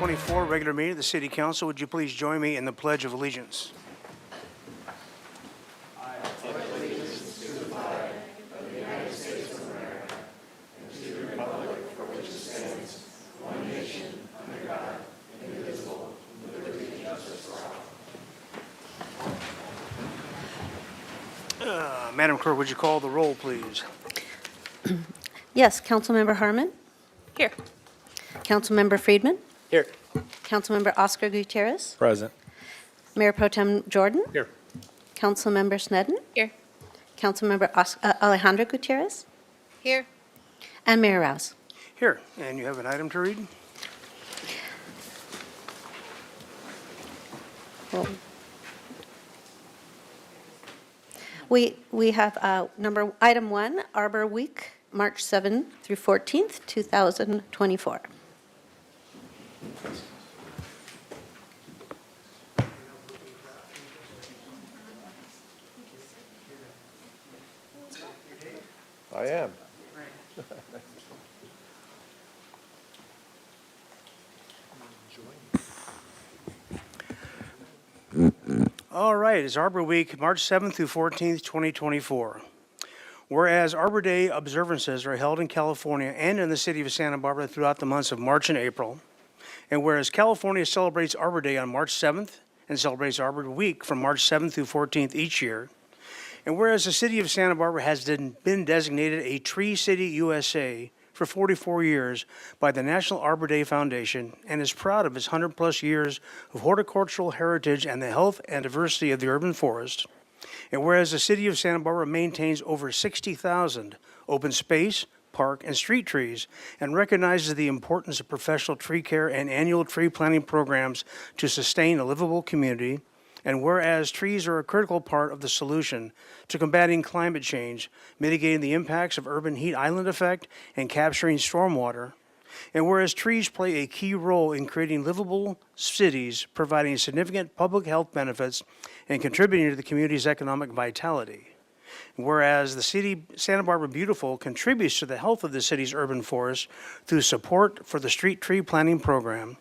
2024 regular meeting of the City Council. Would you please join me in the Pledge of Allegiance? Madam Clerk, would you call the roll, please? Yes, Councilmember Harmon. Here. Councilmember Friedman. Here. Councilmember Oscar Gutierrez. Present. Mayor Pro Tem Jordan. Here. Councilmember Snedden. Here. Councilmember Alejandro Gutierrez. Here. And Mayor Rouse. Here, and you have an item to read? Well, We have item 1, Arbor Week, March 7th through 14th, 2024. I am. All right, it's Arbor Week, March 7th through 14th, 2024. Whereas Arbor Day observances are held in California and in the city of Santa Barbara throughout the months of March and April, and whereas California celebrates Arbor Day on March 7th and celebrates Arbor Week from March 7th through 14th each year, and whereas the city of Santa Barbara has been designated a Tree City USA for 44 years by the National Arbor Day Foundation and is proud of its 100-plus years of horticultural heritage and the health and diversity of the urban forest. And whereas the city of Santa Barbara maintains over 60,000 open space, park, and street trees and recognizes the importance of professional tree care and annual tree planting programs to sustain a livable community, and whereas trees are a critical part of the solution to combating climate change, mitigating the impacts of urban heat island effect, and capturing stormwater, and whereas trees play a key role in creating livable cities, providing significant public health benefits, and contributing to the community's economic vitality. Whereas the city, Santa Barbara Beautiful, contributes to the health of the city's urban forest through support for the street tree planting program,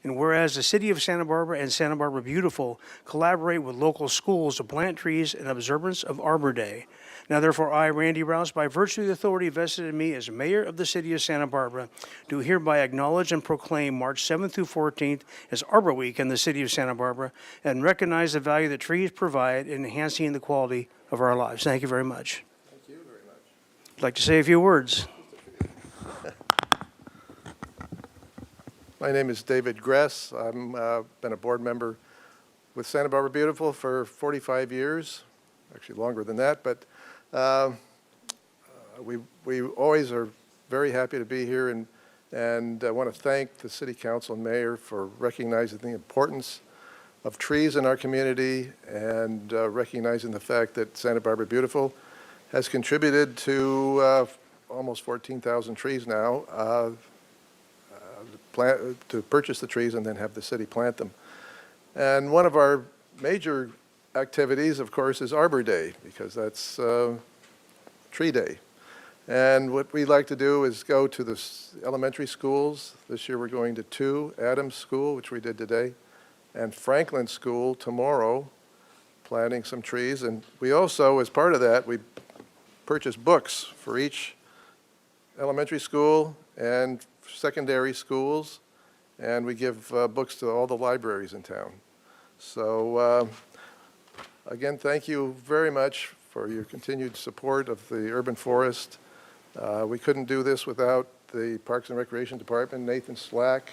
and whereas the city of Santa Barbara and Santa Barbara Beautiful collaborate with local schools to plant trees in observance of Arbor Day. Now therefore I, Randy Rouse, by virtue of the authority vested in me as mayor of the city of Santa Barbara, do hereby acknowledge and proclaim March 7th through 14th as Arbor Week in the city of Santa Barbara and recognize the value that trees provide in enhancing the quality of our lives. Thank you very much. Thank you very much. I'd like to say a few words. My name is David Gress. I've been a board member with Santa Barbara Beautiful for 45 years, actually longer than that, but we always are very happy to be here, and I want to thank the City Council and Mayor for recognizing the importance of trees in our community and recognizing the fact that Santa Barbara Beautiful has contributed to almost 14,000 trees now, to purchase the trees and then have the city plant them. And one of our major activities, of course, is Arbor Day, because that's Tree Day. And what we like to do is go to the elementary schools. This year we're going to 2, Adams School, which we did today, and Franklin School tomorrow, planting some trees. And we also, as part of that, we purchase books for each elementary school and secondary schools, and we give books to all the libraries in town. So again, thank you very much for your continued support of the urban forest. We couldn't do this without the Parks and Recreation Department. Nathan Slack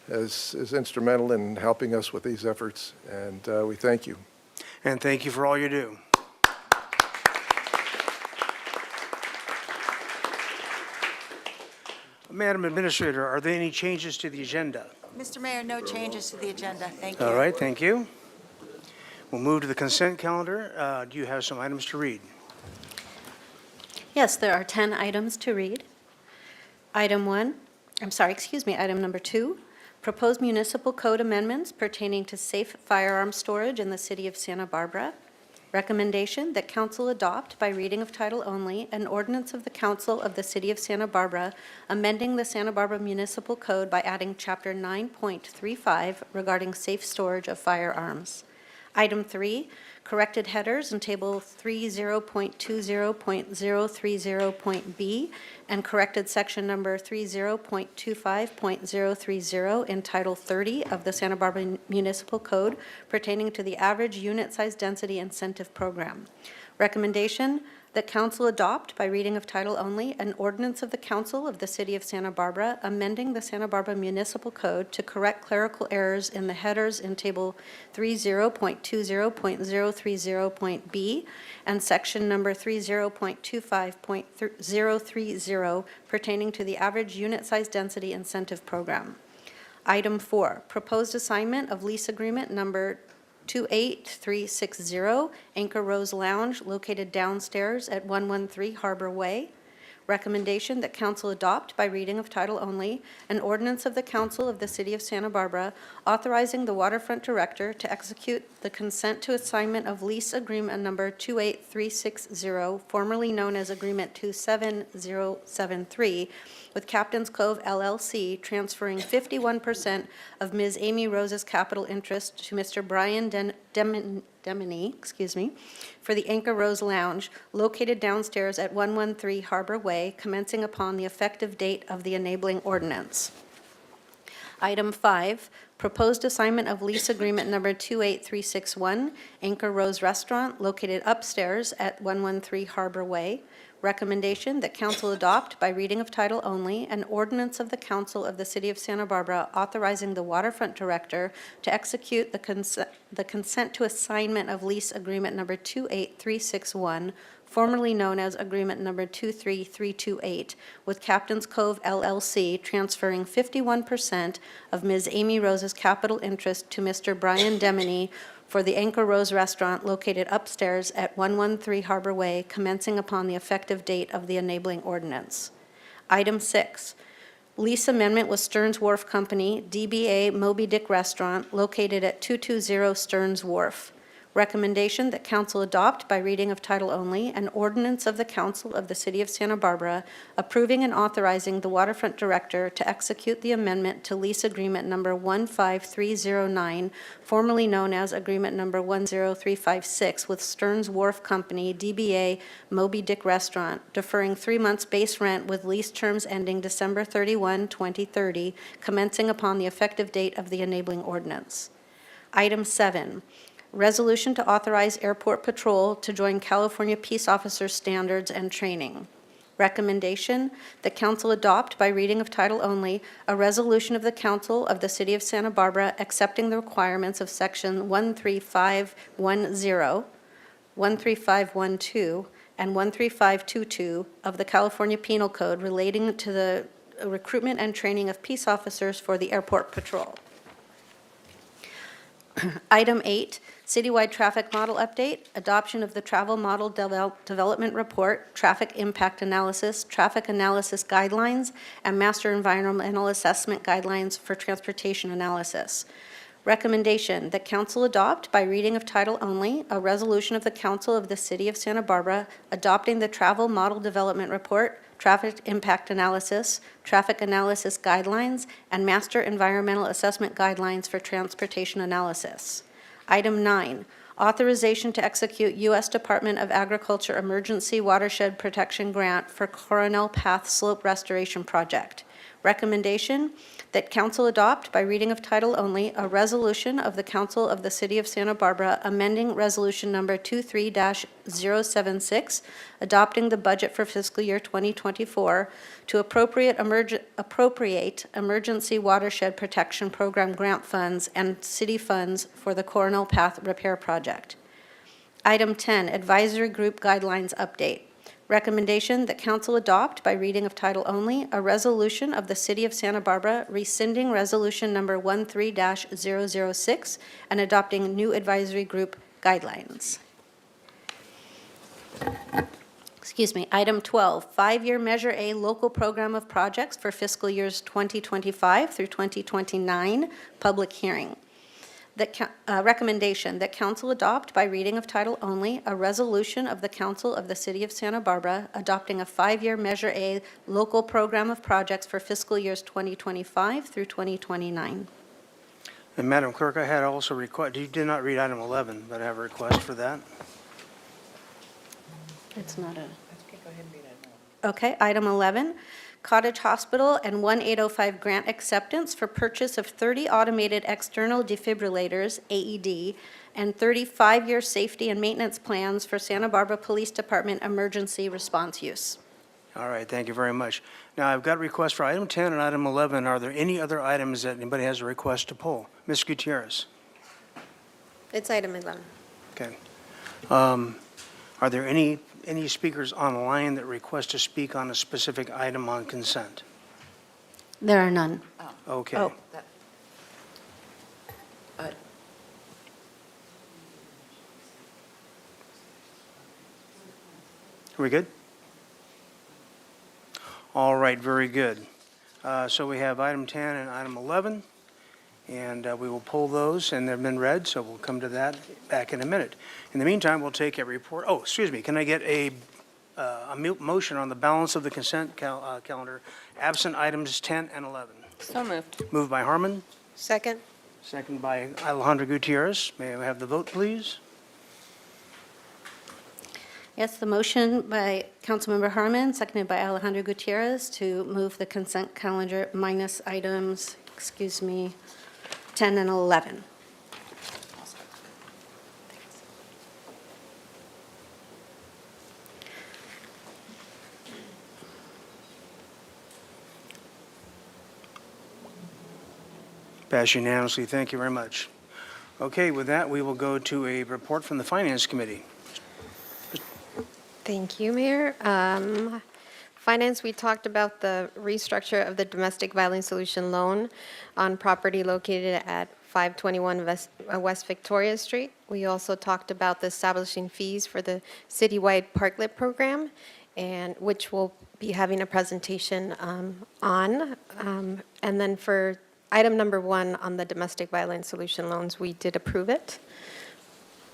is instrumental in helping us with these efforts, and we thank you. And thank you for all you do. Madam Administrator, are there any changes to the agenda? Mr. Mayor, no changes to the agenda. Thank you. All right, thank you. We'll move to the consent calendar. Do you have some items to read? Yes, there are 10 items to read. Item number 2, proposed municipal code amendments pertaining to safe firearm storage in the city of Santa Barbara. Recommendation that council adopt by reading of title only an ordinance of the council of the city of Santa Barbara amending the Santa Barbara Municipal Code by adding chapter 9.35 regarding safe storage of firearms. Item 3, corrected headers in table 30.20.030.b and corrected section number 30.25.030 in Title 30 of the Santa Barbara Municipal Code pertaining to the average unit size density incentive program. Recommendation that council adopt by reading of title only an ordinance of the council of the city of Santa Barbara amending the Santa Barbara Municipal Code to correct clerical errors in the headers in table 30.20.030.b and section number 30.25.030 pertaining to the average unit size density incentive program. Item 4, proposed assignment of lease agreement number 28360, Anchor Rose Lounge, located downstairs at 113 Harbor Way. Recommendation that council adopt by reading of title only an ordinance of the council of the city of Santa Barbara authorizing the waterfront director to execute the consent to assignment of lease agreement number 28360, formerly known as Agreement 27073, with Captain's Cove LLC, transferring 51% of Ms. Amy Rose's capital interest to Mr. Brian Deminy, for the Anchor Rose Lounge, located downstairs at 113 Harbor Way, commencing upon the effective date of the enabling ordinance. Item 5, proposed assignment of lease agreement number 28361, Anchor Rose Restaurant, located upstairs at 113 Harbor Way. Recommendation that council adopt by reading of title only an ordinance of the council of the city of Santa Barbara authorizing the waterfront director to execute the consent to assignment of lease agreement number 28361, formerly known as agreement number 23328, with Captain's Cove LLC, transferring 51% of Ms. Amy Rose's capital interest to Mr. Brian Deminy for the Anchor Rose Restaurant located upstairs at 113 Harbor Way, commencing upon the effective date of the enabling ordinance. Item 6, lease amendment with Stearns Wharf Company, DBA Moby Dick Restaurant, located at 220 Stearns Wharf. Recommendation that council adopt by reading of title only an ordinance of the council of the city of Santa Barbara approving and authorizing the waterfront director to execute the amendment to lease agreement number 15309, formerly known as agreement number 10356, with Stearns Wharf Company, DBA Moby Dick Restaurant, deferring 3 months base rent with lease terms ending December 31, 2030, commencing upon the effective date of the enabling ordinance. Item 7, resolution to authorize Airport Patrol to join California Peace Officer Standards and Training. Recommendation that council adopt by reading of title only a resolution of the council of the city of Santa Barbara accepting the requirements of section 13510, 13512, and 13522 of the California Penal Code relating to the recruitment and training of peace officers for the Airport Patrol. Item 8, citywide traffic model update, adoption of the travel model development report, traffic impact analysis guidelines, and master environmental assessment guidelines for transportation analysis. Recommendation that council adopt by reading of title only a resolution of the council of the city of Santa Barbara adopting the travel model development report, traffic impact analysis guidelines, and master environmental assessment guidelines for transportation analysis. Item 9, authorization to execute U.S. Department of Agriculture Emergency Watershed Protection Grant for Coronel Path Slope Restoration Project. Recommendation that council adopt by reading of title only a resolution of the council of the city of Santa Barbara amending resolution number 23-076, adopting the budget for fiscal year 2024 to appropriate emergency watershed protection program grant funds and city funds for the Coronel Path Repair Project. Item 10, advisory group guidelines update. Recommendation that council adopt by reading of title only a resolution of the city of Santa Barbara rescinding resolution number 13-006 and adopting new advisory group guidelines. Item 12, 5-year Measure A local program of projects for fiscal years 2025 through 2029, public hearing. recommendation that council adopt by reading of title only a resolution of the council of the city of Santa Barbara adopting a 5-year Measure A local program of projects for fiscal years 2025 through 2029. And Madam Clerk, I had also request, you did not read item 11, but I have a request for that. It's not a. Okay, item 11, Cottage Hospital and 1805 grant acceptance for purchase of 30 automated external defibrillators, AED, and 35-year safety and maintenance plans for Santa Barbara Police Department emergency response use. All right, thank you very much. Now, I've got requests for item 10 and item 11. Are there any other items that anybody has a request to pull? Ms. Gutierrez? It's item 11. Okay. Are there any speakers online that request to speak on a specific item on consent? There are none. Okay. Oh. Are we good? All right, very good. So we have item 10 and item 11, and we will pull those, and they've been read, so we'll come to that back in a minute. In the meantime, we'll take a report. Oh, excuse me, can I get a motion on the balance of the consent calendar, absent items 10 and 11? So moved. Moved by Harmon, Second? second by Alejandro Gutierrez. May I have the vote, please? Yes, the motion by Councilmember Harmon, seconded by Alejandro Gutierrez to move the consent calendar minus items, 10 and 11. Passed unanimously. Thank you very much. Okay, with that, we will go to a report from the Finance Committee. Thank you, Mayor. Finance, we talked about the restructure of the domestic violence solution loan on property located at 521 West Victoria Street. We also talked about the establishing fees for the citywide parklet program, and which we'll be having a presentation on. And then for item number 1 on the domestic violence solution loans, we did approve it.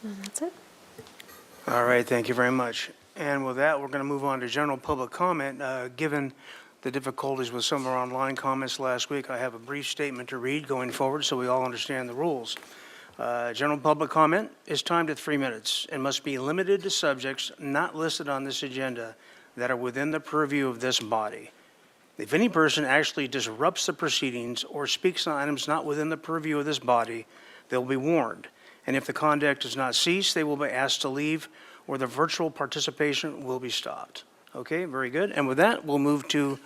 And that's it. All right, thank you very much. And with that, we're going to move on to general public comment. Given the difficulties with some of our online comments last week, I have a brief statement to read going forward so we all understand the rules. General public comment is timed at 3 minutes and must be limited to subjects not listed on this agenda that are within the purview of this body. If any person actually disrupts the proceedings or speaks on items not within the purview of this body, they'll be warned. And if the conduct does not cease, they will be asked to leave or the virtual participation will be stopped. Okay, very good. And with that, we'll move to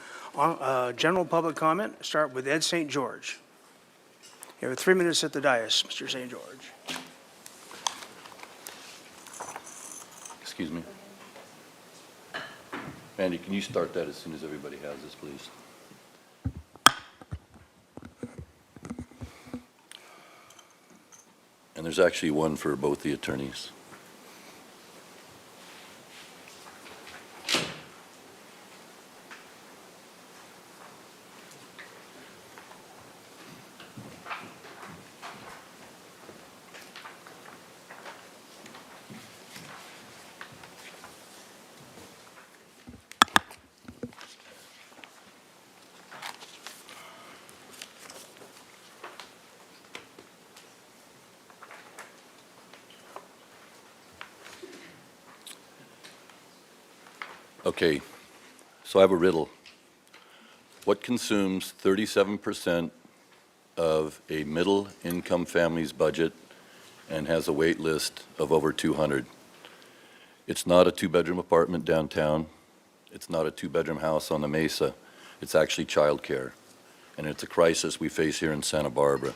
general public comment. Start with Ed St. George. You have 3 minutes at the dais, Mr. St. George. Excuse me. Mandy, can you start that as soon as everybody has this, please? And there's actually one for both the attorneys. Okay, so I have a riddle. What consumes 37% of a middle-income family's budget and has a wait list of over 200? It's not a 2-bedroom apartment downtown. It's not a 2-bedroom house on the Mesa. It's actually childcare, and it's a crisis we face here in Santa Barbara.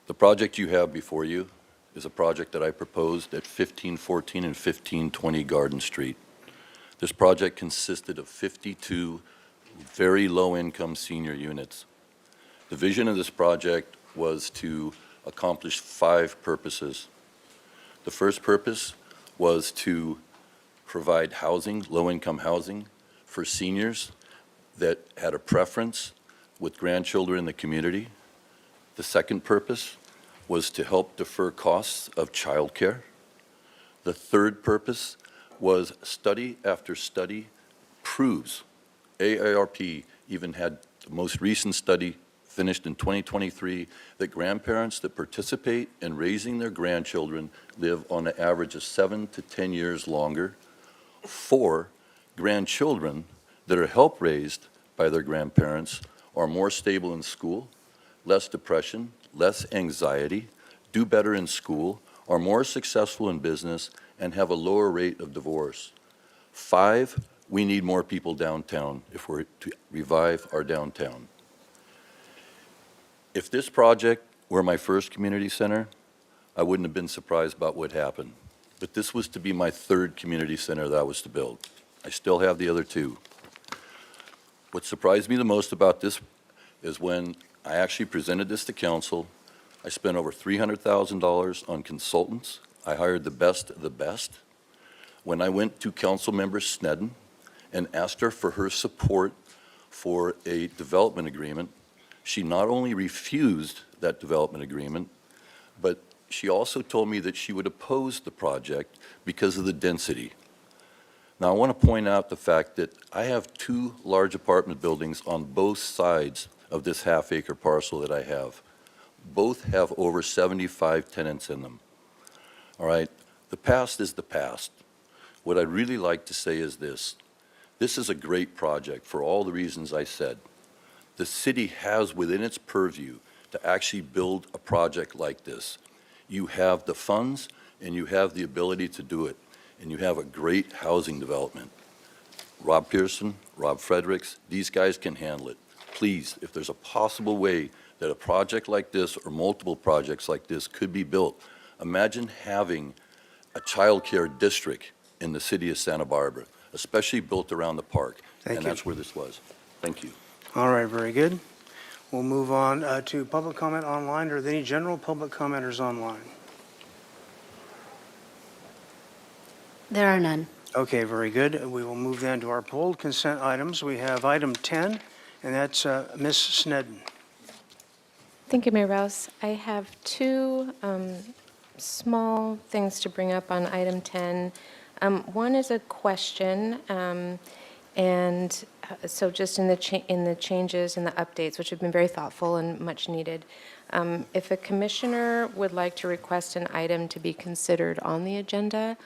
The project you have before you is a project that I proposed at 1514 and 1520 Garden Street. This project consisted of 52 very low-income senior units. The vision of this project was to accomplish 5 purposes. The first purpose was to provide housing, low-income housing, for seniors that had a preference with grandchildren in the community. The second purpose was to help defer costs of childcare. The third purpose was study after study proves, AARP even had the most recent study finished in 2023, that grandparents that participate in raising their grandchildren live on an average of 7 to 10 years longer. 4, grandchildren that are help raised by their grandparents are more stable in school, less depression, less anxiety, do better in school, are more successful in business, and have a lower rate of divorce. 5, we need more people downtown if we're to revive our downtown. If this project were my first community center, I wouldn't have been surprised about what happened. But this was to be my third community center that I was to build. I still have the other 2. What surprised me the most about this is when I actually presented this to council, I spent over $300,000 on consultants. I hired the best of the best. When I went to Councilmember Sneddon and asked her for her support for a development agreement, she not only refused that development agreement, but she also told me that she would oppose the project because of the density. Now, I want to point out the fact that I have 2 large apartment buildings on both sides of this half-acre parcel that I have. Both have over 75 tenants in them. All right, the past is the past. What I'd really like to say is this. This is a great project for all the reasons I said. The city has within its purview to actually build a project like this. You have the funds and you have the ability to do it, and you have a great housing development. Rob Pearson, Rob Fredericks, these guys can handle it. Please, if there's a possible way that a project like this or multiple projects like this could be built, imagine having a child care district in the city of Santa Barbara, especially built around the park. Thank And you. that's where this was. Thank you. All right, very good. We'll move on to public comment online. Are there any general public commenters online? There are none. Okay, very good. We will move then to our polled consent items. We have item 10, and that's Ms. Sneddon. Thank you, Mayor Rouse. I have 2 small things to bring up on item 10. One is a question, and so just in the changes and the updates, which have been very thoughtful and much needed, if a commissioner would like to request an item to be considered on the agenda,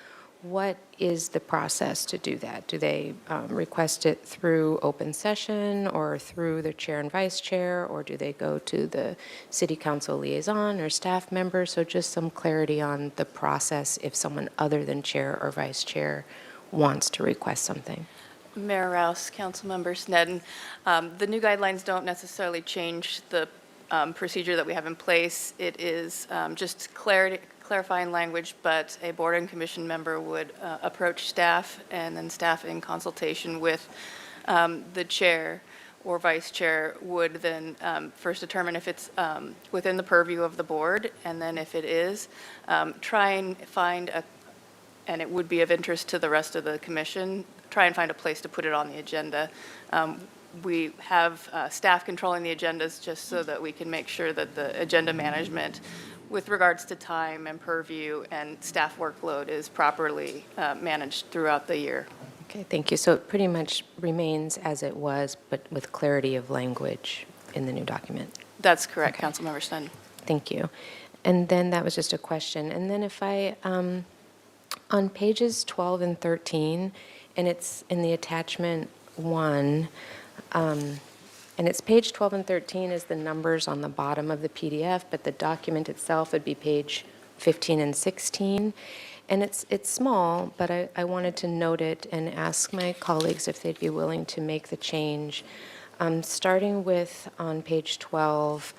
what is the process to do that? Do they request it through open session or through the chair and vice chair, or do they go to the city council liaison or staff member? So just some clarity on the process if someone other than chair or vice chair wants to request something. Mayor Rouse, Councilmember Sneddon, the new guidelines don't necessarily change the procedure that we have in place. It is just clarifying language, but a board and commission member would approach staff, and then staff in consultation with the chair or vice chair would then first determine if it's within the purview of the board, and then if it is, try and find and it would be of interest to the rest of the commission, try and find a place to put it on the agenda. We have staff controlling the agendas just so that we can make sure that the agenda management with regards to time and purview and staff workload is properly managed throughout the year. Okay, thank you. So it pretty much remains as it was, but with clarity of language in the new document. That's correct, Councilmember Sneddon. Thank you. And then that was just a question. And then if I, on pages 12 and 13, and it's in the attachment 1, and it's page 12 and 13 is the numbers on the bottom of the PDF, but the document itself would be page 15 and 16. And it's small, but I wanted to note it and ask my colleagues if they'd be willing to make the change. Starting with on page 12,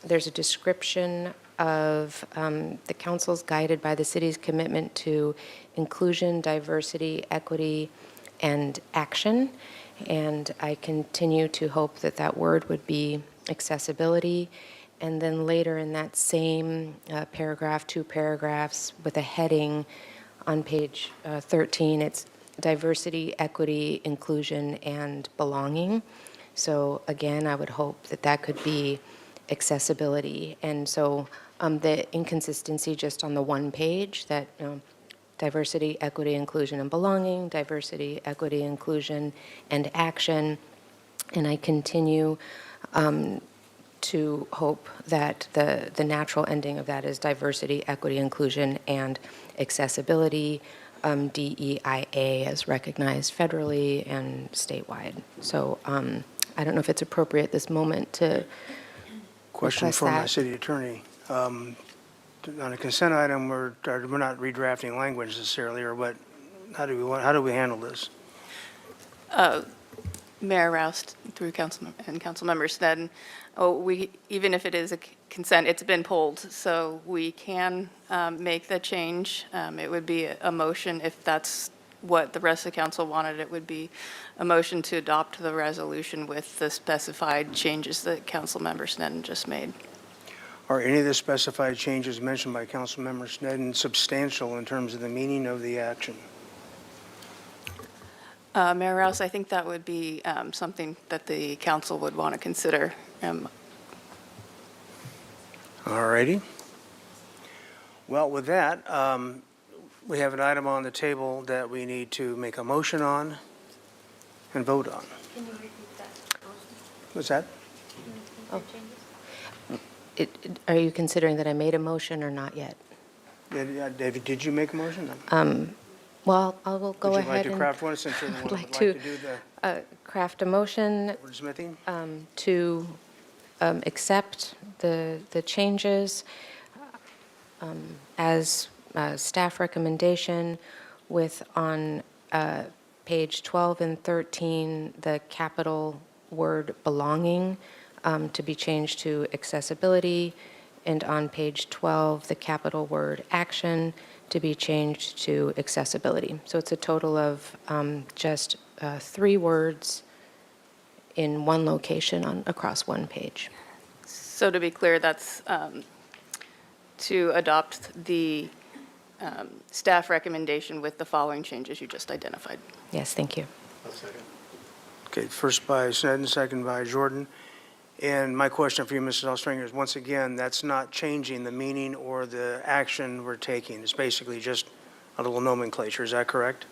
there's a description of the council's guided by the city's commitment to inclusion, diversity, equity, and action. And I continue to hope that that word would be accessibility. And then later in that same paragraph, 2 paragraphs with a heading on page 13, it's diversity, equity, inclusion, and belonging. So again, I would hope that that could be accessibility. And so the inconsistency just on the one page that, diversity, equity, inclusion, and belonging, diversity, equity, inclusion, and action. And I continue to hope that the natural ending of that is diversity, equity, inclusion, and accessibility, DEIA, as recognized federally and statewide. So I don't know if it's appropriate at this moment to Question request for my that. city attorney. On a consent item, we're not redrafting language necessarily, or what, how do we handle this? Mayor Roust, through Councilmember Sneddon, even if it is a consent, it's been pulled, so we can make the change. It would be a motion if that's what the rest of the council wanted. It would be a motion to adopt the resolution with the specified changes that Councilmember Sneddon just made. Are any of the specified changes mentioned by Councilmember Sneddon substantial in terms of the meaning of the action? Mayor Rouse, I think that would be something that the council would want to consider. All righty. Well, with that, we have an item on the table that we need to make a motion on and vote on. Can you repeat that? What's that? Are you considering that I made a motion or not yet? David, did you make a motion? Well, I will go Would you ahead like to and craft one since you're the one I'd who like would like to to do the craft a motion wordsmithing? to accept the changes as staff recommendation with on page 12 and 13, the capital word belonging to be changed to accessibility, and on page 12, the capital word action to be changed to accessibility. So it's a total of just 3 words in one location across one page. So to be clear, that's to adopt the staff recommendation with the following changes you just identified. Yes, thank you. Okay, first by Sneddon, second by Jordan. And my question for you, Mrs. Ostringer, is once again, that's not changing the meaning or the action we're taking. It's basically just a little nomenclature. Is that correct?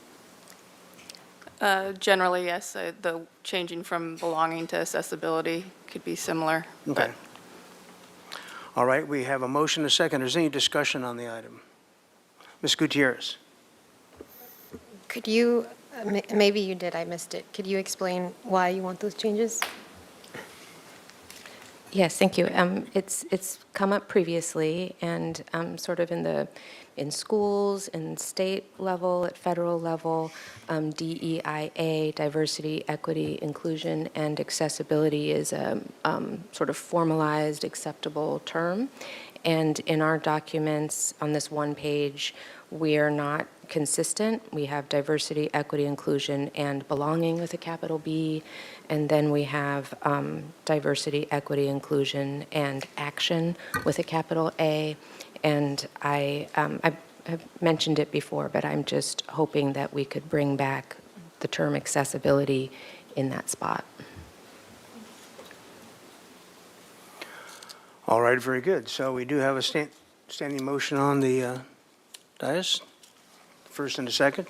Generally, yes, the changing from belonging to accessibility could be similar. Okay. All right, we have a motion, a second. Is there any discussion on the item? Ms. Gutierrez? Could you, maybe you did, I missed it. Could you explain why you want those changes? Yes, thank you. It's come up previously, and sort of in schools, in state level, at federal level, DEIA, diversity, equity, inclusion, and accessibility is a sort of formalized, acceptable term. And in our documents on this one page, we are not consistent. We have diversity, equity, inclusion, and belonging with a capital B. And then we have diversity, equity, inclusion, and action with a capital A. And I've mentioned it before, but I'm just hoping that we could bring back the term accessibility in that spot. All right, very good. So we do have a standing motion on the dais, first and a second.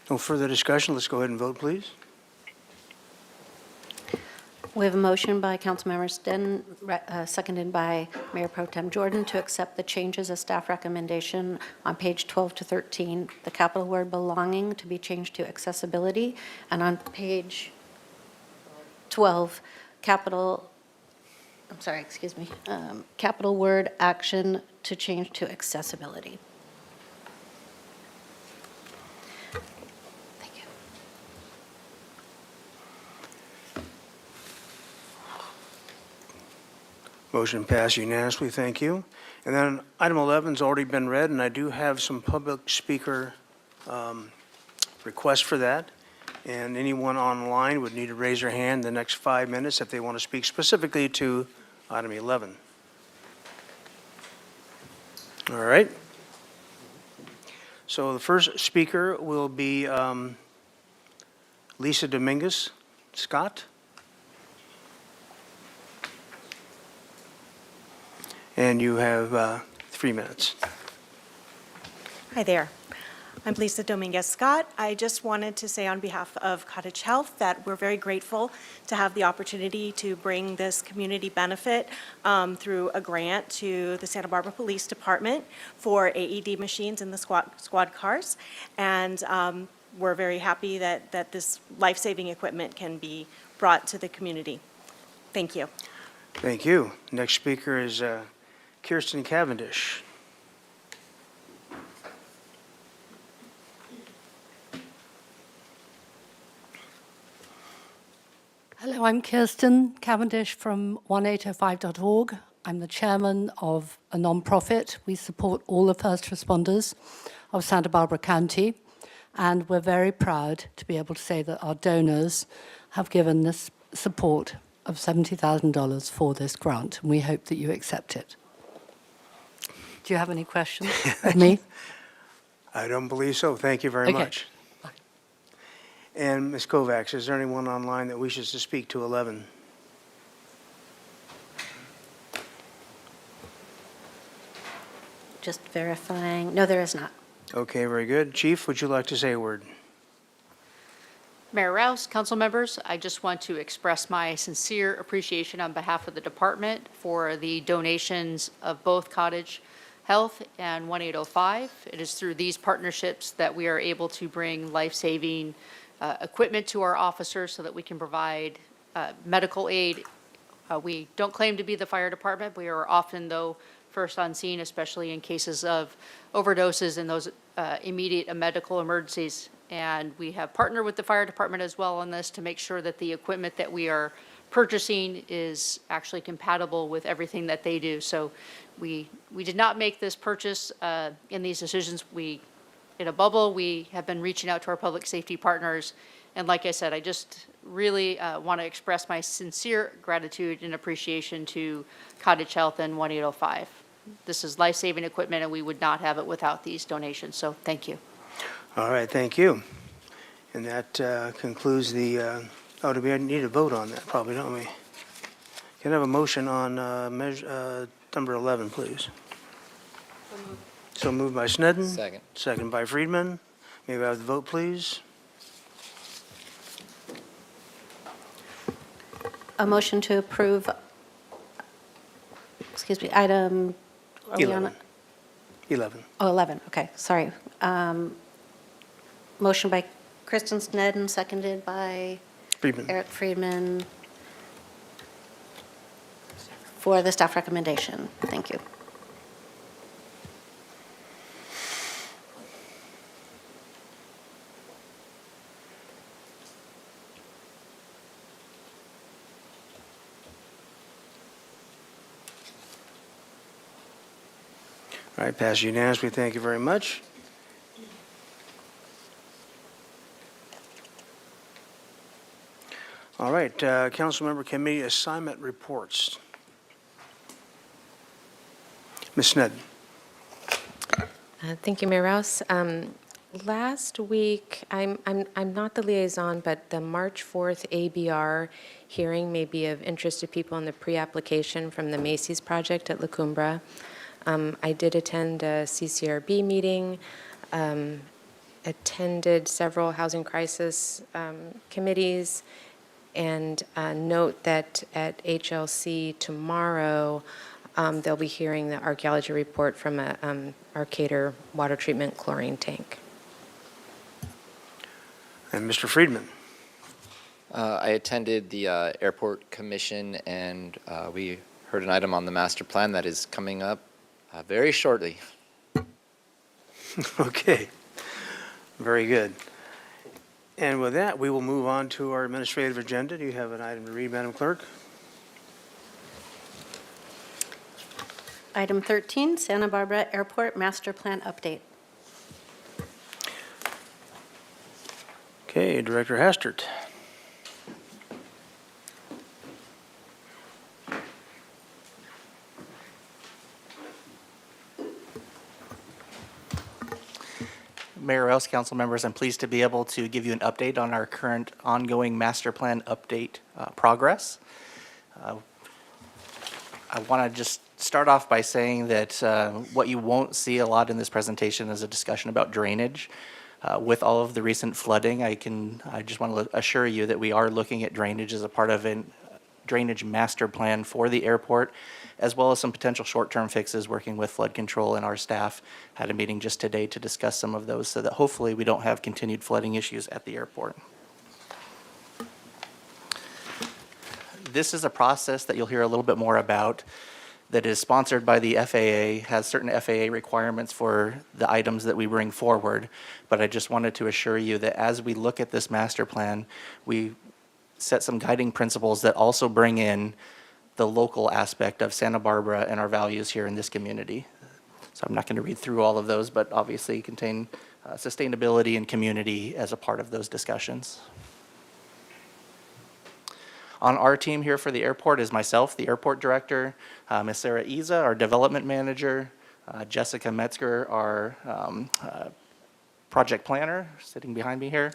No further discussion. Let's go ahead and vote, please. We have a motion by Councilmember Sneddon, seconded by Mayor Pro Tem Jordan, to accept the changes of staff recommendation on page 12 to 13, the capital word belonging to be changed to accessibility, and on page 12, capital word action to change to accessibility. Thank you. Motion passed unanimously, thank you. And then item 11's already been read, and I do have some public speaker requests for that. And anyone online would need to raise their hand the next 5 minutes if they want to speak specifically to item 11. All right. So the first speaker will be Lisa Dominguez Scott. And you have 3 minutes. Hi there. I'm Lisa Dominguez-Scott. I just wanted to say on behalf of Cottage Health that we're very grateful to have the opportunity to bring this community benefit through a grant to the Santa Barbara Police Department for AED machines in the squad cars. And we're very happy that this life-saving equipment can be brought to the community. Thank you. Thank you. Next speaker is Kirsten Cavendish. Hello, I'm Kirsten Cavendish from 1805.org. I'm the chairman of a non-profit. We support all the first responders of Santa Barbara County, and we're very proud to be able to say that our donors have given this support of $70,000 for this grant, and we hope that you accept it. Do you have any questions of me? I don't believe so. Thank you very Okay. much. And Ms. Kovacs, is there anyone online that wishes to speak to 11? Just verifying. No, there is not. Okay, very good. Chief, would you like to say a word? Mayor Rouse, council members, I just want to express my sincere appreciation on behalf of the department for the donations of both Cottage Health and 1805. It is through these partnerships that we are able to bring life-saving equipment to our officers so that we can provide medical aid. We don't claim to be the fire department. We are often, though, first on scene, especially in cases of overdoses and those immediate medical emergencies. And we have partnered with the fire department as well on this to make sure that the equipment that we are purchasing is actually compatible with everything that they do. So we did not make this purchase in these decisions. In a bubble, we have been reaching out to our public safety partners. And like I said, I just really want to express my sincere gratitude and appreciation to Cottage Health and 1805. This is life-saving equipment, and we would not have it without these donations. So thank you. All right, thank you. And that concludes the, do we need to vote on that? Probably, don't we? Can I have a motion on number 11, please? So moved by Sneddon. Second. Second by Friedman. May we have the vote, please? A motion to approve, excuse me, item, are we on 11. 11. Oh, 11, okay, sorry. Motion by Kristen Sneddon, seconded by Friedman. Eric Friedman for the staff recommendation. Thank you. All right, passed unanimously. Thank you very much. All right, council member committee assignment reports. Ms. Sneddon. Thank you, Mayor Rouse. Last week, I'm not the liaison, but the March 4th ABR hearing may be of interest to people in the pre-application from the Macy's project at La Cumbra. I did attend a CCRB meeting, attended several housing crisis committees, and note that at HLC tomorrow, they'll be hearing the archaeology report from a Arcader water treatment chlorine tank. And Mr. Friedman. I attended the airport commission, and we heard an item on the master plan that is coming up very shortly. Okay, very good. And with that, we will move on to our administrative agenda. Do you have an item to read, Madam Clerk? Item 13, Santa Barbara Airport Master Plan Update. Okay, Director Hastert. Mayor Rouse, council members, I'm pleased to be able to give you an update on our current ongoing master plan update progress. I want to just start off by saying that what you won't see a lot in this presentation is a discussion about drainage. With all of the recent flooding, I just want to assure you that we are looking at drainage as a part of a drainage master plan for the airport, as well as some potential short-term fixes, working with flood control, and our staff had a meeting just today to discuss some of those so that hopefully we don't have continued flooding issues at the airport. This is a process that you'll hear a little bit more about that is sponsored by the FAA, has certain FAA requirements for the items that we bring forward. But I just wanted to assure you that as we look at this master plan, we set some guiding principles that also bring in the local aspect of Santa Barbara and our values here in this community. So I'm not going to read through all of those, but obviously contain sustainability and community as a part of those discussions. On our team here for the airport is myself, the airport director, Ms. Sarah Iza, our development manager, Jessica Metzger, our project planner, sitting behind me here,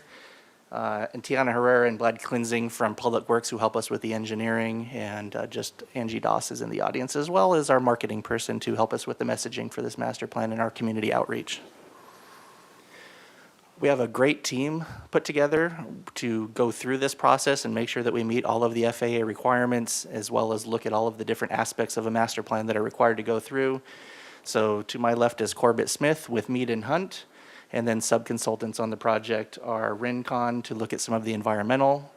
and Tiana Herrera and Vlad Klinzing from Public Works, who help us with the engineering, and just Angie Doss is in the audience, as well as our marketing person to help us with the messaging for this master plan and our community outreach. We have a great team put together to go through this process and make sure that we meet all of the FAA requirements, as well as look at all of the different aspects of a master plan that are required to go through. So to my left is Corbett Smith with Mead and Hunt, and then sub-consultants on the project are Rincon to look at some of the environmental,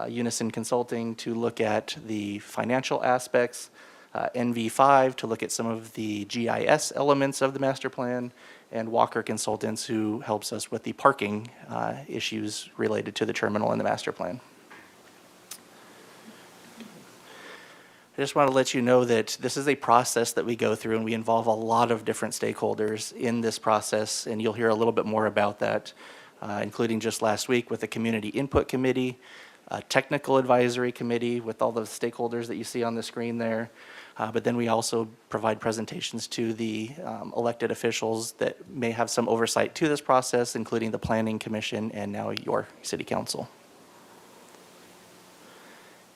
Unison Consulting to look at the financial aspects, NV5 to look at some of the GIS elements of the master plan, and Walker Consultants, who helps us with the parking issues related to the terminal and the master plan. I just want to let you know that this is a process that we go through, and we involve a lot of different stakeholders in this process, and you'll hear a little bit more about that, including just last week with the Community Input Committee, a Technical Advisory Committee with all the stakeholders that you see on the screen there. But then we also provide presentations to the elected officials that may have some oversight to this process, including the Planning Commission and now your City Council.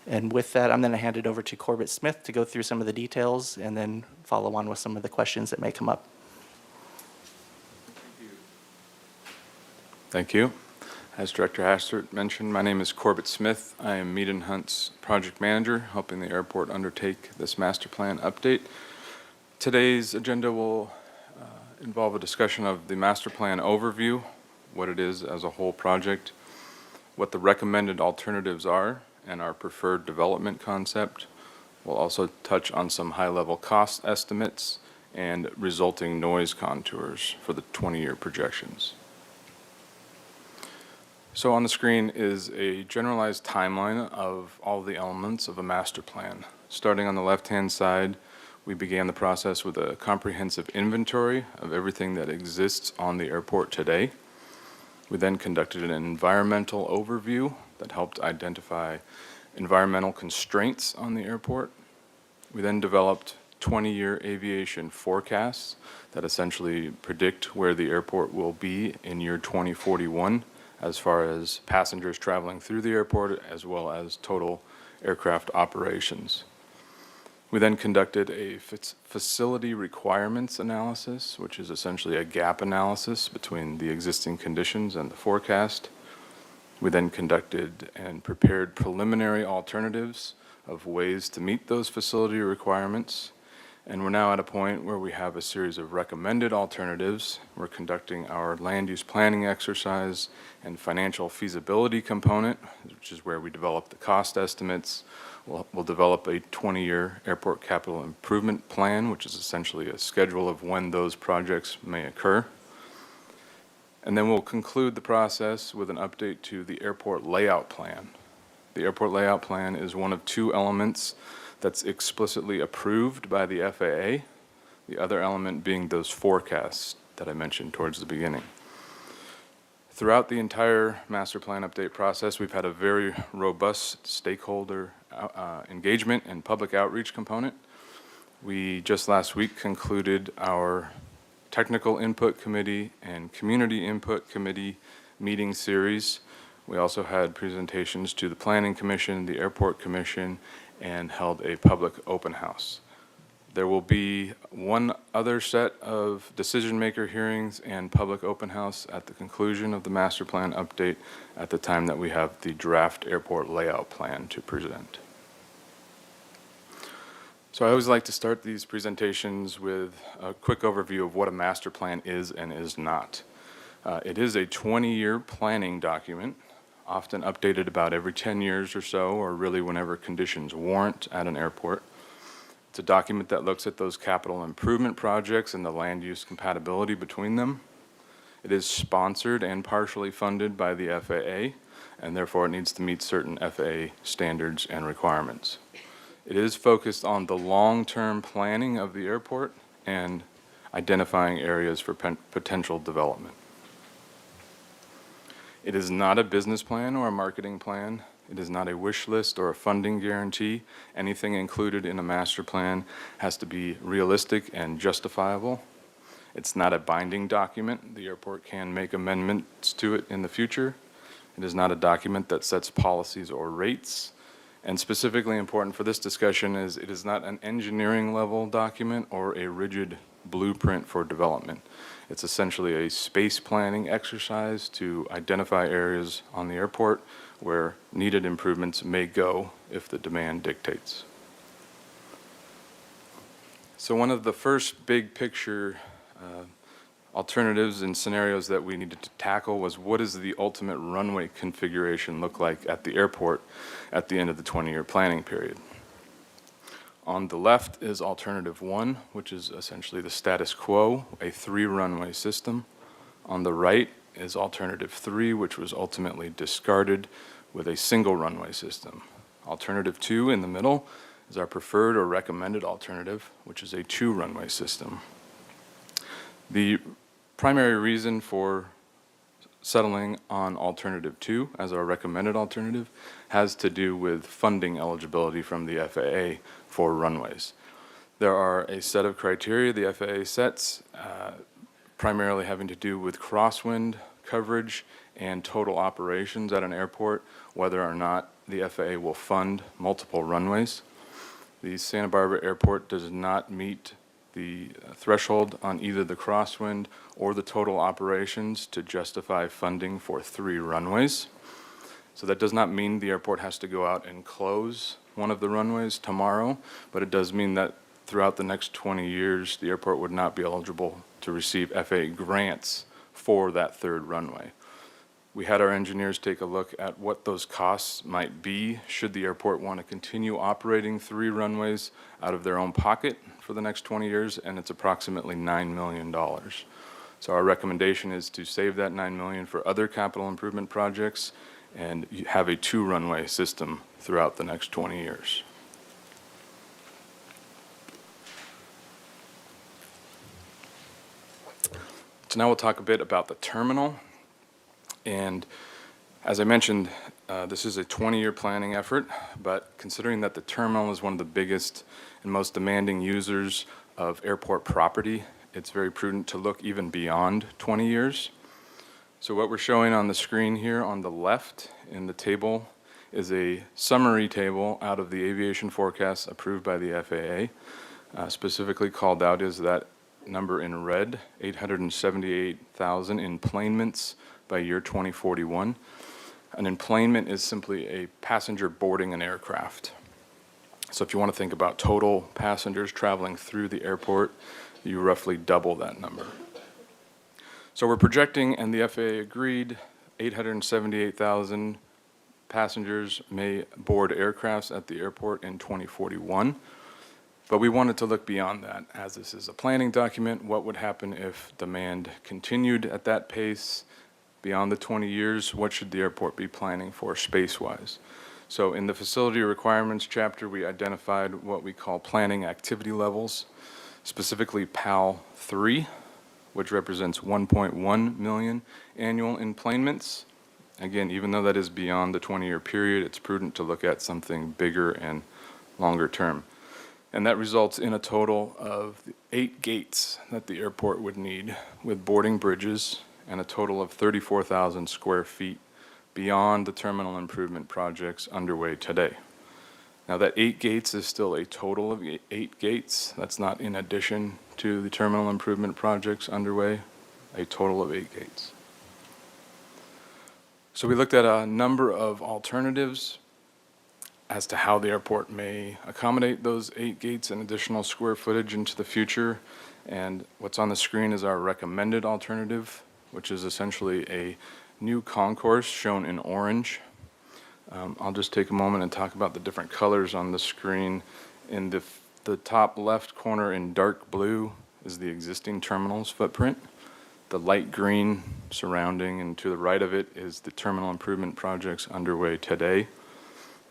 And with that, I'm going to hand it over to Corbett Smith to go through some of the details and then follow on with some of the questions that may come up. Thank you. As Director Hastert mentioned, my name is Corbett Smith. I am Mead and Hunt's project manager, helping the airport undertake this master plan update. Today's agenda will involve a discussion of the master plan overview, what it is as a whole project, what the recommended alternatives are, and our preferred development concept. We'll also touch on some high-level cost estimates and resulting noise contours for the 20-year projections. So on the screen is a generalized timeline of all the elements of a master plan. Starting on the left-hand side, we began the process with a comprehensive inventory of everything that exists on the airport today. We then conducted an environmental overview that helped identify environmental constraints on the airport. We then developed 20-year aviation forecasts that essentially predict where the airport will be in year 2041 as far as passengers traveling through the airport as well as total aircraft operations. We then conducted a facility requirements analysis, which is essentially a gap analysis between the existing conditions and the forecast. We then conducted and prepared preliminary alternatives of ways to meet those facility requirements. And we're now at a point where we have a series of recommended alternatives. We're conducting our land use planning exercise and financial feasibility component, which is where we develop the cost estimates. We'll develop a 20-year airport capital improvement plan, which is essentially a schedule of when those projects may occur. And then we'll conclude the process with an update to the airport layout plan. The airport layout plan is one of two elements that's explicitly approved by the FAA, the other element being those forecasts that I mentioned towards the beginning. Throughout the entire master plan update process, we've had a very robust stakeholder engagement and public outreach component. We just last week concluded our technical input committee and community input committee meeting series. We also had presentations to the Planning Commission, the Airport Commission, and held a public open house. There will be one other set of decision-maker hearings and public open house at the conclusion of the master plan update at the time that we have the draft airport layout plan to present. So I always like to start these presentations with a quick overview of what a master plan is and is not. It is a 20-year planning document, often updated about every 10 years or so, or really whenever conditions warrant at an airport. It's a document that looks at those capital improvement projects and the land use compatibility between them. It is sponsored and partially funded by the FAA, and therefore it needs to meet certain FAA standards and requirements. It is focused on the long-term planning of the airport and identifying areas for potential development. It is not a business plan or a marketing plan. It is not a wish list or a funding guarantee. Anything included in a master plan has to be realistic and justifiable. It's not a binding document. The airport can make amendments to it in the future. It is not a document that sets policies or rates. And specifically important for this discussion is it is not an engineering level document or a rigid blueprint for development. It's essentially a space planning exercise to identify areas on the airport where needed improvements may go if the demand dictates. So one of the first big picture alternatives and scenarios that we needed to tackle was, what does the ultimate runway configuration look like at the airport at the end of the 20-year planning period? On the left is alternative 1, which is essentially the status quo, a 3-runway system. On the right is alternative 3, which was ultimately discarded, with a single runway system. Alternative 2 in the middle is our preferred or recommended alternative, which is a 2-runway system. The primary reason for settling on alternative 2 as our recommended alternative has to do with funding eligibility from the FAA for runways. There are a set of criteria the FAA sets, primarily having to do with crosswind coverage and total operations at an airport, whether or not the FAA will fund multiple runways. The Santa Barbara Airport does not meet the threshold on either the crosswind or the total operations to justify funding for 3 runways. So that does not mean the airport has to go out and close one of the runways tomorrow, but it does mean that throughout the next 20 years, the airport would not be eligible to receive FAA grants for that 3rd runway. We had our engineers take a look at what those costs might be should the airport want to continue operating 3 runways out of their own pocket for the next 20 years, and it's approximately $9 million. So our recommendation is to save that $9 million for other capital improvement projects and have a 2-runway system throughout the next 20 years. So now we'll talk a bit about the terminal. And as I mentioned, this is a 20-year planning effort, but considering that the terminal is one of the biggest and most demanding users of airport property, it's very prudent to look even beyond 20 years. So what we're showing on the screen here on the left in the table is a summary table out of the aviation forecasts approved by the FAA. Specifically called out is that number in red, 878,000 enplanements by year 2041. An enplanement is simply a passenger boarding an aircraft. So if you want to think about total passengers traveling through the airport, you roughly double that number. So we're projecting, and the FAA agreed, 878,000 passengers may board aircrafts at the airport in 2041. But we wanted to look beyond that. As this is a planning document, what would happen if demand continued at that pace beyond the 20 years? What should the airport be planning for space-wise? So in the facility requirements chapter, we identified what we call planning activity levels, specifically PAL 3, which represents 1.1 million annual enplanements. Again, even though that is beyond the 20-year period, it's prudent to look at something bigger and longer term. And that results in a total of 8 gates that the airport would need, with boarding bridges, and a total of 34,000 square feet beyond the terminal improvement projects underway today. Now, that 8 gates is still a total of 8 gates. That's not in addition to the terminal improvement projects underway, a total of 8 gates. So we looked at a number of alternatives as to how the airport may accommodate those 8 gates and additional square footage into the future. And what's on the screen is our recommended alternative, which is essentially a new concourse shown in orange. I'll just take a moment and talk about the different colors on the screen. In the top left corner in dark blue is the existing terminal's footprint. The light green surrounding and to the right of it is the terminal improvement projects underway today.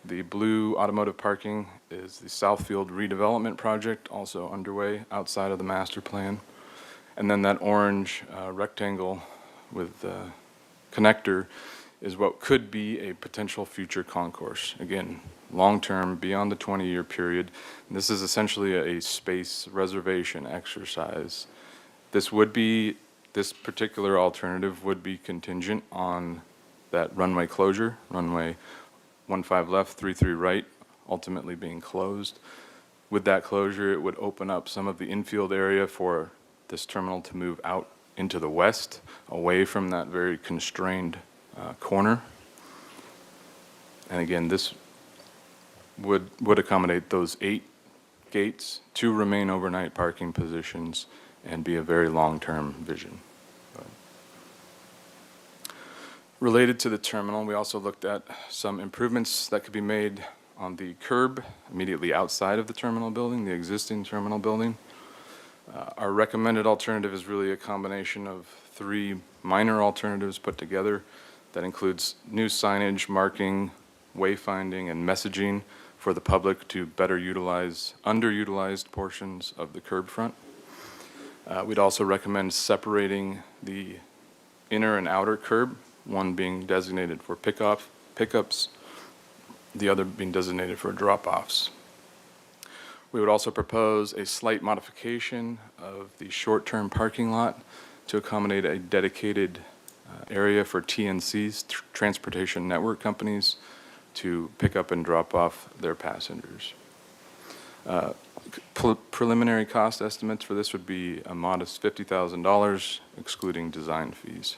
The blue automotive parking is the Southfield redevelopment project, also underway outside of the master plan. And then that orange rectangle with connector is what could be a potential future concourse. Again, long-term, beyond the 20-year period. And this is essentially a space reservation exercise. This particular alternative would be contingent on that runway closure, runway 15 left, 33 right, ultimately being closed. With that closure, it would open up some of the infield area for this terminal to move out into the west, away from that very constrained corner. And again, this would accommodate those 8 gates, 2 remain overnight parking positions, and be a very long-term vision. Related to the terminal, we also looked at some improvements that could be made on the curb immediately outside of the terminal building, the existing terminal building. Our recommended alternative is really a combination of 3 minor alternatives put together that includes new signage, marking, wayfinding, and messaging for the public to better utilize underutilized portions of the curb front. We'd also recommend separating the inner and outer curb, one being designated for pickups, the other being designated for drop-offs. We would also propose a slight modification of the short-term parking lot to accommodate a dedicated area for TNCs, transportation network companies, to pick up and drop off their passengers. Preliminary cost estimates for this would be a modest $50,000, excluding design fees.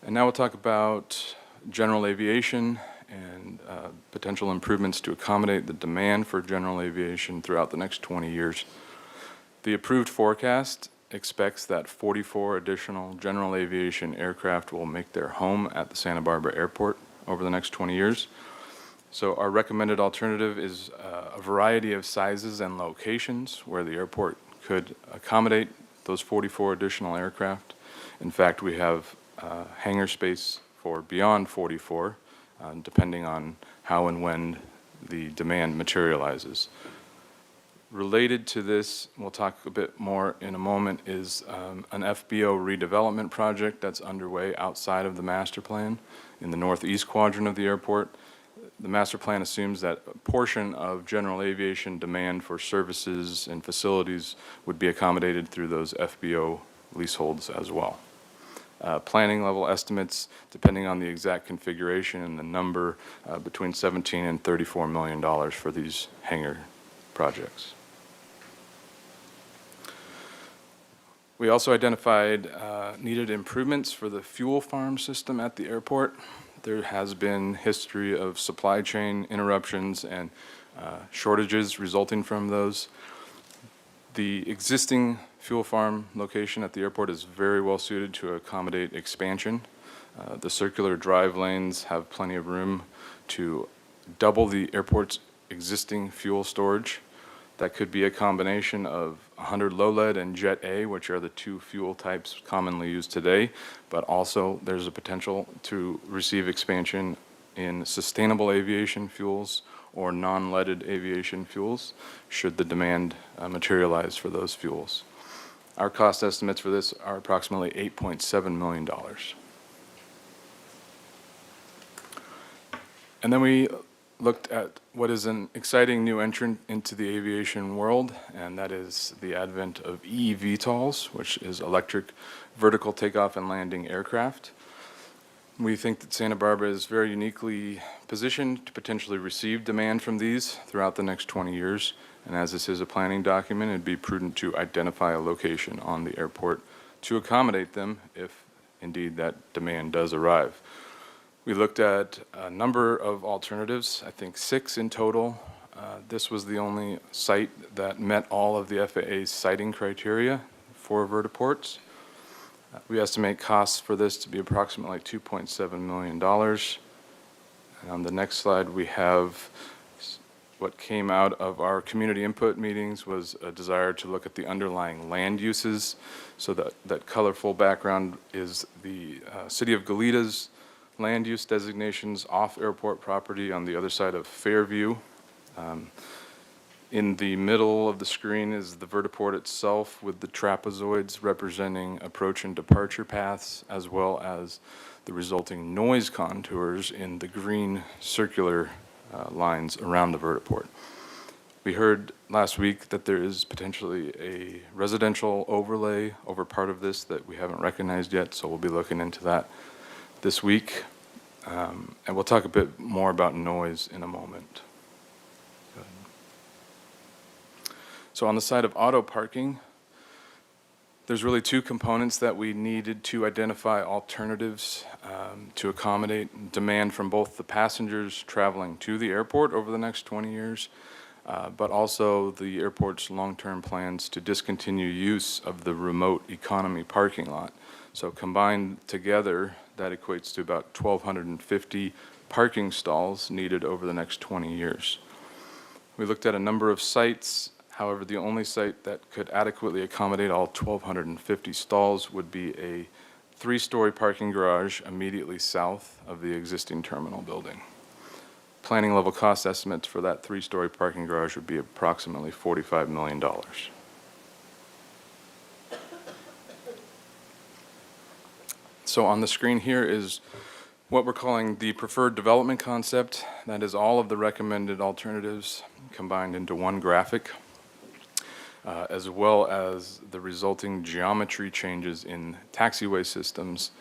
And now we'll talk about general aviation and potential improvements to accommodate the demand for general aviation throughout the next 20 years. The approved forecast expects that 44 additional general aviation aircraft will make their home at the Santa Barbara Airport over the next 20 years. So our recommended alternative is a variety of sizes and locations where the airport could accommodate those 44 additional aircraft. In fact, we have hangar space for beyond 44, depending on how and when the demand materializes. Related to this, we'll talk a bit more in a moment, is an FBO redevelopment project that's underway outside of the master plan in the northeast quadrant of the airport. The master plan assumes that a portion of general aviation demand for services and facilities would be accommodated through those FBO leaseholds as well. Planning level estimates, depending on the exact configuration and the number, between $17 and $34 million for these hangar projects. We also identified needed improvements for the fuel farm system at the airport. There has been history of supply chain interruptions and shortages resulting from those. The existing fuel farm location at the airport is very well suited to accommodate expansion. The circular drive lanes have plenty of room to double the airport's existing fuel storage. That could be a combination of 100 low lead and Jet A, which are the 2 fuel types commonly used today, but also there's a potential to receive expansion in sustainable aviation fuels or non-leaded aviation fuels, should the demand materialize for those fuels. Our cost estimates for this are approximately $8.7 million. And then we looked at what is an exciting new entrant into the aviation world, and that is the advent of eVTOLs, which is electric vertical takeoff and landing aircraft. We think that Santa Barbara is very uniquely positioned to potentially receive demand from these throughout the next 20 years. And as this is a planning document, it'd be prudent to identify a location on the airport to accommodate them if indeed that demand does arrive. We looked at a number of alternatives, I think 6 in total. This was the only site that met all of the FAA's siting criteria for vertiports. We estimate costs for this to be approximately $2.7 million. And on the next slide, we have what came out of our community input meetings was a desire to look at the underlying land uses. So that colorful background is the City of Goleta's land use designations off airport property on the other side of Fairview. In the middle of the screen is the vertiport itself with the trapezoids representing approach and departure paths, as well as the resulting noise contours in the green circular lines around the vertiport. We heard last week that there is potentially a residential overlay over part of this that we haven't recognized yet, so we'll be looking into that this week. And we'll talk a bit more about noise in a moment. So on the side of auto parking, there's really 2 components that we needed to identify alternatives to accommodate demand from both the passengers traveling to the airport over the next 20 years, but also the airport's long-term plans to discontinue use of the remote economy parking lot. So combined together, that equates to about 1,250 parking stalls needed over the next 20 years. We looked at a number of sites. However, the only site that could adequately accommodate all 1,250 stalls would be a 3-story parking garage immediately south of the existing terminal building. Planning level cost estimates for that 3-story parking garage would be approximately $45 million. So on the screen here is what we're calling the preferred development concept. That is all of the recommended alternatives combined into one graphic, as well as the resulting geometry changes in taxiway systems.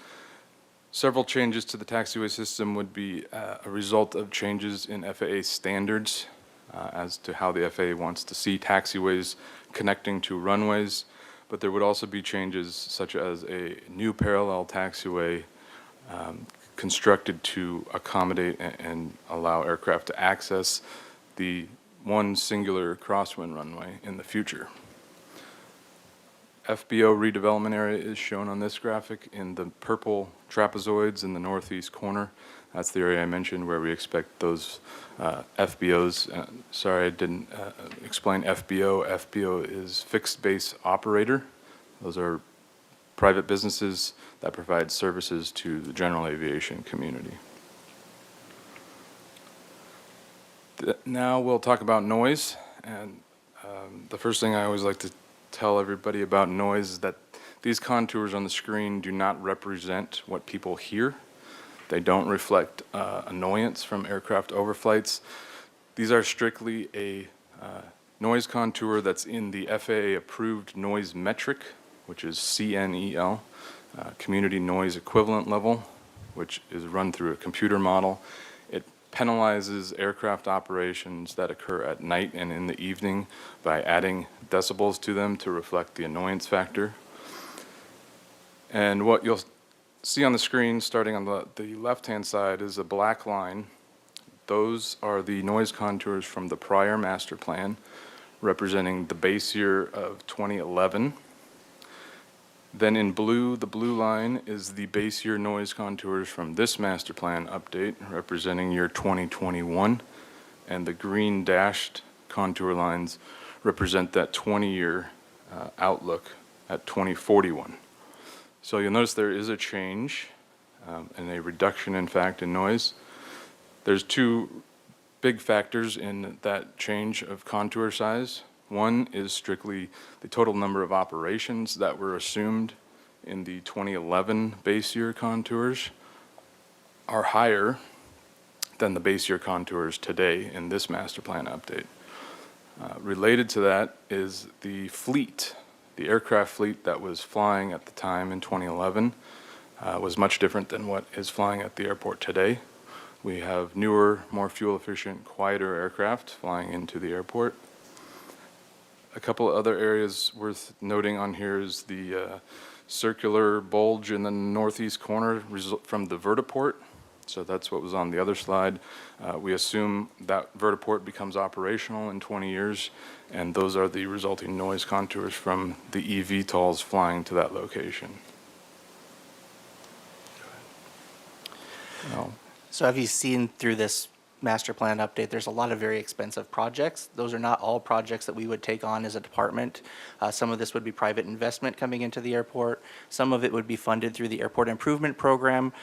Several changes to the taxiway system would be a result of changes in FAA standards as to how the FAA wants to see taxiways connecting to runways, but there would also be changes such as a new parallel taxiway constructed to accommodate and allow aircraft to access the one singular crosswind runway in the future. FBO redevelopment area is shown on this graphic in the purple trapezoids in the northeast corner. That's the area I mentioned where we expect those FBOs. Sorry, I didn't explain FBO. FBO is fixed base operator. Those are private businesses that provide services to the general aviation community. Now we'll talk about noise. And the first thing I always like to tell everybody about noise is that these contours on the screen do not represent what people hear. They don't reflect annoyance from aircraft overflights. These are strictly a noise contour that's in the FAA-approved noise metric, which is CNEL, Community Noise Equivalent Level, which is run through a computer model. It penalizes aircraft operations that occur at night and in the evening by adding decibels to them to reflect the annoyance factor. And what you'll see on the screen, starting on the left-hand side, is a black line. Those are the noise contours from the prior master plan, representing the base year of 2011. Then in blue, the blue line is the base year noise contours from this master plan update, representing year 2021. And the green dashed contour lines represent that 20-year outlook at 2041. So you'll notice there is a change and a reduction, in fact, in noise. There's 2 big factors in that change of contour size. One is strictly the total number of operations that were assumed in the 2011 base year contours are higher than the base year contours today in this master plan update. Related to that is the fleet, the aircraft fleet that was flying at the time in 2011 was much different than what is flying at the airport today. We have newer, more fuel-efficient, quieter aircraft flying into the airport. A couple of other areas worth noting on here is the circular bulge in the northeast corner from the vertiport. So that's what was on the other slide. We assume that vertiport becomes operational in 20 years, and those are the resulting noise contours from the eVTOLs flying to that location. No. So have you seen through this master plan update, there's a lot of very expensive projects. Those are not all projects that we would take on as a department. Some of this would be private investment coming into the airport. Some of it would be funded through the Airport Improvement Program,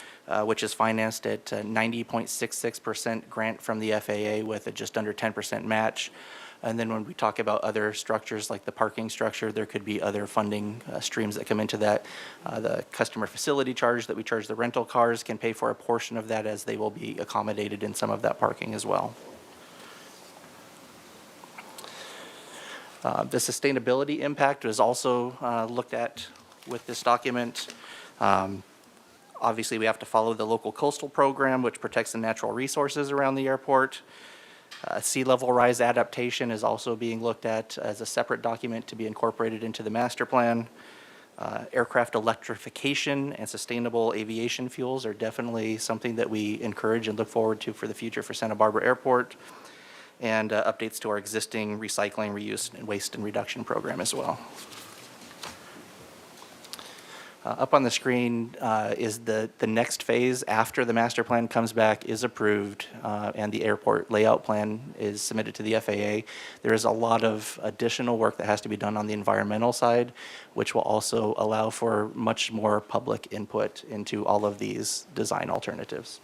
which is financed at 90.66% grant from the FAA with a just under 10% match. And then when we talk about other structures like the parking structure, there could be other funding streams that come into that. The customer facility charge that we charge the rental cars can pay for a portion of that, as they will be accommodated in some of that parking as well. The sustainability impact is also looked at with this document. Obviously, we have to follow the local coastal program, which protects the natural resources around the airport. Sea level rise adaptation is also being looked at as a separate document to be incorporated into the master plan. Aircraft electrification and sustainable aviation fuels are definitely something that we encourage and look forward to for the future for Santa Barbara Airport. And updates to our existing recycling, reuse, and waste and reduction program as well. Up on the screen is the next phase after the master plan comes back, is approved, and the airport layout plan is submitted to the FAA. There is a lot of additional work that has to be done on the environmental side, which will also allow for much more public input into all of these design alternatives.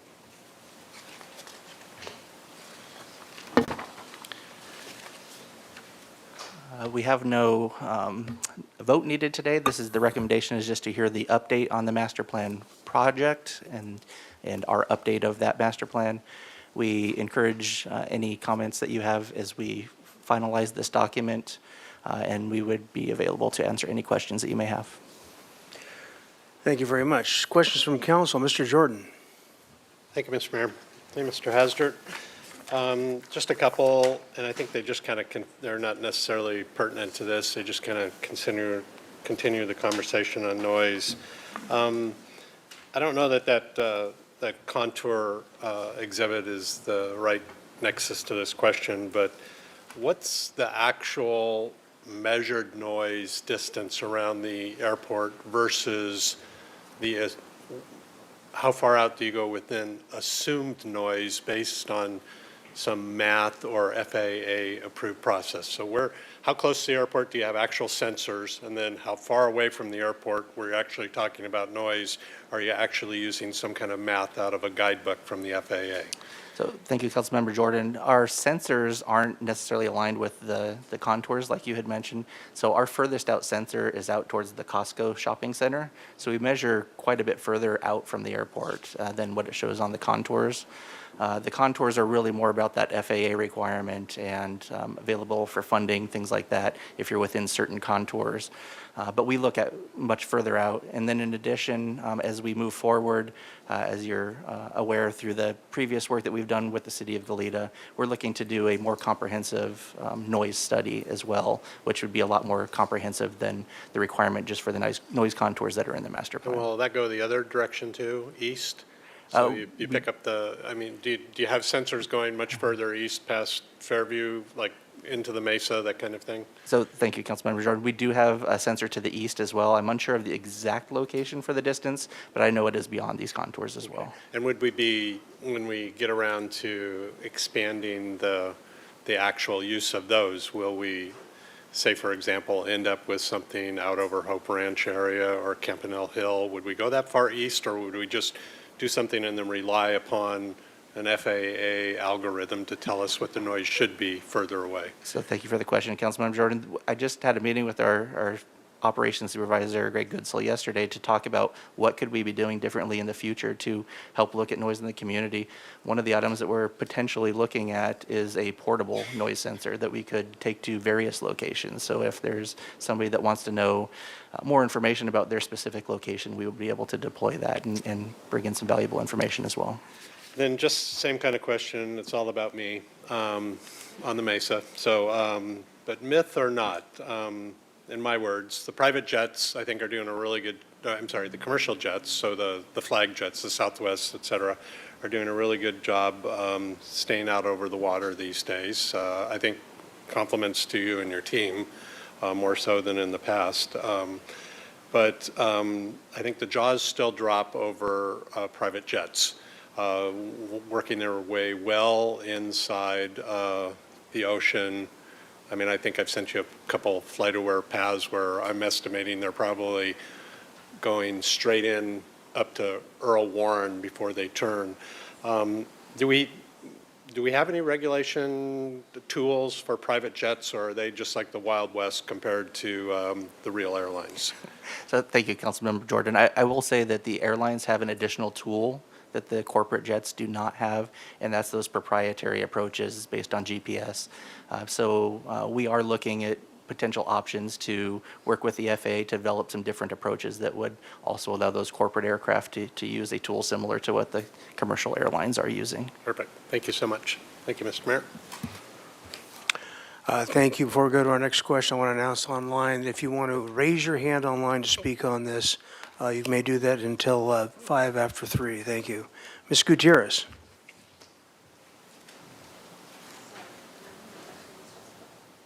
We have no vote needed today. The recommendation is just to hear the update on the master plan project and our update of that master plan. We encourage any comments that you have as we finalize this document, and we would be available to answer any questions that you may have. Thank you very much. Questions from council. Mr. Jordan. Thank you, Mr. Mayor. Thank you, Mr. Hasdert. Just a couple, and I think they just kind of, they're not necessarily pertinent to this. They just kind of continue the conversation on noise. I don't know that that contour exhibit is the right nexus to this question, but what's the actual measured noise distance around the airport versus the how far out do you go within assumed noise based on some math or FAA approved process? So how close to the airport do you have actual sensors, and then how far away from the airport where you're actually talking about noise are you actually using some kind of math out of a guidebook from the FAA? So thank you, Councilmember Jordan. Our sensors aren't necessarily aligned with the contours like you had mentioned. So our furthest out sensor is out towards the Costco shopping center. So we measure quite a bit further out from the airport than what it shows on the contours. The contours are really more about that FAA requirement and available for funding, things like that, if you're within certain contours. But we look at much further out. And then in addition, as we move forward, as you're aware through the previous work that we've done with the city of Goleta, we're looking to do a more comprehensive noise study as well, which would be a lot more comprehensive than the requirement just for the noise contours that are in the master plan. Will that go the other direction too, east? So you pick up I mean, do you have sensors going much further east past Fairview, like into the Mesa, that kind of thing? So thank you, Councilmember Jordan. We do have a sensor to the east as well. I'm unsure of the exact location for the distance, but I know it is beyond these contours as well. And would we be, when we get around to expanding the actual use of those, will we, say for example, end up with something out over Hope Ranch area or Campanile Hill? Would we go that far east, or would we just do something and then rely upon an FAA algorithm to tell us what the noise should be further away? So thank you for the question, Councilmember Jordan. I just had a meeting with our operations supervisor, Greg Goodsell, yesterday to talk about what could we be doing differently in the future to help look at noise in the community. One of the items that we're potentially looking at is a portable noise sensor that we could take to various locations. So if there's somebody that wants to know more information about their specific location, we would be able to deploy that and bring in some valuable information as well. Then just same kind of question, it's all about me, on the Mesa. So, but myth or not, in my words, the private jets, I think, are doing a really good, I'm sorry, the commercial jets, so the flag jets, the Southwest, et cetera, are doing a really good job staying out over the water these days. I think compliments to you and your team, more so than in the past. But I think the jaws still drop over private jets, working their way well inside the ocean. I mean, I think I've sent you a couple flight-aware paths where I'm estimating they're probably going straight in up to Earl Warren before they turn. Do we have any regulation tools for private jets, or are they just like the Wild West compared to the real airlines? So thank you, Councilmember Jordan. I will say that the airlines have an additional tool that the corporate jets do not have, and that's those proprietary approaches based on GPS. So we are looking at potential options to work with the FAA to develop some different approaches that would also allow those corporate aircraft to use a tool similar to what the commercial airlines are using. Perfect. Thank you so much. Thank you, Mr. Mayor. Thank you. Before we go to our next question, I want to announce online, if you want to raise your hand online to speak on this, you may do that until 5 after 3. Thank you. Ms. Gutierrez.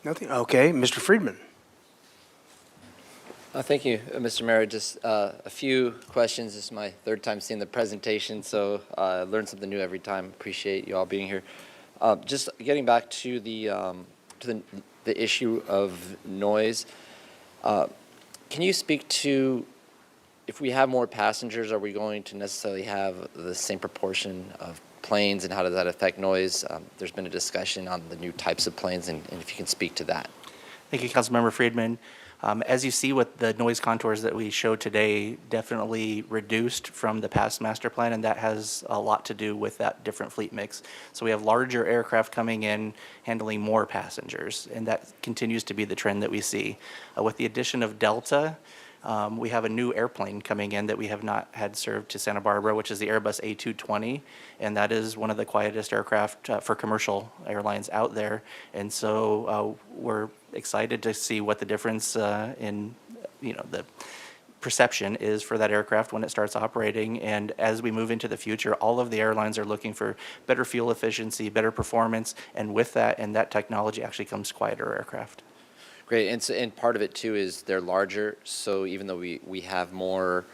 Nothing? Okay. Mr. Friedman. Thank you, Mr. Mayor. Just a few questions. This is my third time seeing the presentation, so I learn something new every time. Appreciate you all being here. Just getting back to the issue of noise, can you speak to, if we have more passengers, are we going to necessarily have the same proportion of planes, and how does that affect noise? There's been a discussion on the new types of planes, and if you can speak to that. Thank you, Councilmember Friedman. As you see with the noise contours that we showed today, definitely reduced from the past master plan, and that has a lot to do with that different fleet mix. So we have larger aircraft coming in, handling more passengers, and that continues to be the trend that we see. With the addition of Delta, we have a new airplane coming in that we have not had served to Santa Barbara, which is the Airbus A220, and that is one of the quietest aircraft for commercial airlines out there. And so we're excited to see what the difference in the perception is for that aircraft when it starts operating. And as we move into the future, all of the airlines are looking for better fuel efficiency, better performance, and with that and that technology actually comes quieter aircraft. Great, and part of it too is they're larger, so even though we have more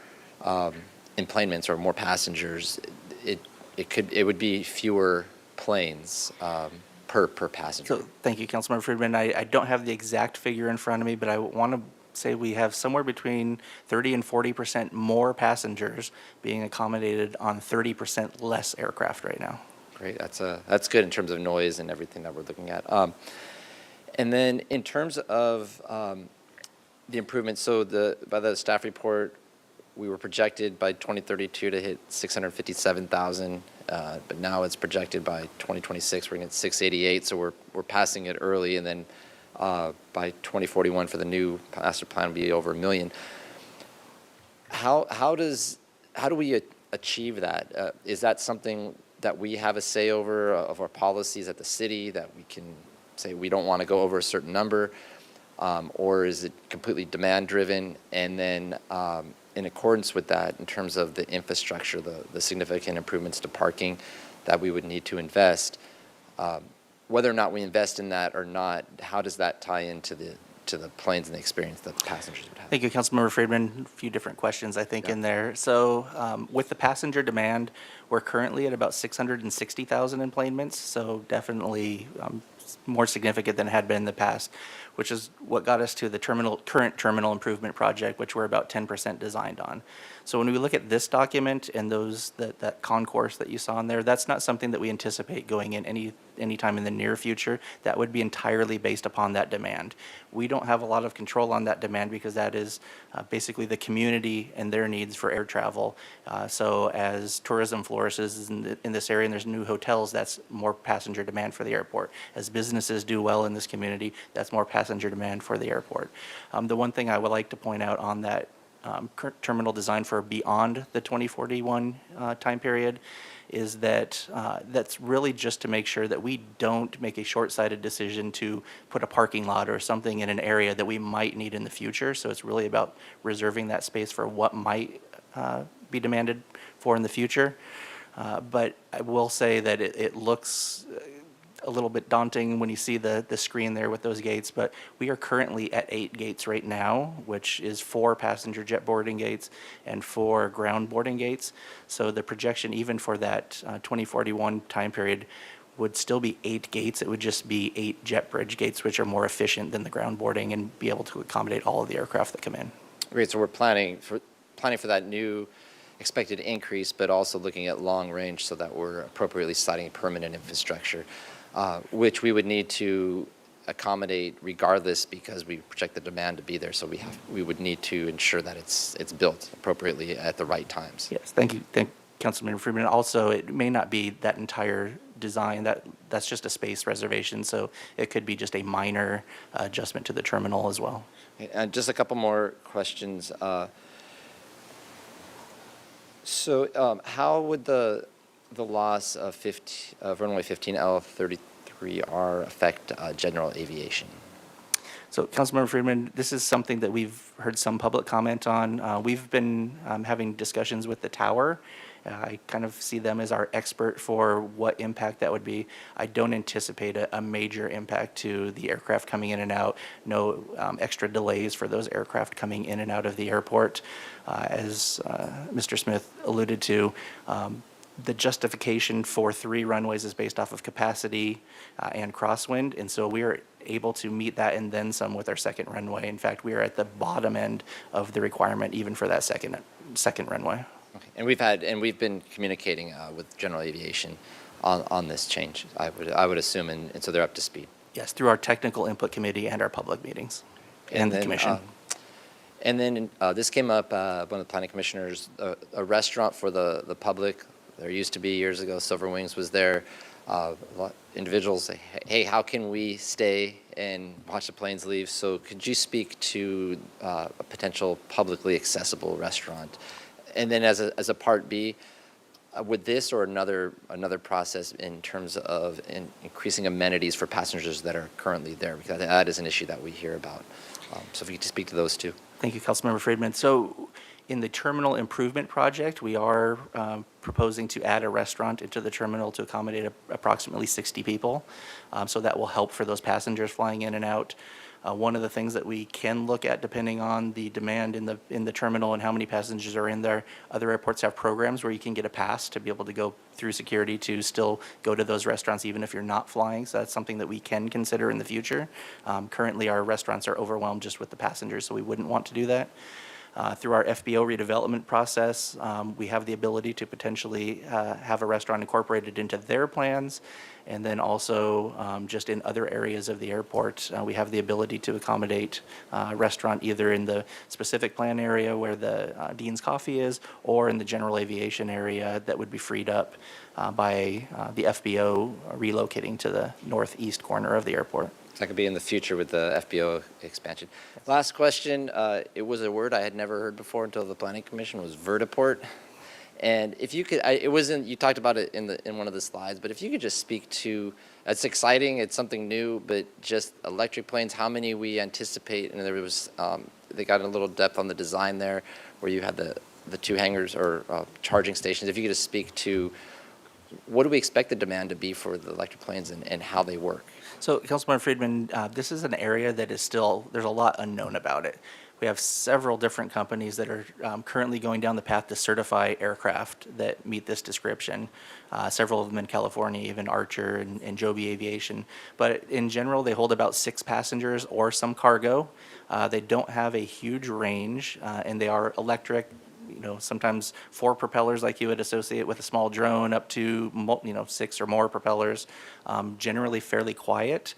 enplanements or more passengers, it would be fewer planes per passenger. So thank you, Councilmember Friedman. I don't have the exact figure in front of me, but I want to say we have somewhere between 30 and 40% more passengers being accommodated on 30% less aircraft right now. Great, that's good in terms of noise and everything that we're looking at. And then in terms of the improvements, so by the staff report, we were projected by 2032 to hit 657,000, but now it's projected by 2026 we're going to hit 688, so we're passing it early, and then by 2041 for the new master plan will be over 1 million. How do we achieve that? Is that something that we have a say over of our policies at the city, that we can say we don't want to go over a certain number, or is it completely demand driven? And then in accordance with that, in terms of the infrastructure, the significant improvements to parking that we would need to invest, whether or not we invest in that or not, how does that tie into the planes and the experience that the passengers would have? Thank you, Councilmember Friedman. A few different questions, I think, in there. So with the passenger demand, we're currently at about 660,000 enplanements, so definitely more significant than it had been in the past, which is what got us to the current terminal improvement project, which we're about 10% designed on. So when we look at this document and that concourse that you saw in there, that's not something that we anticipate going in any anytime in the near future, that would be entirely based upon that demand. We don't have a lot of control on that demand because that is basically the community and their needs for air travel. So as tourism flourishes in this area and there's new hotels, that's more passenger demand for the airport. As businesses do well in this community, that's more passenger demand for the airport. The one thing I would like to point out on that terminal design for beyond the 2041 time period is that that's really just to make sure that we don't make a short-sighted decision to put a parking lot or something in an area that we might need in the future. So it's really about reserving that space for what might be demanded for in the future. But I will say that it looks a little bit daunting when you see the screen there with those gates, but we are currently at 8 gates right now, which is 4 passenger jet boarding gates and 4 ground boarding gates. So the projection even for that 2041 time period would still be 8 gates. It would just be 8 jet bridge gates, which are more efficient than the ground boarding and be able to accommodate all of the aircraft that come in. Great, so we're planning for that new expected increase, but also looking at long range so that we're appropriately siting permanent infrastructure, which we would need to accommodate regardless because we project the demand to be there. So we would need to ensure that it's built appropriately at the right times. Yes, thank you. Thank Councilman Freeman. Also, it may not be that entire design. That's just a space reservation, so it could be just a minor adjustment to the terminal as well. And just a couple more questions. So how would the loss of runway 15L33R affect general aviation? So, Councilmember Friedman, this is something that we've heard some public comment on. We've been having discussions with the tower. I kind of see them as our expert for what impact that would be. I don't anticipate a major impact to the aircraft coming in and out. No extra delays for those aircraft coming in and out of the airport. As Mr. Smith alluded to, the justification for 3 runways is based off of capacity and crosswind, and so we are able to meet that and then some with our second runway. In fact, we are at the bottom end of the requirement even for that second runway. Okay. And we've been communicating with general aviation on this change, I would assume, and so they're up to speed. Yes, through our technical input committee and our public meetings and the commission. And then this came up, one of the planning commissioners, a restaurant for the public. There used to be years ago, Silver Wings was there. Individuals say, hey, how can we stay and watch the planes leave? So could you speak to a potential publicly accessible restaurant? And then as a part B, would this or another process in terms of increasing amenities for passengers that are currently there? Because that is an issue that we hear about. So if you could speak to those two. Thank you, Councilmember Friedman. So in the terminal improvement project, we are proposing to add a restaurant into the terminal to accommodate approximately 60 people. So that will help for those passengers flying in and out. One of the things that we can look at, depending on the demand in the terminal and how many passengers are in there, other airports have programs where you can get a pass to be able to go through security to still go to those restaurants even if you're not flying. So that's something that we can consider in the future. Currently, our restaurants are overwhelmed just with the passengers, so we wouldn't want to do that. Through our FBO redevelopment process, we have the ability to potentially have a restaurant incorporated into their plans. And then also just in other areas of the airport, we have the ability to accommodate a restaurant either in the specific plan area where the Dean's Coffee is or in the general aviation area that would be freed up by the FBO relocating to the northeast corner of the airport. That could be in the future with the FBO expansion. Yes. Last question. It was a word I had never heard before until the Planning Commission was vertiport. And if you could, it wasn't, you talked about it in one of the slides, but if you could just speak to, it's exciting, it's something new, but just electric planes, how many we anticipate, and there was, they got a little depth on the design there where you had the 2 hangars or charging stations. If you could just speak to what do we expect the demand to be for the electric planes and how they work? So, Councilman Friedman, this is an area that is still, there's a lot unknown about it. We have several different companies that are currently going down the path to certify aircraft that meet this description. Several of them in California, even Archer and Joby Aviation. But in general, they hold about 6 passengers or some cargo. They don't have a huge range, and they are electric, sometimes 4 propellers like you would associate with a small drone up to 6 or more propellers, generally fairly quiet.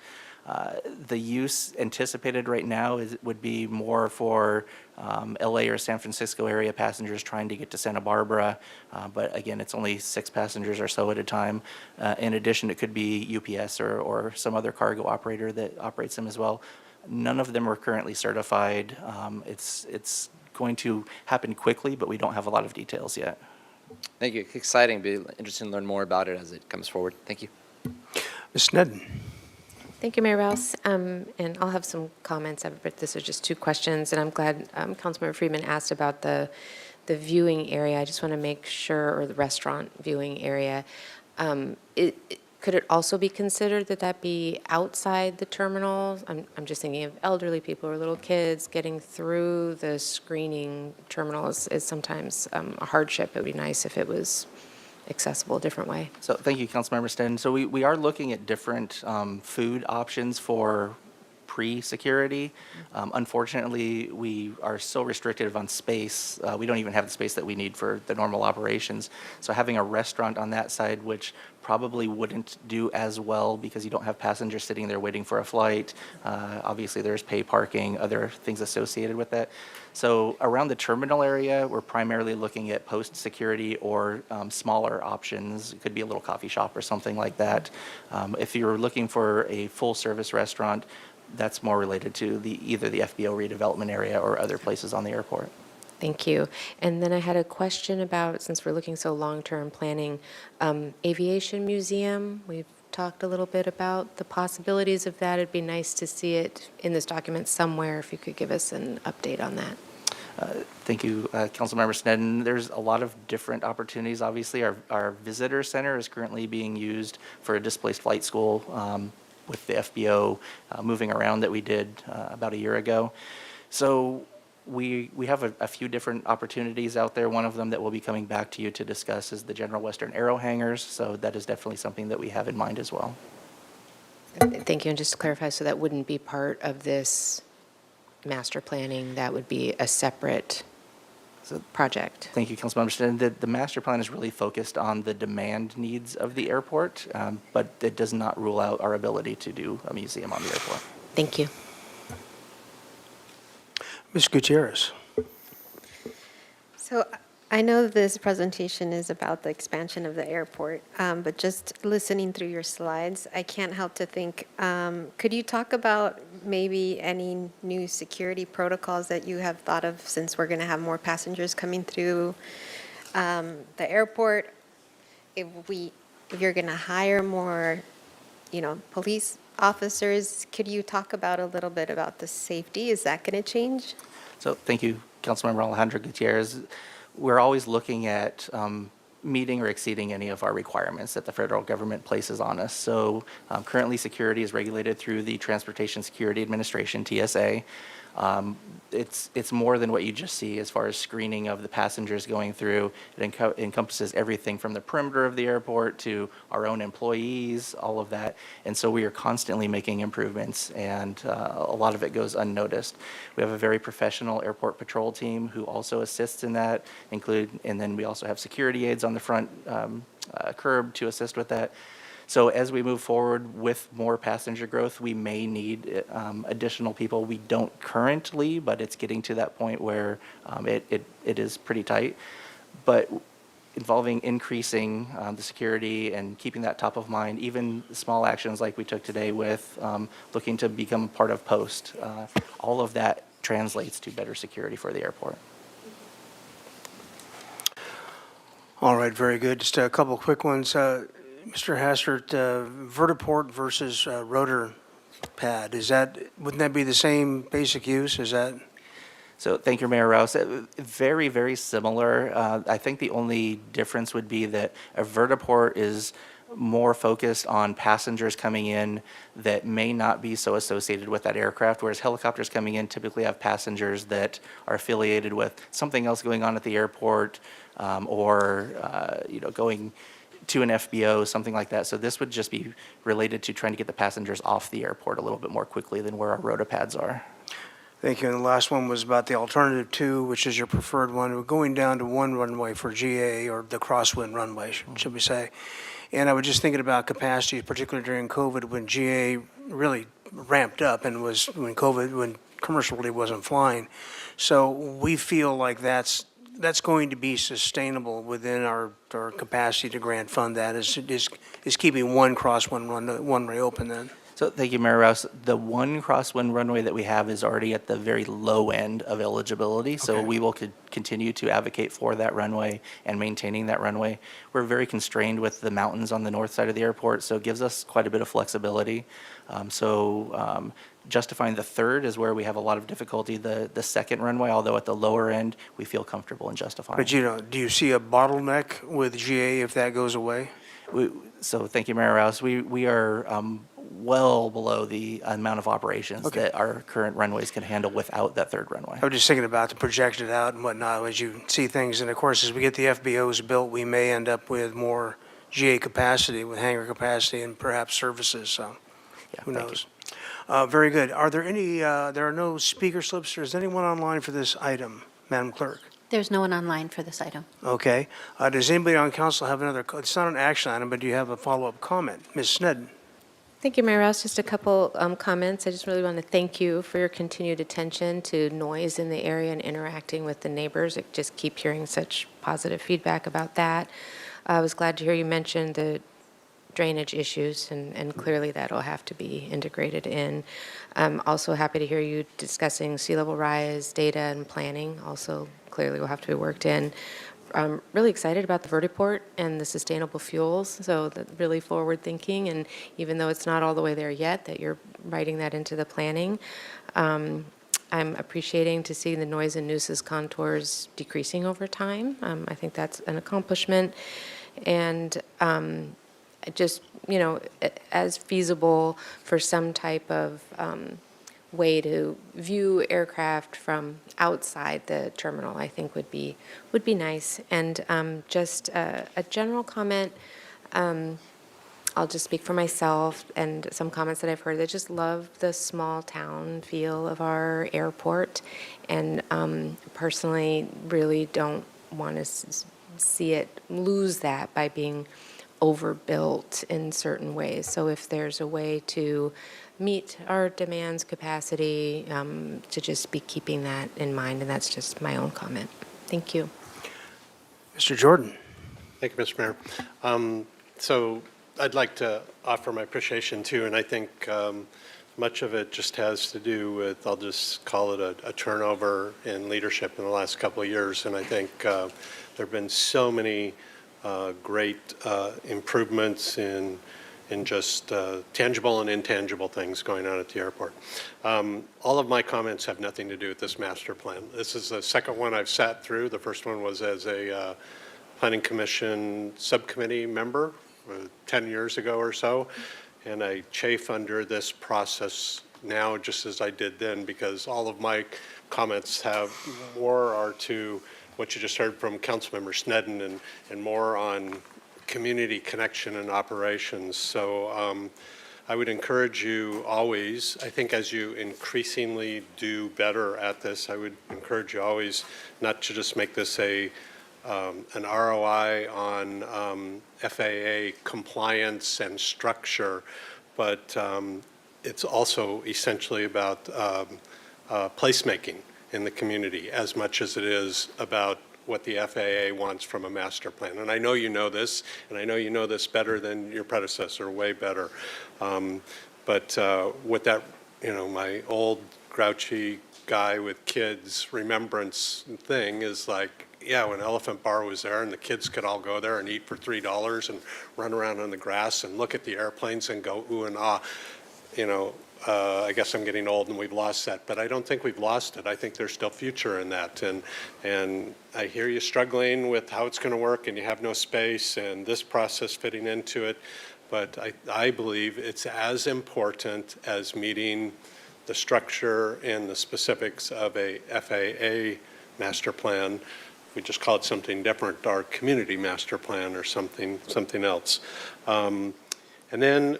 The use anticipated right now would be more for LA or San Francisco area passengers trying to get to Santa Barbara, but again, it's only 6 passengers or so at a time. In addition, it could be UPS or some other cargo operator that operates them as well. None of them are currently certified. It's going to happen quickly, but we don't have a lot of details yet. Thank you. Exciting. Be interested to learn more about it as it comes forward. Thank you. Ms. Sneddon. Thank you, Mayor Rouse. And I'll have some comments, but this is just 2 questions, and I'm glad Councilmember Friedman asked about the viewing area. I just want to make sure, or the restaurant viewing area. Could it also be considered that be outside the terminal? I'm just thinking of elderly people or little kids getting through the screening terminal is sometimes a hardship. It would be nice if it was accessible a different way. So thank you, Councilmember Sneddon. So we are looking at different food options for pre-security. Unfortunately, we are so restricted on space. We don't even have the space that we need for the normal operations. So having a restaurant on that side, which probably wouldn't do as well because you don't have passengers sitting there waiting for a flight. Obviously, there's pay parking, other things associated with that. So around the terminal area, we're primarily looking at post-security or smaller options. It could be a little coffee shop or something like that. If you're looking for a full-service restaurant, that's more related to either the FBO redevelopment area or other places on the airport. Thank you. And then I had a question about, since we're looking so long-term planning, aviation museum. We've talked a little bit about the possibilities of that. It'd be nice to see it in this document somewhere, if you could give us an update on that. Thank you, Councilmember Sneddon. There's a lot of different opportunities. Obviously, our visitor center is currently being used for a displaced flight school with the FBO moving around that we did about a year ago. So we have a few different opportunities out there. One of them that we'll be coming back to you to discuss is the General Western Aero hangars. So that is definitely something that we have in mind as well. Thank you. And just to clarify, so that wouldn't be part of this master planning, that would be a separate project? Thank you, Councilmember Sneddon. The master plan is really focused on the demand needs of the airport, but it does not rule out our ability to do a museum on the airport. Thank you. Ms. Gutierrez. So I know this presentation is about the expansion of the airport, but just listening through your slides, I can't help to think, could you talk about maybe any new security protocols that you have thought of, since we're going to have more passengers coming through the airport? If you're going to hire more, police officers, could you talk about a little bit about the safety? Is that going to change? So thank you, Councilmember Alejandra Gutierrez. We're always looking at meeting or exceeding any of our requirements that the federal government places on us. So currently security is regulated through the Transportation Security Administration, TSA. It's more than what you just see as far as screening of the passengers going through. It encompasses everything from the perimeter of the airport to our own employees, all of that. And so we are constantly making improvements, and a lot of it goes unnoticed. We have a very professional airport patrol team who also assists in that, and then we also have security aides on the front curb to assist with that. So as we move forward with more passenger growth, we may need additional people. We don't currently, but it's getting to that point where it is pretty tight. But involving increasing the security and keeping that top of mind, even small actions like we took today with looking to become part of POST, all of that translates to better security for the airport. All right, very good. Just a couple quick ones. Mr. Hastert, vertiport versus rotor pad, wouldn't that be the same basic use? Is that? So thank you, Mayor Rouse. Very, very similar. I think the only difference would be that a vertiport is more focused on passengers coming in that may not be so associated with that aircraft, whereas helicopters coming in typically have passengers that are affiliated with something else going on at the airport, or going to an FBO, something like that. So this would just be related to trying to get the passengers off the airport a little bit more quickly than where our rotopads are. Thank you. And the last one was about the alternative two, which is your preferred one. We're going down to one runway for GA, or the crosswind runway, should we say. And I was just thinking about capacity, particularly during COVID, when GA really ramped up and was, when commercial really wasn't flying. So we feel like that's going to be sustainable within our capacity to grant fund that, is keeping one crosswind runway open then. So thank you, Mayor Rouse. The one crosswind runway that we have is already at the very low end of eligibility, so Okay. we will continue to advocate for that runway and maintaining that runway. We're very constrained with the mountains on the north side of the airport, so it gives us quite a bit of flexibility. Justifying the third is where we have a lot of difficulty. The second runway, although at the lower end, we feel comfortable in justifying. But do you see a bottleneck with GA if that goes away? So thank you, Mayor Rouse. We are well below the amount of operations Okay. that our current runways can handle without that third runway. I was just thinking about the projected out and whatnot as you see things. And of course, as we get the FBOs built, we may end up with more GA capacity, with hangar capacity and perhaps services. So Yeah, who thank you. knows? Very good. Are there any, there are no speaker slips, or is anyone online for this item, Madam Clerk? There's no one online for this item. Okay. Does anybody on council have another, it's not an action item, but do you have a follow-up comment? Ms. Snedden? Thank you, Mayor Rouse. Just a couple comments. I just really want to thank you for your continued attention to noise in the area and interacting with the neighbors. I just keep hearing such positive feedback about that. I was glad to hear you mention the drainage issues, and clearly that'll have to be integrated in. I'm also happy to hear you discussing sea level rise data and planning. Also, clearly will have to be worked in. I'm really excited about the vertiport and the sustainable fuels, so that's really forward thinking, and even though it's not all the way there yet, that you're writing that into the planning. I'm appreciating to see the noise and nuisance contours decreasing over time. I think that's an accomplishment. And just, as feasible for some type of way to view aircraft from outside the terminal, I think would be nice. And just a general comment, I'll just speak for myself and some comments that I've heard. I just love the small town feel of our airport, and personally really don't want to see it lose that by being overbuilt in certain ways. So if there's a way to meet our demands capacity, to just be keeping that in mind, and that's just my own comment. Thank you. Mr. Jordan? Thank you, Mr. Mayor. So I'd like to offer my appreciation too, and I think much of it just has to do with, I'll just call it a turnover in leadership in the last couple of years, and I think there have been so many great improvements in just tangible and intangible things going on at the airport. All of my comments have nothing to do with this master plan. This is the second one I've sat through. The first one was as a Planning Commission subcommittee member 10 years ago or so, and I chafe under this process now just as I did then, because all of my comments have more are to what you just heard from Councilmember Snedden and more on community connection and operations. So I would encourage you always, I think as you increasingly do better at this, I would encourage you always not to just make this an ROI on FAA compliance and structure, but it's also essentially about placemaking in the community as much as it is about what the FAA wants from a master plan. And I know you know this, and I know you know this better than your predecessor, way better. But with that, my old grouchy guy with kids remembrance thing is like, yeah, when Elephant Bar was there and the kids could all go there and eat for $3 and run around on the grass and look at the airplanes and go ooh and ah, I guess I'm getting old and we've lost that, but I don't think we've lost it. I think there's still future in that. And I hear you struggling with how it's going to work and you have no space and this process fitting into it. But I believe it's as important as meeting the structure and the specifics of a FAA master plan. We just call it something different, our community master plan or something else. And then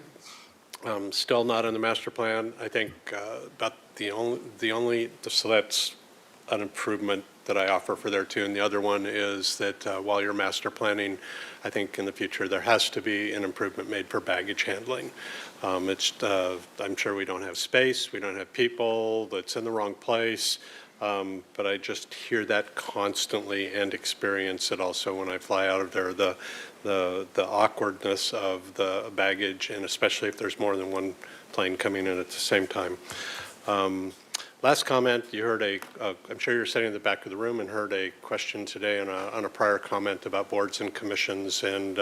still not on the master plan. I think about So that's an improvement that I offer for there too. And the other one is that while you're master planning, I think in the future there has to be an improvement made for baggage handling. I'm sure we don't have space, we don't have people, that's in the wrong place, but I just hear that constantly and experience it also when I fly out of there, the awkwardness of the baggage, and especially if there's more than one plane coming in at the same time. Last comment, you heard I'm sure you're sitting in the back of the room and heard a question today on a prior comment about boards and commissions and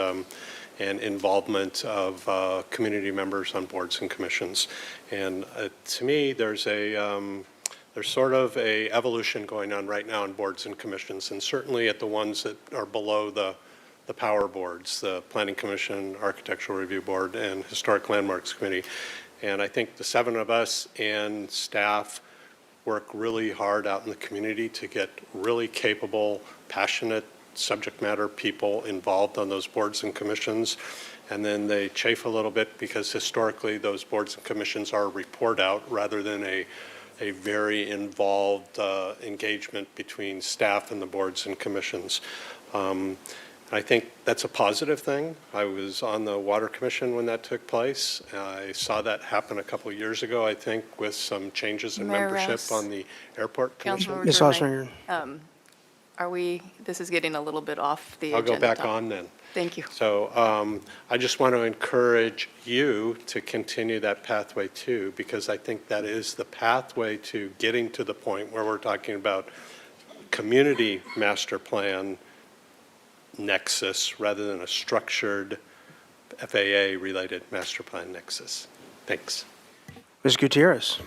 involvement of community members on boards and commissions. And to me, there's sort of a evolution going on right now in boards and commissions, and certainly at the ones that are below the power boards, the Planning Commission, Architectural Review Board, and Historic Landmarks Committee. And I think the 7 of us and staff work really hard out in the community to get really capable, passionate subject matter people involved on those boards and commissions. And then they chafe a little bit because historically those boards and commissions are a report out rather than a very involved engagement between staff and the boards and commissions. I think that's a positive thing. I was on the Water Commission when that took place. I saw that happen a couple of years ago, I think, with some changes in Mayor membership Rouse. on the Airport Commission. Councilmember Ms. Jordan, Ostrander. this is getting a little bit off the I'll agenda. go back topic. on then. Thank you. So I just want to encourage you to continue that pathway too, because I think that is the pathway to getting to the point where we're talking about community master plan nexus rather than a structured FAA-related master plan nexus. Thanks. Ms. Gutierrez.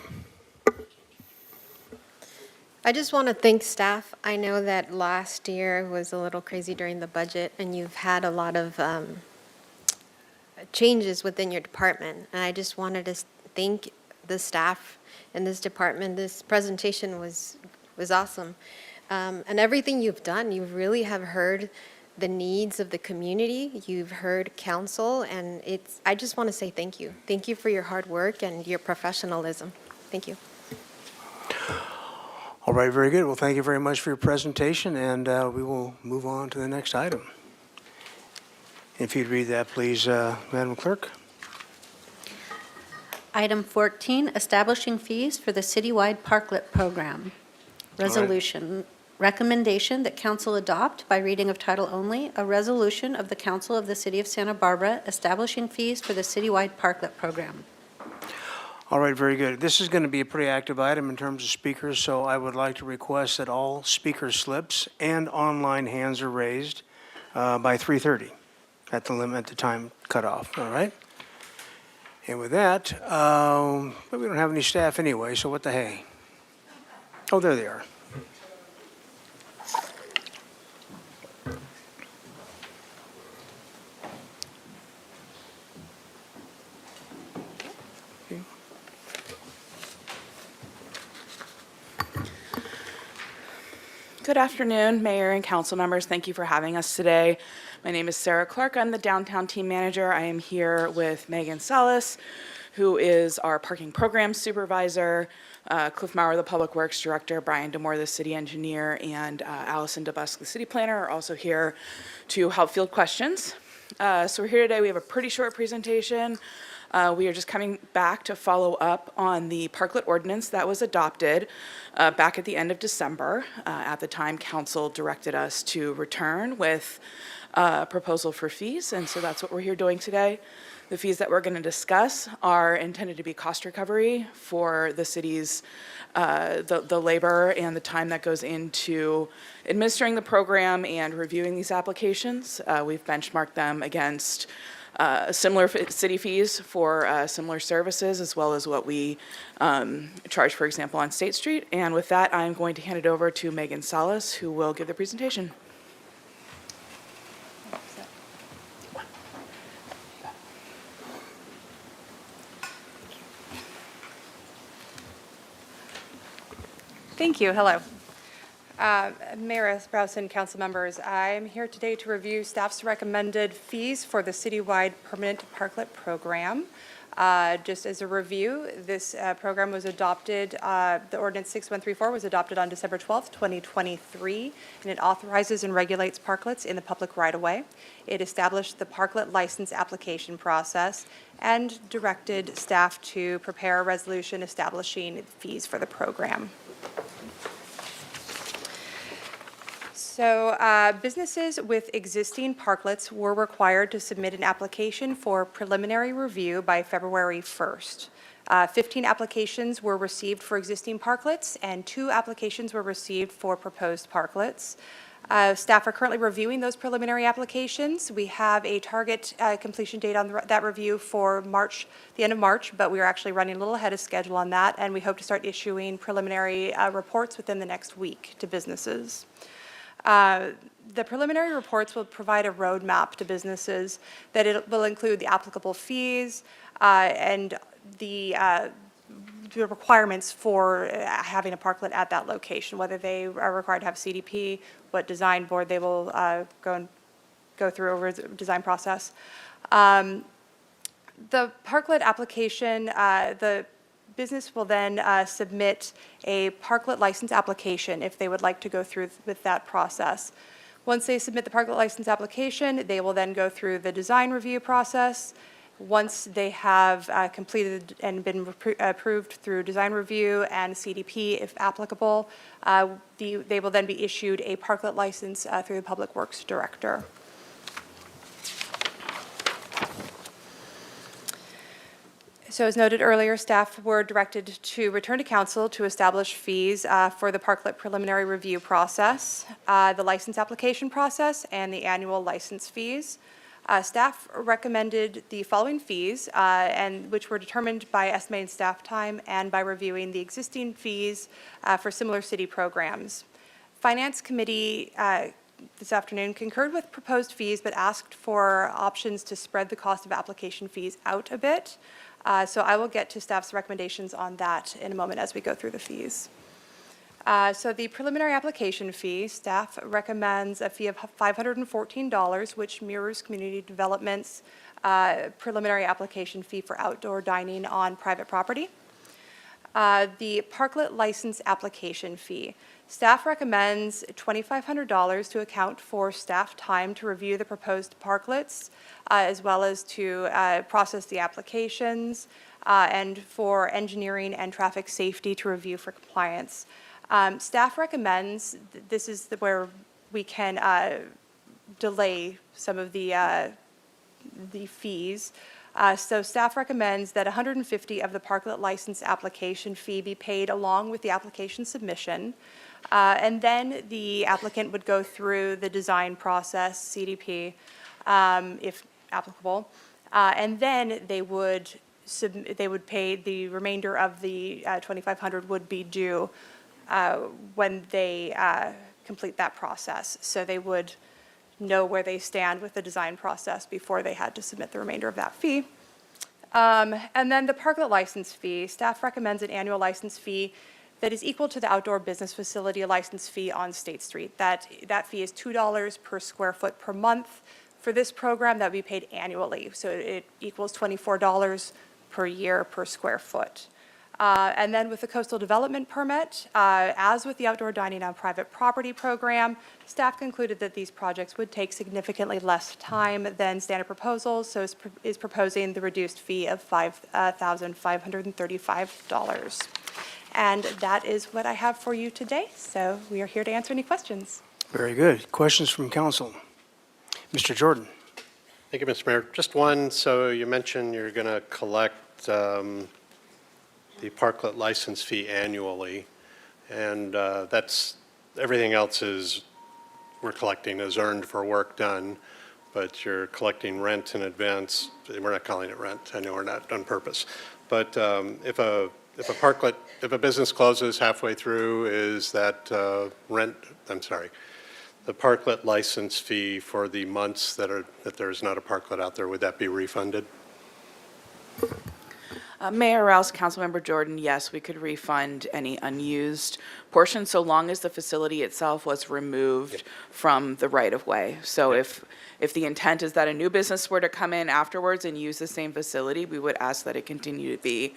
I just want to thank staff. I know that last year was a little crazy during the budget, and you've had a lot of changes within your department. And I just wanted to thank the staff in this department. This presentation was awesome. And everything you've done, you really have heard the needs of the community. You've heard council, and I just want to say thank you. Thank you for your hard work and your professionalism. Thank you. All right, very good. Well, thank you very much for your presentation, and we will move on to the next item. If you'd read that, please, Madam Clerk. Item 14, establishing fees for the citywide parklet program. Resolution. Recommendation that council adopt by reading of title only a resolution of the Council of the City of Santa Barbara establishing fees for the citywide parklet program. All right, very good. This is going to be a pretty active item in terms of speakers, so I would like to request that all speaker slips and online hands are raised by 3:30 at the time cutoff, all right? And with that, but we don't have any staff anyway, so what the hey? Oh, there they are. Good afternoon, Mayor and council members. Thank you for having us today. My name is Sarah Clark. I'm the downtown team manager. I am here with Megan Salas, who is our parking program supervisor, Cliff Maurer, the public works director, Brian Demore, the city engineer, and Allison DeBusk, the city planner, are also here to help field questions. So we're here today. We have a pretty short presentation. We are just coming back to follow up on the parklet ordinance that was adopted back at the end of December. At the time, council directed us to return with a proposal for fees, and so that's what we're here doing today. The fees that we're going to discuss are intended to be cost recovery for the city's, the labor and the time that goes into administering the program and reviewing these applications. We've benchmarked them against similar city fees for similar services, as well as what we charge, for example, on State Street. And with that, I'm going to hand it over to Megan Salas, who will give the presentation. Thank you. Hello. Mayor Browson, council members, I'm here today to review staff's recommended fees for the citywide permanent parklet program. Just as a review, this program was adopted, the ordinance 6134 was adopted on December 12th, 2023, and it authorizes and regulates parklets in the public right-of-way. It established the parklet license application process and directed staff to prepare a resolution establishing fees for the program. So businesses with existing parklets were required to submit an application for preliminary review by February 1st. 15 applications were received for existing parklets, and 2 applications were received for proposed parklets. Staff are currently reviewing those preliminary applications. We have a target completion date on that review for March, the end of March, but we are actually running a little ahead of schedule on that, and we hope to start issuing preliminary reports within the next week to businesses. The preliminary reports will provide a roadmap to businesses that it will include the applicable fees and the requirements for having a parklet at that location, whether they are required to have CDP, what design board they will go through over the design process. The parklet application, the business will then submit a parklet license application if they would like to go through with that process. Once they submit the parklet license application, they will then go through the design review process. Once they have completed and been approved through design review and CDP, if applicable, they will then be issued a parklet license through the Public Works Director. So as noted earlier, staff were directed to return to council to establish fees for the parklet preliminary review process, the license application process, and the annual license fees. Staff recommended the following fees, and which were determined by estimated staff time and by reviewing the existing fees for similar city programs. Finance Committee this afternoon concurred with proposed fees, but asked for options to spread the cost of application fees out a bit. So I will get to staff's recommendations on that in a moment as we go through the fees. So the preliminary application fee, staff recommends a fee of $514, which mirrors community development's preliminary application fee for outdoor dining on private property. The parklet license application fee. Staff recommends $2,500 to account for staff time to review the proposed parklets, as well as to process the applications, and for engineering and traffic safety to review for compliance. Staff recommends, this is where we can delay some of the fees. So staff recommends that $150 of the parklet license application fee be paid along with the application submission. And then the applicant would go through the design process, CDP, if applicable, and then they would pay the remainder of the $2,500 would be due when they complete that process. So they would know where they stand with the design process before they had to submit the remainder of that fee. And then the parklet license fee, staff recommends an annual license fee that is equal to the outdoor business facility license fee on State Street. That fee is $2 per square foot per month. For this program, that would be paid annually, so it equals $24 per year per square foot. And then with the coastal development permit, as with the outdoor dining on private property program, staff concluded that these projects would take significantly less time than standard proposals, so is proposing the reduced fee of $5,535. And that is what I have for you today, so we are here to answer any questions. Very good. Questions from council? Mr. Jordan. Thank you, Mr. Mayor. Just one, so you mentioned you're going to collect the parklet license fee annually, and that's, everything else is, we're collecting as earned for work done, but you're collecting rent in advance. We're not calling it rent. I know we're not on purpose. But if a business closes halfway through, is that the parklet license fee for the months that there's not a parklet out there, would that be refunded? Mayor Rouse, Councilmember Jordan, yes, we could refund any unused portion so long as the facility itself was removed from the right-of-way. So if the intent is that a new business were to come in afterwards and use the same facility, we would ask that it continue to be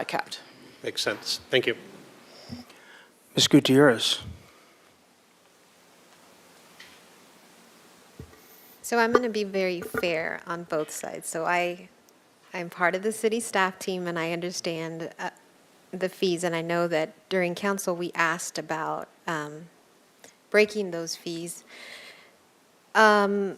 kept. Makes sense. Thank you. Ms. Gutierrez. So I'm going to be very fair on both sides. So I'm part of the city staff team, and I understand the fees, and I know that during council, we asked about breaking those fees. My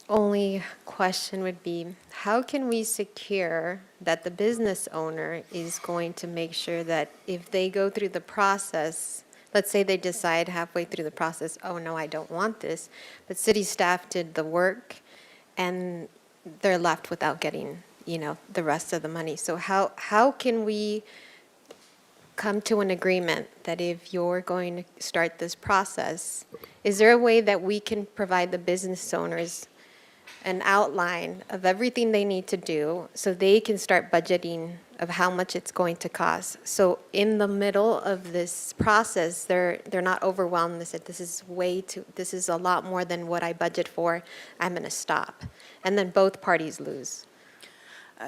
only question would be, how can we secure that the business owner is going to make sure that if they go through the process, let's say they decide halfway through the process, oh no, I don't want this, but city staff did the work and they're left without getting, the rest of the money. So how can we come to an agreement that if you're going to start this process, is there a way that we can provide the business owners an outline of everything they need to do so they can start budgeting of how much it's going to cost? So in the middle of this process, they're not overwhelmed. They said, this is a lot more than what I budget for. I'm going to stop. And then both parties lose.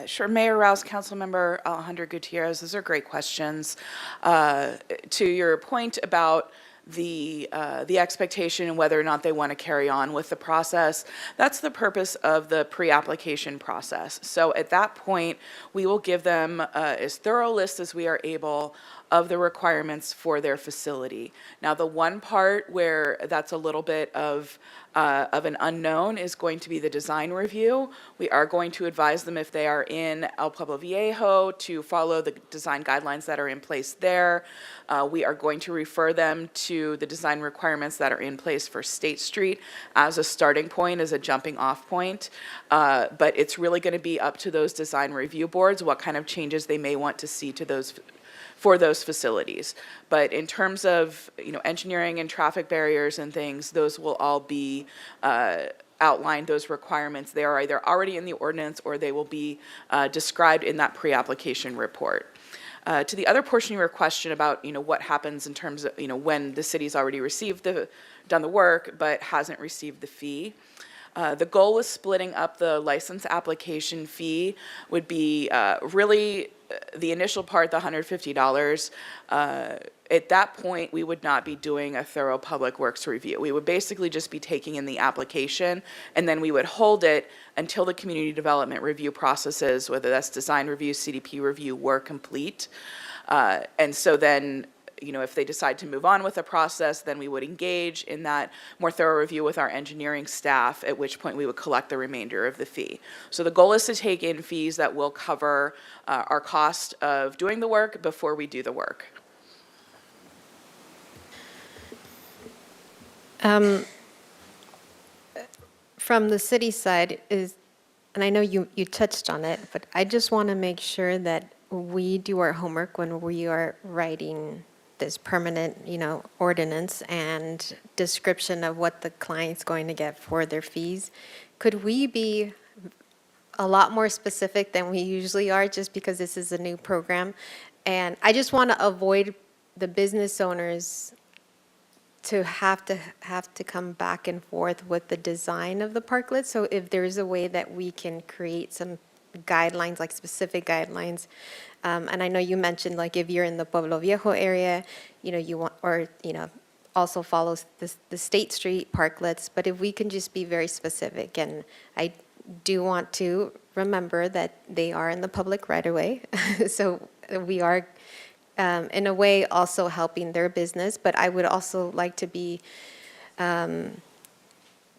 Sure. Mayor Rouse, Councilmember Alejandro Gutierrez, those are great questions. To your point about the expectation and whether or not they want to carry on with the process, that's the purpose of the pre-application process. So at that point, we will give them as thorough a list as we are able of the requirements for their facility. Now, the one part where that's a little bit of an unknown is going to be the design review. We are going to advise them if they are in El Pueblo Viejo to follow the design guidelines that are in place there. We are going to refer them to the design requirements that are in place for State Street as a starting point, as a jumping off point. But it's really going to be up to those design review boards what kind of changes they may want to see to those for those facilities. But in terms of, engineering and traffic barriers and things, those will all be outlined, those requirements. They are either already in the ordinance or they will be described in that pre-application report. To the other portion of your question about, what happens in terms of, when the city's already done the work but hasn't received the fee. The goal with splitting up the license application fee would be really the initial part, the $150. At that point, we would not be doing a thorough public works review. We would basically just be taking in the application, and then we would hold it until the community development review processes, whether that's design review, CDP review, were complete. And so then, if they decide to move on with the process, then we would engage in that more thorough review with our engineering staff, at which point we would collect the remainder of the fee. So the goal is to take in fees that will cover our cost of doing the work before we do the work. From the city side and I know you touched on it, but I just want to make sure that we do our homework when we are writing this permanent, ordinance and description of what the client's going to get for their fees. Could we be a lot more specific than we usually are just because this is a new program? And I just want to avoid the business owners to have to come back and forth with the design of the parklet. So if there's a way that we can create some guidelines, like specific guidelines, and I know you mentioned, like, if you're in the Pueblo Viejo area, you want, or, also follows the State Street parklets, but if we can just be very specific, and I do want to remember that they are in the public right-of-way, so we are, in a way, also helping their business, but I would also like to be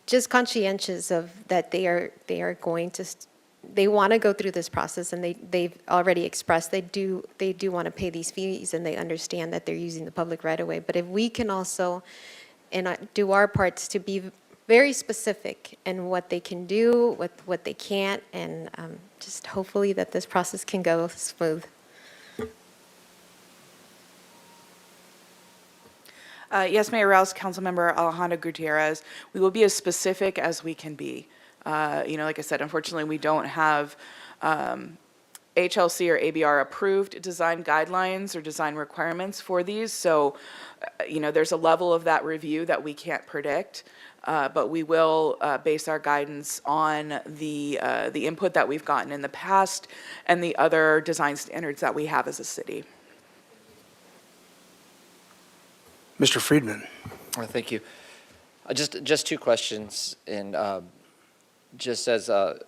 just conscientious of that they are going to they want to go through this process, and they've already expressed they do want to pay these fees, and they understand that they're using the public right of way. But if we can also do our parts to be very specific in what they can do, what they can't, and just hopefully that this process can go smooth. Yes, Mayor Rouse, Councilmember Alejandro Gutierrez, we will be as specific as we can be. Like I said, unfortunately, we don't have HLC or ABR approved design guidelines or design requirements for these. So, there's a level of that review that we can't predict. But we will base our guidance on the input that we've gotten in the past and the other design standards that we have as a city. Mr. Friedman. Thank you. Just two questions, and just as for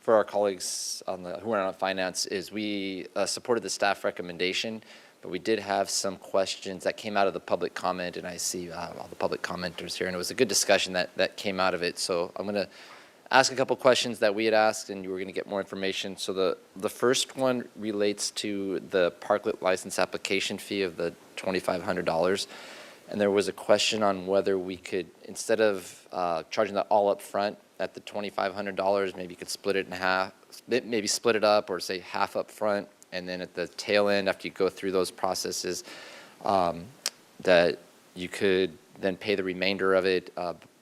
our colleagues who are on finance, is we supported the staff recommendation, but we did have some questions that came out of the public comment, and I see all the public commenters here, and it was a good discussion that came out of it. So I'm going to ask a couple questions that we had asked, and you were going to get more information. So the first one relates to the parklet license application fee of the $2,500. And there was a question on whether we could, instead of charging that all up front at the $2,500, maybe you could split it in half, maybe split it up, or say half up front, and then at the tail end, after you go through those processes, that you could then pay the remainder of it,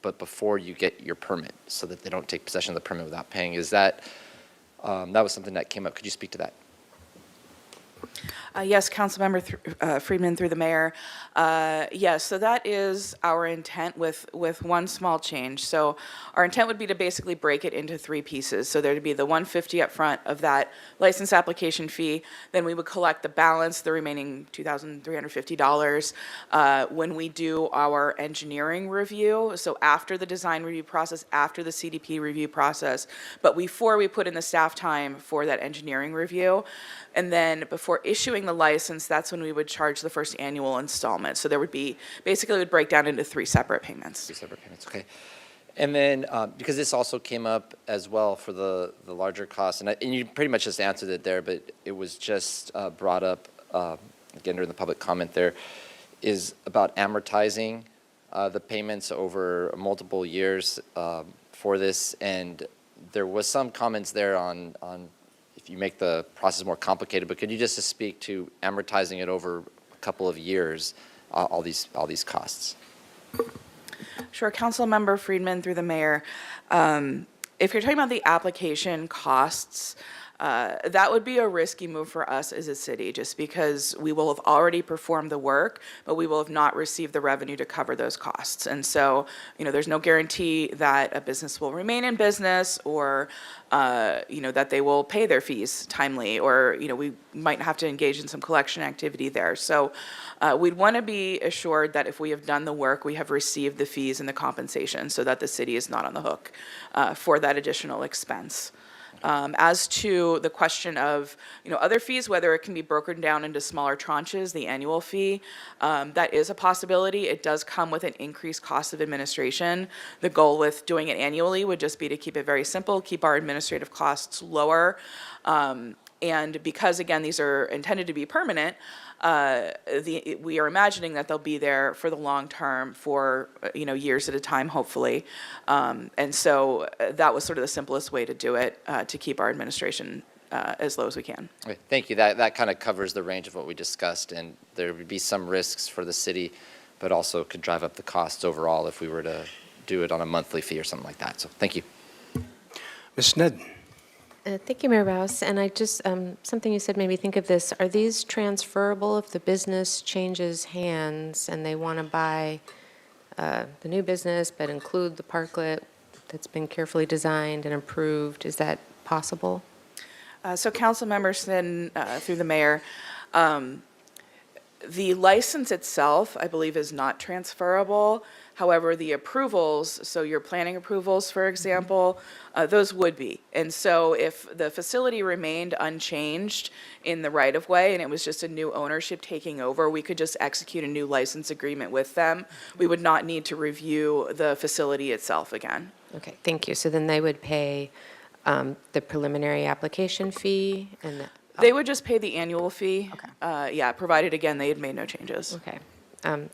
but before you get your permit, so that they don't take possession of the permit without paying. Is that, that was something that came up. Could you speak to that? Yes, Councilmember Friedman through the mayor. Yes, so that is our intent with one small change. So our intent would be to basically break it into three pieces. So there'd be the $150 up front of that license application fee. Then we would collect the balance, the remaining $2,350, when we do our engineering review. So after the design review process, after the CDP review process, but before we put in the staff time for that engineering review. And then before issuing the license, that's when we would charge the first annual installment. So there would be, basically it would break down into three separate payments. 3 separate payments, okay. And then, because this also came up as well for the larger costs, and you pretty much just answered it there, but it was just brought up, again, during the public comment there, is about amortizing the payments over multiple years for this. And there was some comments there on if you make the process more complicated, but could you just speak to amortizing it over a couple of years, all these costs? Sure, Councilmember Friedman through the mayor. If you're talking about the application costs, that would be a risky move for us as a city, just because we will have already performed the work, but we will have not received the revenue to cover those costs. And so, there's no guarantee that a business will remain in business, or, that they will pay their fees timely, or, we might have to engage in some collection activity there. So we'd want to be assured that if we have done the work, we have received the fees and the compensation, so that the city is not on the hook for that additional expense. As to the question of, other fees, whether it can be broken down into smaller tranches, the annual fee, that is a possibility. It does come with an increased cost of administration. The goal with doing it annually would just be to keep it very simple, keep our administrative costs lower. And because, again, these are intended to be permanent, we are imagining that they'll be there for the long term, for years at a time, hopefully. And so that was sort of the simplest way to do it, to keep our administration as low as we can. Okay, thank you. That kind of covers the range of what we discussed, and there would be some risks for the city, but also could drive up the costs overall if we were to do it on a monthly fee or something like that. So thank you. Ms. Sneddon. Thank you, Mayor Rouse. And I just, something you said made me think of this. Are these transferable if the business changes hands and they want to buy the new business but include the parklet that's been carefully designed and approved? Is that possible? So Councilmember Sneddon, through the mayor, the license itself, I believe, is not transferable. However, the approvals, so your planning approvals, for example, those would be. And so if the facility remained unchanged in the right-of-way and it was just a new ownership taking over, we could just execute a new license agreement with them. We would not need to review the facility itself again. Okay, thank you. So then they would pay the preliminary application fee and the... They would just pay the annual fee. Okay. Yeah, provided, again, they had made no changes. Okay.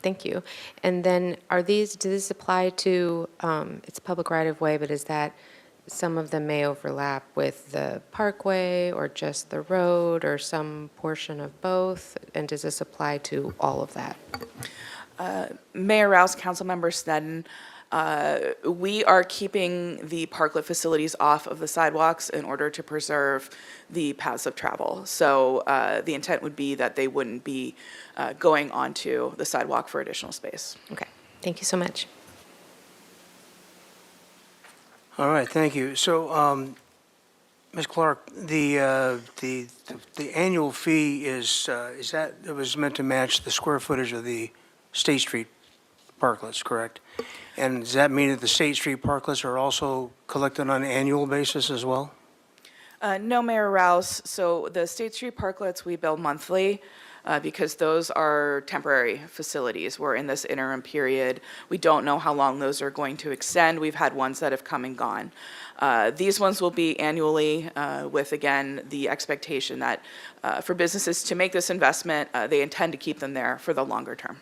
Thank you. And then does this apply to, it's public right-of-way, but is that some of them may overlap with the parkway or just the road or some portion of both? And does this apply to all of that? Mayor Rouse, Councilmember Sneddon, We are keeping the parklet facilities off of the sidewalks in order to preserve the paths of travel. So the intent would be that they wouldn't be going onto the sidewalk for additional space. Okay, thank you so much. All right, thank you. So, Ms. Clark, the annual fee is that, it was meant to match the square footage of the State Street parklets, correct? And does that mean that the State Street parklets are also collected on an annual basis as well? No, Mayor Rouse. So the State Street parklets, we bill monthly because those are temporary facilities. We're in this interim period. We don't know how long those are going to extend. We've had ones that have come and gone. These ones will be annually with, again, the expectation that for businesses to make this investment, they intend to keep them there for the longer term.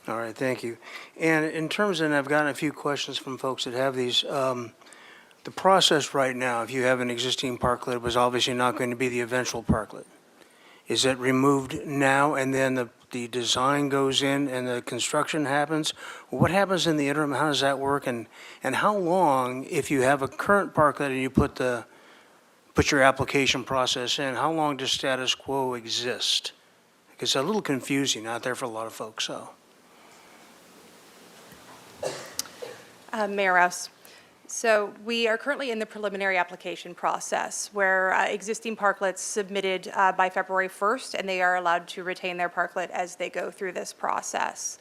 All right, thank you. And in terms, and I've gotten a few questions from folks that have these, the process right now, if you have an existing parklet, was obviously not going to be the eventual parklet. Is it removed now and then the design goes in and the construction happens? What happens in the interim? How does that work? And how long, if you have a current parklet and you put your application process in, how long does status quo exist? It's a little confusing out there for a lot of folks, so. Mayor Rouse. So we are currently in the preliminary application process where existing parklets submitted by February 1st, and they are allowed to retain their parklet as they go through this process.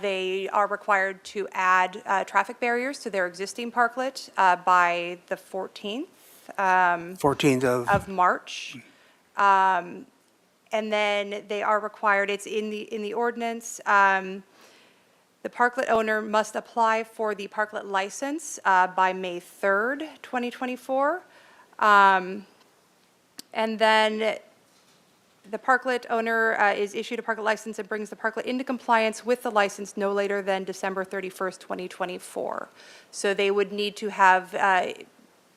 They are required to add traffic barriers to their existing parklet by the 14th. 14th of March. And then they are required, it's in the ordinance, the parklet owner must apply for the parklet license by May 3rd, 2024. And then the parklet owner is issued a parklet license and brings the parklet into compliance with the license no later than December 31st, 2024. So they would need to have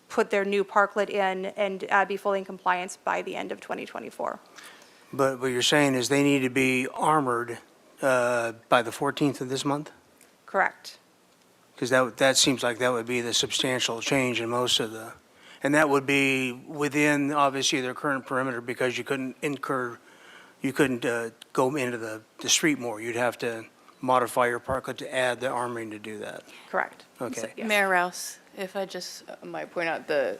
put their new parklet in and be fully in compliance by the end of 2024. But what you're saying is they need to be armored by the 14th of this month? Correct. Because that seems like that would be the substantial change in most of the, and that would be within, obviously, their current perimeter because you couldn't go into the street more. You'd have to modify your parklet to add the armoring to do that. Correct. Okay. Yes. Mayor Rouse, if I just might point out, the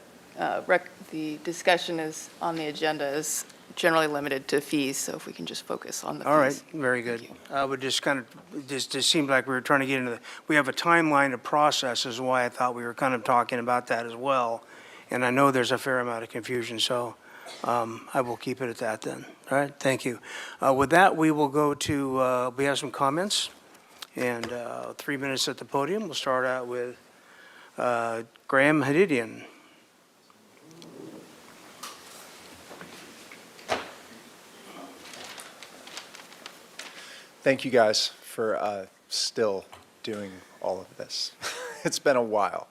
discussion is on the agenda is generally limited to fees, so if we can just focus on the fees. All right, very good. I would just just seemed like we were trying to get into we have a timeline to process is why I thought we were kind of talking about that as well. And I know there's a fair amount of confusion, so I will keep it at that then. All right, thank you. With that, we will go to, we have some comments and 3 minutes at the podium. We'll start out with Graham Hadidian. Thank you guys for still doing all of this. It's been a while.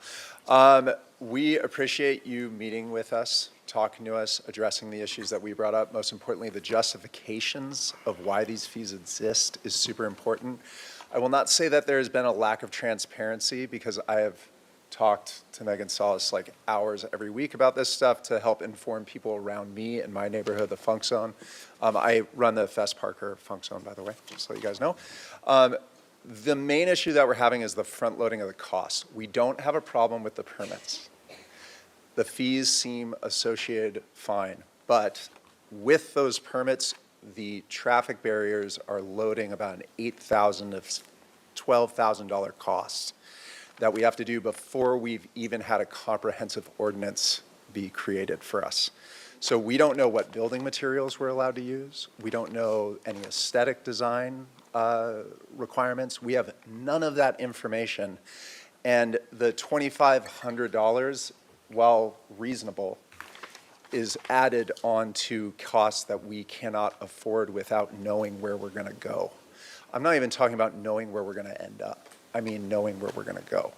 We appreciate you meeting with us, talking to us, addressing the issues that we brought up. Most importantly, the justifications of why these fees exist is super important. I will not say that there has been a lack of transparency because I have talked to Megan Salas like hours every week about this stuff to help inform people around me in my neighborhood, the Funk Zone. I run the Fess Parker Funk Zone, by the way, just so you guys know. The main issue that we're having is the front loading of the costs. We don't have a problem with the permits. The fees seem associated fine, but with those permits, the traffic barriers are loading about an $8,000 to $12,000 cost that we have to do before we've even had a comprehensive ordinance be created for us. So we don't know what building materials we're allowed to use. We don't know any aesthetic design requirements. We have none of that information. And the $2,500, while reasonable, is added onto costs that we cannot afford without knowing where we're going to go. I'm not even talking about knowing where we're going to end up. I mean knowing where we're going to go.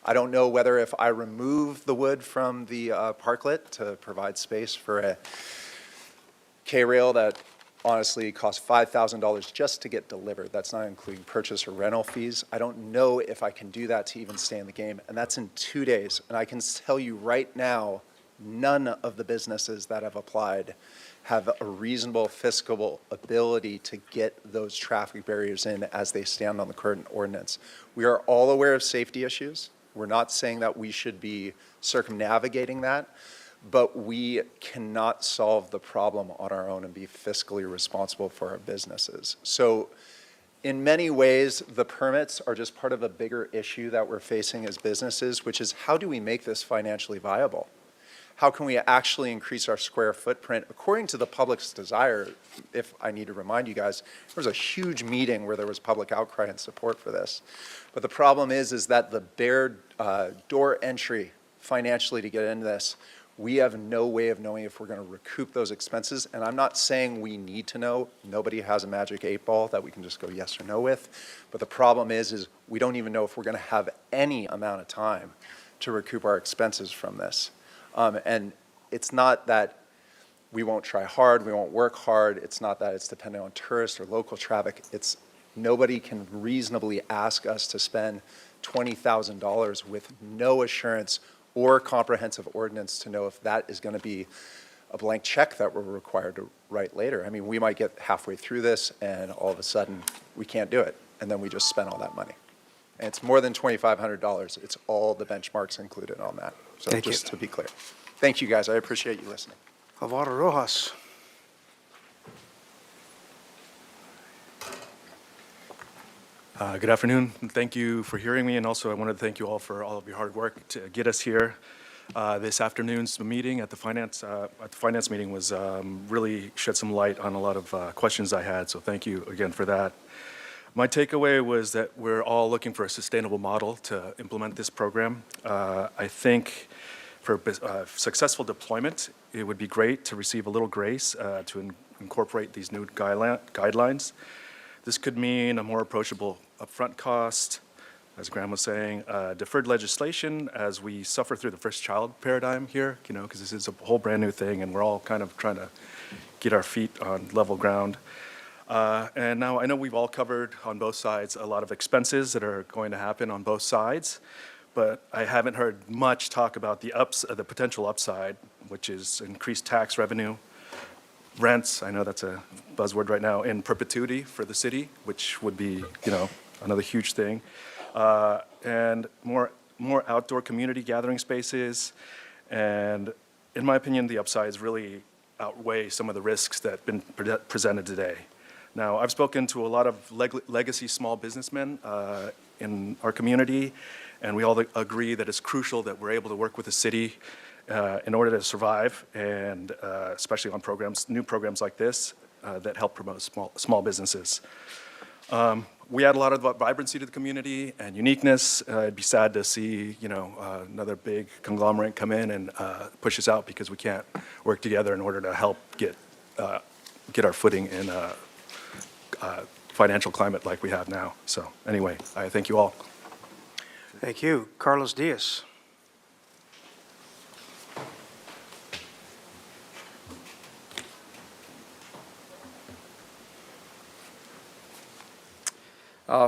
I don't know whether if I remove the wood from the parklet to provide space for a K-rail that honestly cost $5,000 just to get delivered. That's not including purchase or rental fees. I don't know if I can do that to even stay in the game, and that's in 2 days. And I can tell you right now, none of the businesses that have applied have a reasonable fiscal ability to get those traffic barriers in as they stand on the current ordinance. We are all aware of safety issues. We're not saying that we should be circumnavigating that, but we cannot solve the problem on our own and be fiscally responsible for our businesses. So in many ways, the permits are just part of a bigger issue that we're facing as businesses, which is how do we make this financially viable? How can we actually increase our square footprint according to the public's desire? If I need to remind you guys, there was a huge meeting where there was public outcry and support for this. But the problem is that the bare door entry financially to get into this, we have no way of knowing if we're going to recoup those expenses. And I'm not saying we need to know. Nobody has a magic 8-ball that we can just go yes or no with. But the problem is we don't even know if we're going to have any amount of time to recoup our expenses from this. And it's not that we won't try hard, we won't work hard. It's not that it's dependent on tourist or local traffic. It's nobody can reasonably ask us to spend $20,000 with no assurance or comprehensive ordinance to know if that is going to be a blank check that we're required to write later. I mean, we might get halfway through this and all of a sudden we can't do it, and then we just spend all that money. And it's more than $2,500. It's all the benchmarks included on that. So Thank just you. to be clear. Thank you, guys. I appreciate you listening. Alvaro Rojas. Good afternoon. Thank you for hearing me, and also I wanted to thank you all for all of your hard work to get us here. This afternoon's meeting at the finance meeting was really shed some light on a lot of questions I had. So thank you again for that. My takeaway was that we're all looking for a sustainable model to implement this program. I think for successful deployment, it would be great to receive a little grace to incorporate these new guidelines. This could mean a more approachable upfront cost, as Graham was saying, deferred legislation as we suffer through the first child paradigm here, because this is a whole brand new thing and we're all kind of trying to get our feet on level ground. And now I know we've all covered on both sides a lot of expenses that are going to happen on both sides, but I haven't heard much talk about the potential upside, which is increased tax revenue, rents. I know that's a buzzword right now, in perpetuity for the city, which would be, another huge thing, and more outdoor community gathering spaces. And in my opinion, the upsides really outweigh some of the risks that have been presented today. Now, I've spoken to a lot of legacy small businessmen in our community, and we all agree that it's crucial that we're able to work with the city in order to survive, and especially on new programs like this that help promote small businesses. We add a lot of vibrancy to the community and uniqueness. It'd be sad to see, another big conglomerate come in and push us out because we can't work together in order to help get our footing in financial climate like we have now. So anyway, I thank you all. Thank you. Carlos Diaz.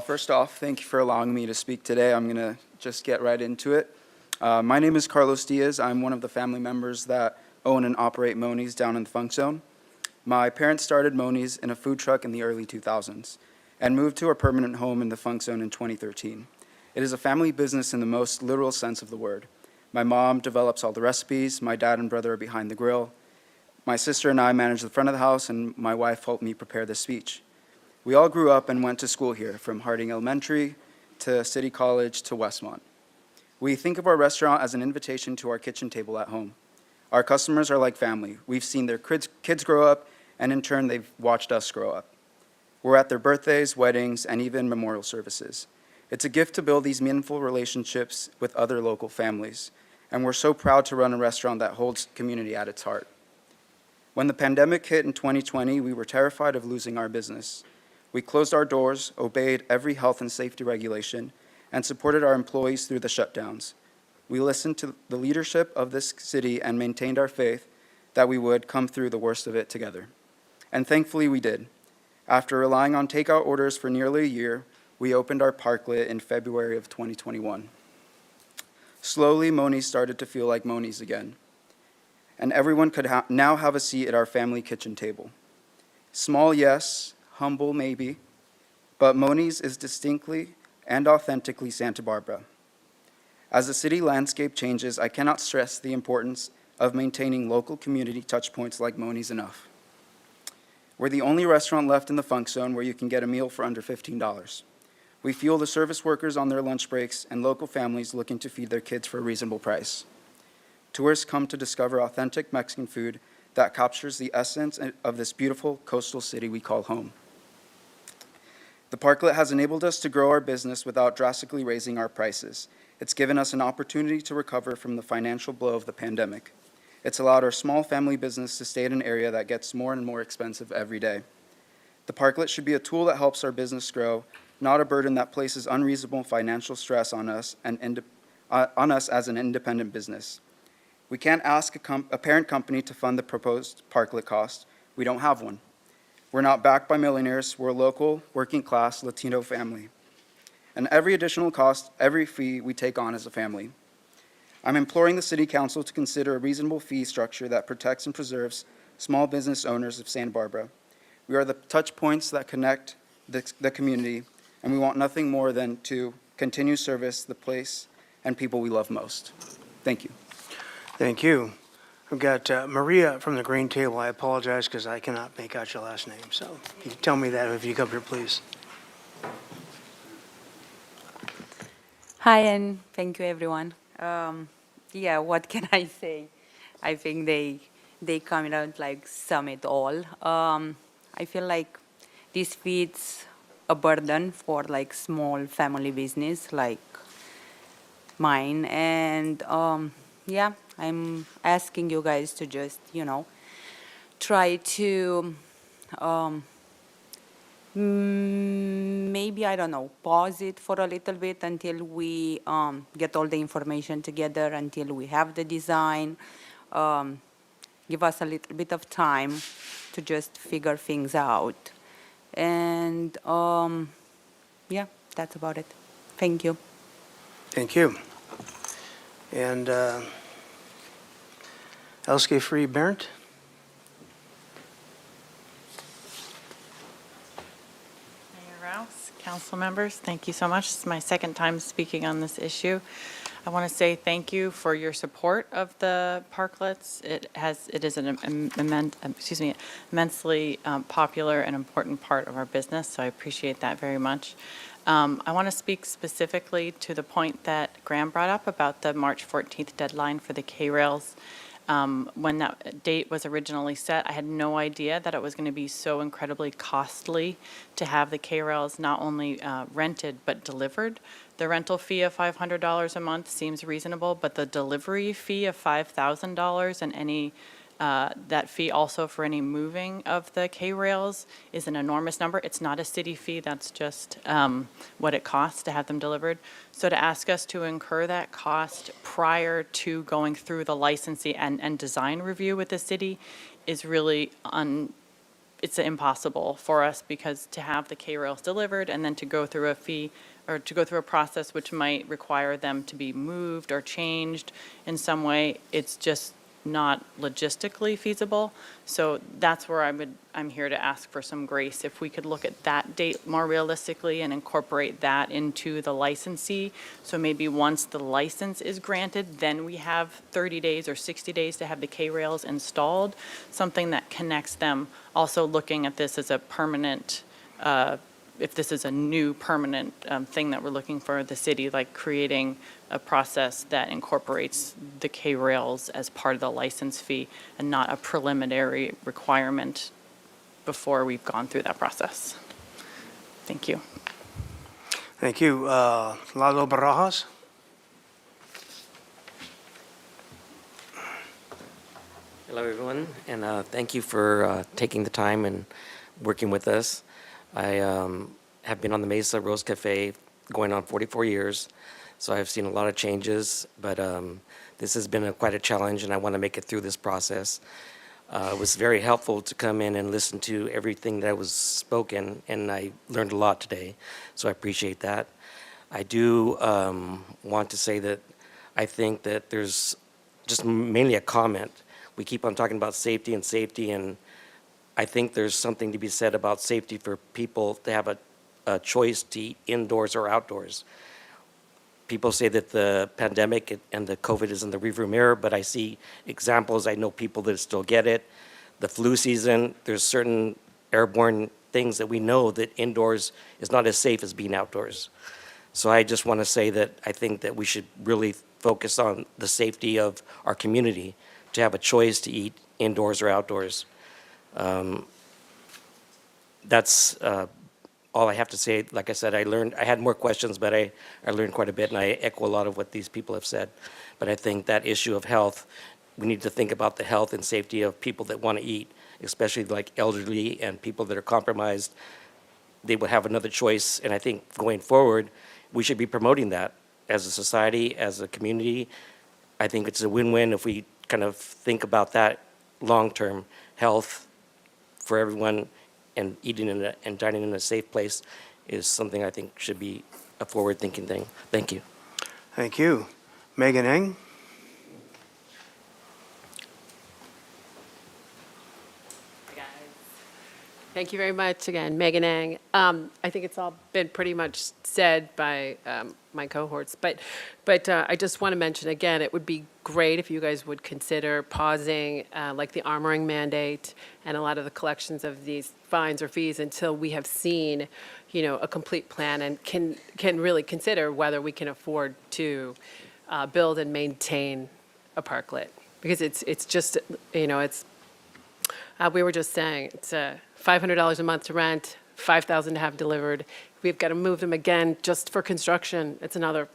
First off, thank you for allowing me to speak today. I'm going to just get right into it. My name is Carlos Diaz. I'm one of the family members that own and operate Moni's down in the Funk Zone. My parents started Moni's in a food truck in the early 2000s and moved to a permanent home in the Funk Zone in 2013. It is a family business in the most literal sense of the word. My mom develops all the recipes. My dad and brother are behind the grill. My sister and I manage the front of the house, and my wife helped me prepare this speech. We all grew up and went to school here, from Harding Elementary to City College to Westmont. We think of our restaurant as an invitation to our kitchen table at home. Our customers are like family. We've seen their kids grow up, and in turn, they've watched us grow up. We're at their birthdays, weddings, and even memorial services. It's a gift to build these meaningful relationships with other local families, and we're so proud to run a restaurant that holds community at its heart. When the pandemic hit in 2020, we were terrified of losing our business. We closed our doors, obeyed every health and safety regulation, and supported our employees through the shutdowns. We listened to the leadership of this city and maintained our faith that we would come through the worst of it together. and thankfully we did. After relying on takeout orders for nearly a year, we opened our parklet in February of 2021. Slowly, Moni's started to feel like Moni's again, and everyone could now have a seat at our family kitchen table. Small, yes, humble, maybe, but Moni's is distinctly and authentically Santa Barbara. As the city landscape changes, I cannot stress the importance of maintaining local community touchpoints like Moni's enough. We're the only restaurant left in the Funk Zone where you can get a meal for under $15. We fuel the service workers on their lunch breaks and local families looking to feed their kids for a reasonable price. Tourists come to discover authentic Mexican food that captures the essence of this beautiful coastal city we call home. The parklet has enabled us to grow our business without drastically raising our prices. It's given us an opportunity to recover from the financial blow of the pandemic. It's allowed our small family business to stay in an area that gets more and more expensive every day. The parklet should be a tool that helps our business grow, not a burden that places unreasonable financial stress on us as an independent business. We can't ask a parent company to fund the proposed parklet cost. We don't have one. We're not backed by millionaires. We're a local, working-class Latino family. And every additional cost, every fee we take on as a family. I'm imploring the City Council to consider a reasonable fee structure that protects and preserves small business owners of Santa Barbara. We are the touch points that connect the community, and we want nothing more than to continue service the place and people we love most. Thank you. Thank you. I've got Maria from the Green Table. I apologize because I cannot make out your last name, so you tell me that if you come here, please. Hi, and thank you, everyone. Yeah, what can I say? I think they come out like sum it all. I feel like this fits a burden for like small family business like mine, and yeah, I'm asking you guys to just, try to maybe, I don't know, pause it for a little bit until we get all the information together, until we have the design. Give us a little bit of time to just figure things out. And yeah, that's about it. Thank you. Thank you. And Elske Free Berndt? Council members, thank you so much. This is my second time speaking on this issue. I want to say thank you for your support of the parklets. It is an immensely popular and important part of our business, so I appreciate that very much. I want to speak specifically to the point that Graham brought up about the March 14th deadline for the K-rails. When that date was originally set, I had no idea that it was going to be so incredibly costly to have the K-rails not only rented but delivered. The rental fee of $500 a month seems reasonable, but the delivery fee of $5,000 and any that fee also for any moving of the K-rails is an enormous number. It's not a city fee, that's just what it costs to have them delivered. So to ask us to incur that cost prior to going through the licensing and design review with the city is really it's impossible for us, because to have the K-rails delivered and then to go through a fee or to go through a process which might require them to be moved or changed in some way, it's just not logistically feasible. So that's where I'm here to ask for some grace. If we could look at that date more realistically and incorporate that into the licensee. So maybe once the license is granted, then we have 30 days or 60 days to have the K-rails installed, something that connects them. Also looking at this as a permanent, if this is a new permanent thing that we're looking for the city, like creating a process that incorporates the K-rails as part of the license fee and not a preliminary requirement before we've gone through that process. Thank you. Thank you. Lalo Barajas? Hello, everyone, and thank you for taking the time and working with us. I have been on the Mesa Rose Cafe going on 44 years, so I've seen a lot of changes, but this has been quite a challenge, and I want to make it through this process. It was very helpful to come in and listen to everything that was spoken, and I learned a lot today, so I appreciate that. I do want to say that I think that there's just mainly a comment. We keep on talking about safety, and I think there's something to be said about safety for people to have a choice to eat indoors or outdoors. People say that the pandemic and the COVID is in the rearview mirror, but I see examples. I know people that still get it. The flu season, there's certain airborne things that we know that indoors is not as safe as being outdoors. So I just want to say that I think that we should really focus on the safety of our community to have a choice to eat indoors or outdoors. That's all I have to say. Like I said, I had more questions, but I learned quite a bit, and I echo a lot of what these people have said. But I think that issue of health, we need to think about the health and safety of people that want to eat, especially like elderly and people that are compromised. They will have another choice, and I think going forward, we should be promoting that as a society, as a community. I think it's a win-win if we kind of think about that long-term health for everyone, and eating and dining in a safe place is something I think should be a forward-thinking thing. Thank you. Thank you. Megan Eng? Thank you very much again, Megan Ang. I think it's all been pretty much said by my cohorts, but I just want to mention again, it would be great if you guys would consider pausing like the armoring mandate and a lot of the collections of these fines or fees until we have seen, a complete plan and can really consider whether we can afford to build and maintain a parklet, because it's just, it's. We were just saying, it's $500 a month to rent, $5,000 to have delivered. We've got to move them again just for construction. It's another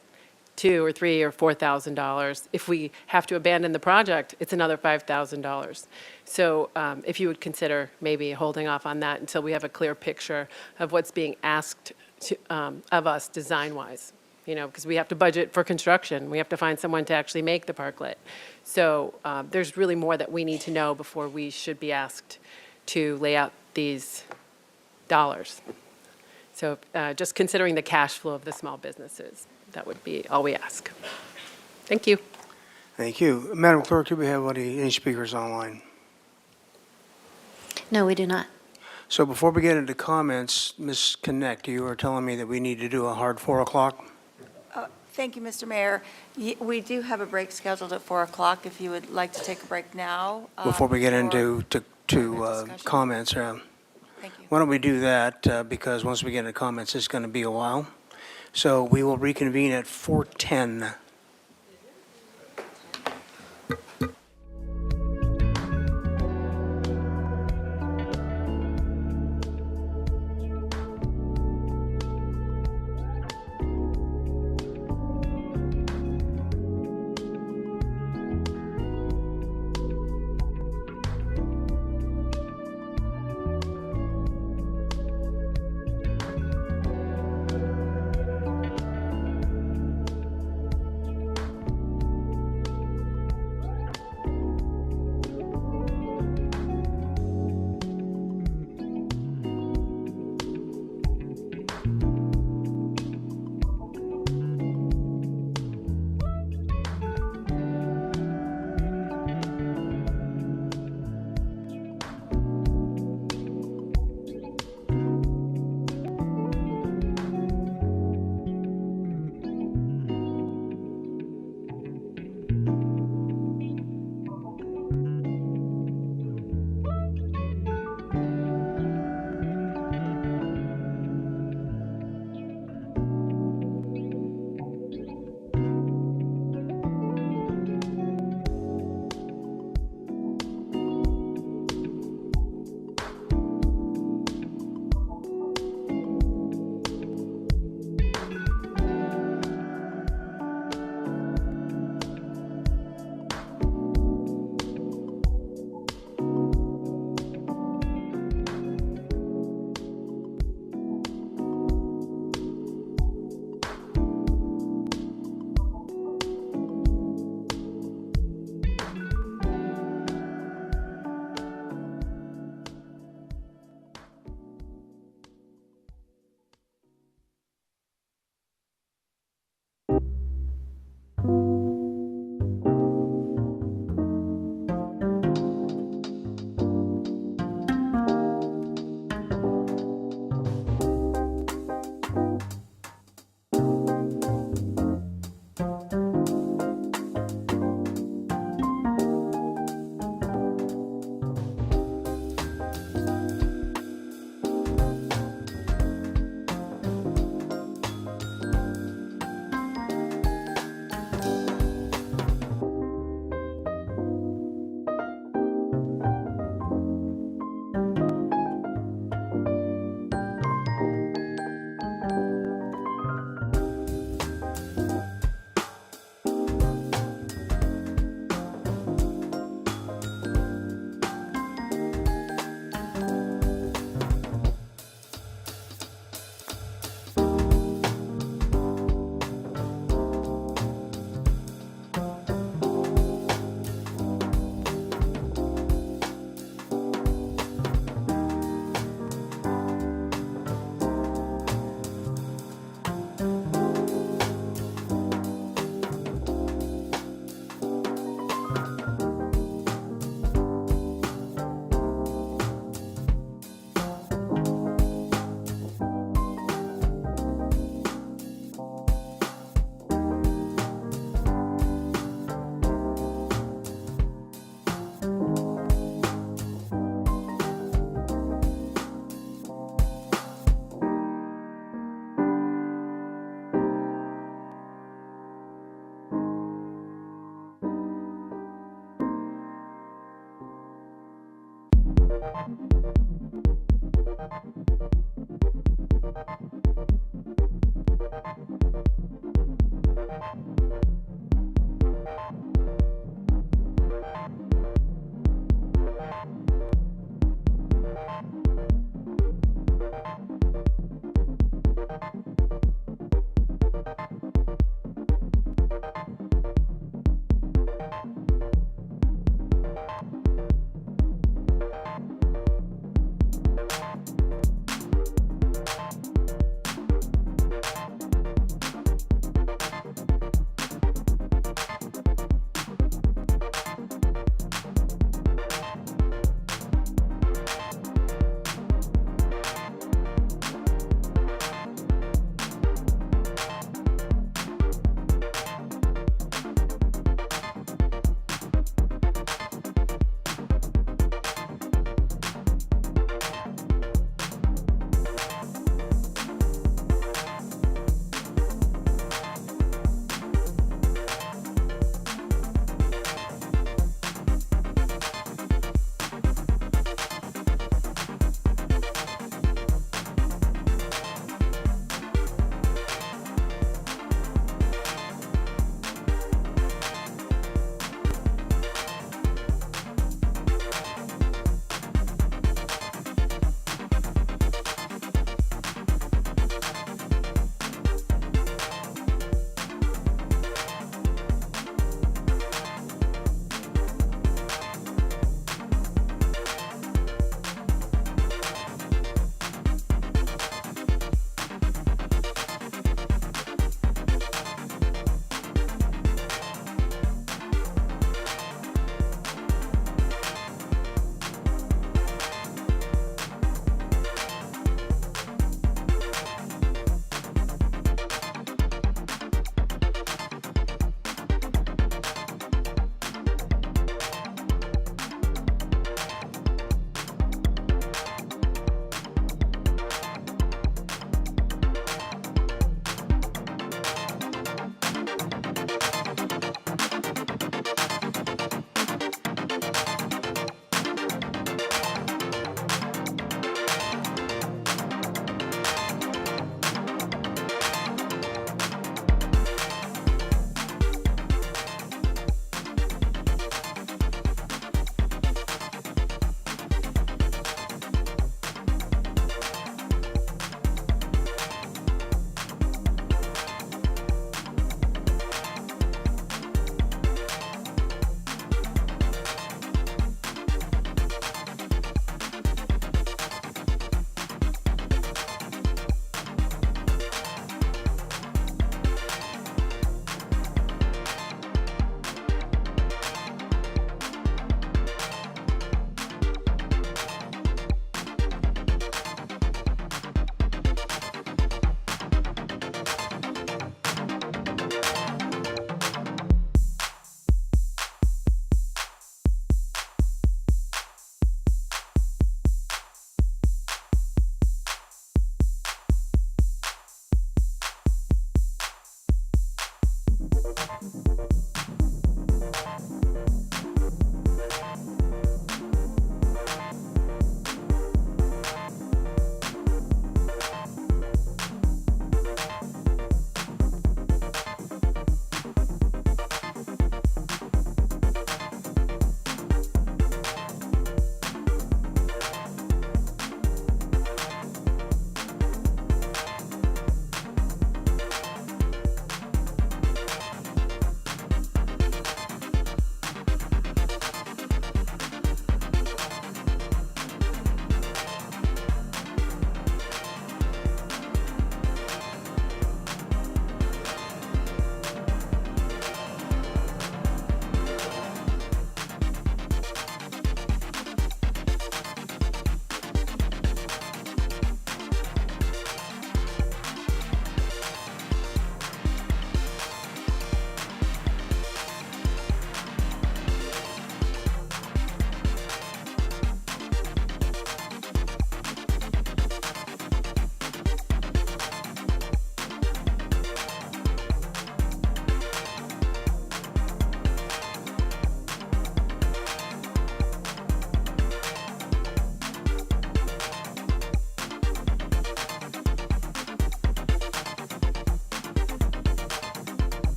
$2,000 or $3,000 or $4,000. If we have to abandon the project, it's another $5,000. So if you would consider maybe holding off on that until we have a clear picture of what's being asked of us design-wise. Because we have to budget for construction. We have to find someone to actually make the parklet. So there's really more that we need to know before we should be asked to lay out these dollars. So just considering the cash flow of the small businesses, that would be all we ask. Thank you. Thank you. Madam Clerk, do we have any speakers online? No, we do not. So before we get into comments, Ms. Connect, you were telling me that we need to do a hard 4 o'clock? Thank you, Mr. Mayor. We do have a break scheduled at 4 o'clock, if you would like to take a break now. Before we get or- into comments, Thank you. why don't we do that, because once we get into comments, it's going to be a while. So we will reconvene at 4:10.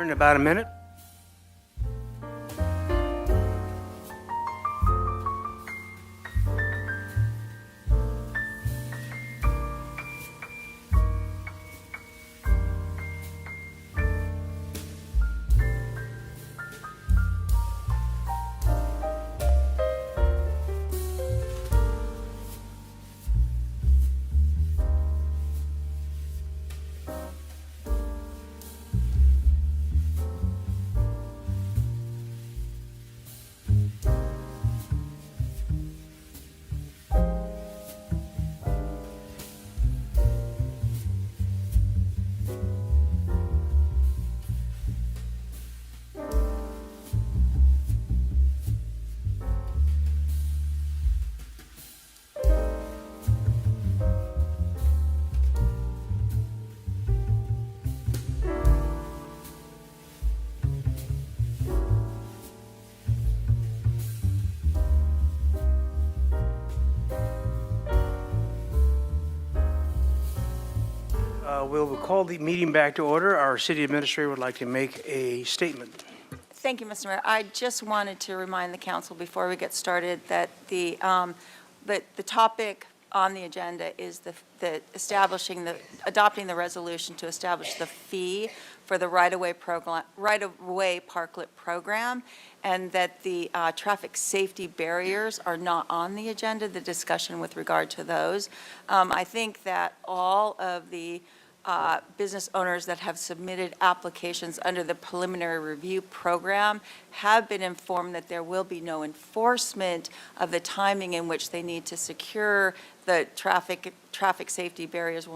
in about a minute. We'll call the meeting back to order. Our city administrator would like to make a statement. Thank you, Mr. Mayor. I just wanted to remind the council before we get started that the topic on the agenda is adopting the resolution to establish the fee for the right-of-way parklet program, and that the traffic safety barriers are not on the agenda, the discussion with regard to those. I think that all of the business owners that have submitted applications under the preliminary review program have been informed that there will be no enforcement of the timing in which they need to secure the traffic safety barriers.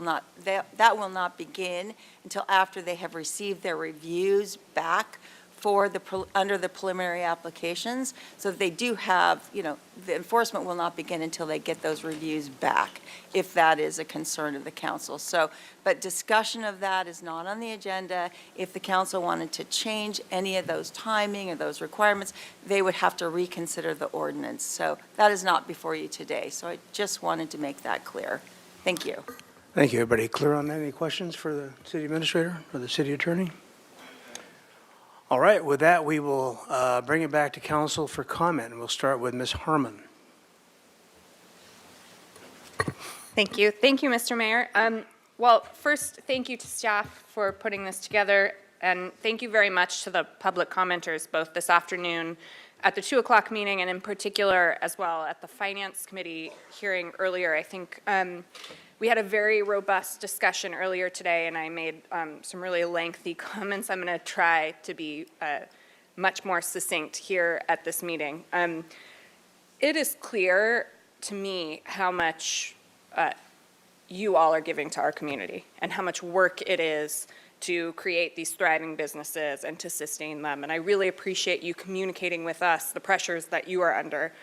That will not begin until after they have received their reviews back for under the preliminary applications. So they do have, the enforcement will not begin until they get those reviews back, if that is a concern of the council. So, but discussion of that is not on the agenda. If the council wanted to change any of those timing or those requirements, they would have to reconsider the ordinance. So that is not before you today. So I just wanted to make that clear. Thank you. Thank you. Everybody clear on that? Any questions for the city administrator or the city attorney? All right, with that, we will bring it back to council for comment. We'll start with Ms. Harmon. Thank you. Thank you, Mr. Mayor. Well, first, thank you to staff for putting this together, and thank you very much to the public commenters, both this afternoon at the 2 o'clock meeting and in particular as well at the Finance Committee hearing earlier. I think we had a very robust discussion earlier today, and I made some really lengthy comments. I'm going to try to be much more succinct here at this meeting. It is clear to me how much you all are giving to our community and how much work it is to create these thriving businesses and to sustain them. And I really appreciate you communicating with us the pressures that you are under.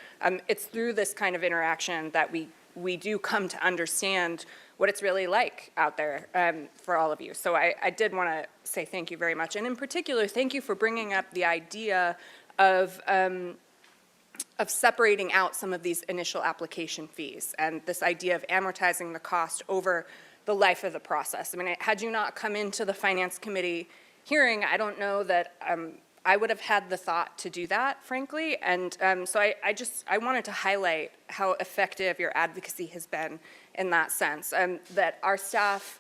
It's through this kind of interaction that we do come to understand what it's really like out there for all of you. So I did want to say thank you very much. And in particular, thank you for bringing up the idea of separating out some of these initial application fees and this idea of amortizing the cost over the life of the process. I mean, had you not come into the Finance Committee hearing, I don't know that I would have had the thought to do that, frankly. And so I wanted to highlight how effective your advocacy has been in that sense. That our staff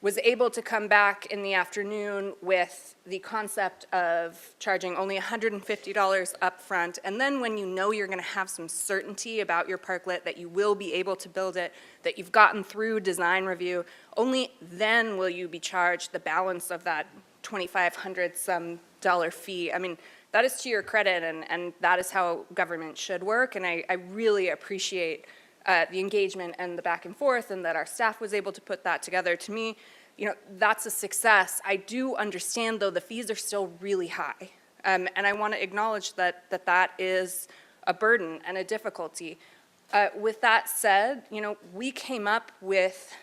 was able to come back in the afternoon with the concept of charging only $150 up front, and then when you know you're going to have some certainty about your parklet, that you will be able to build it, that you've gotten through design review, only then will you be charged the balance of that $2,500 some fee. I mean, that is to your credit, and that is how government should work, and I really appreciate the engagement and the back and forth, and that our staff was able to put that together. To me, that's a success. I do understand, though, the fees are still really high, and I want to acknowledge that is a burden and a difficulty. With that said, we came up with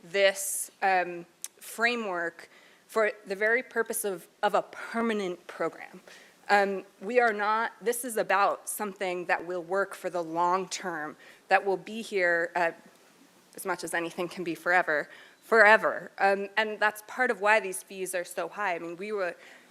this framework for the very purpose of a permanent program. This is about something that will work for the long term, that will be here as much as anything can be forever. And that's part of why these fees are so high. I mean,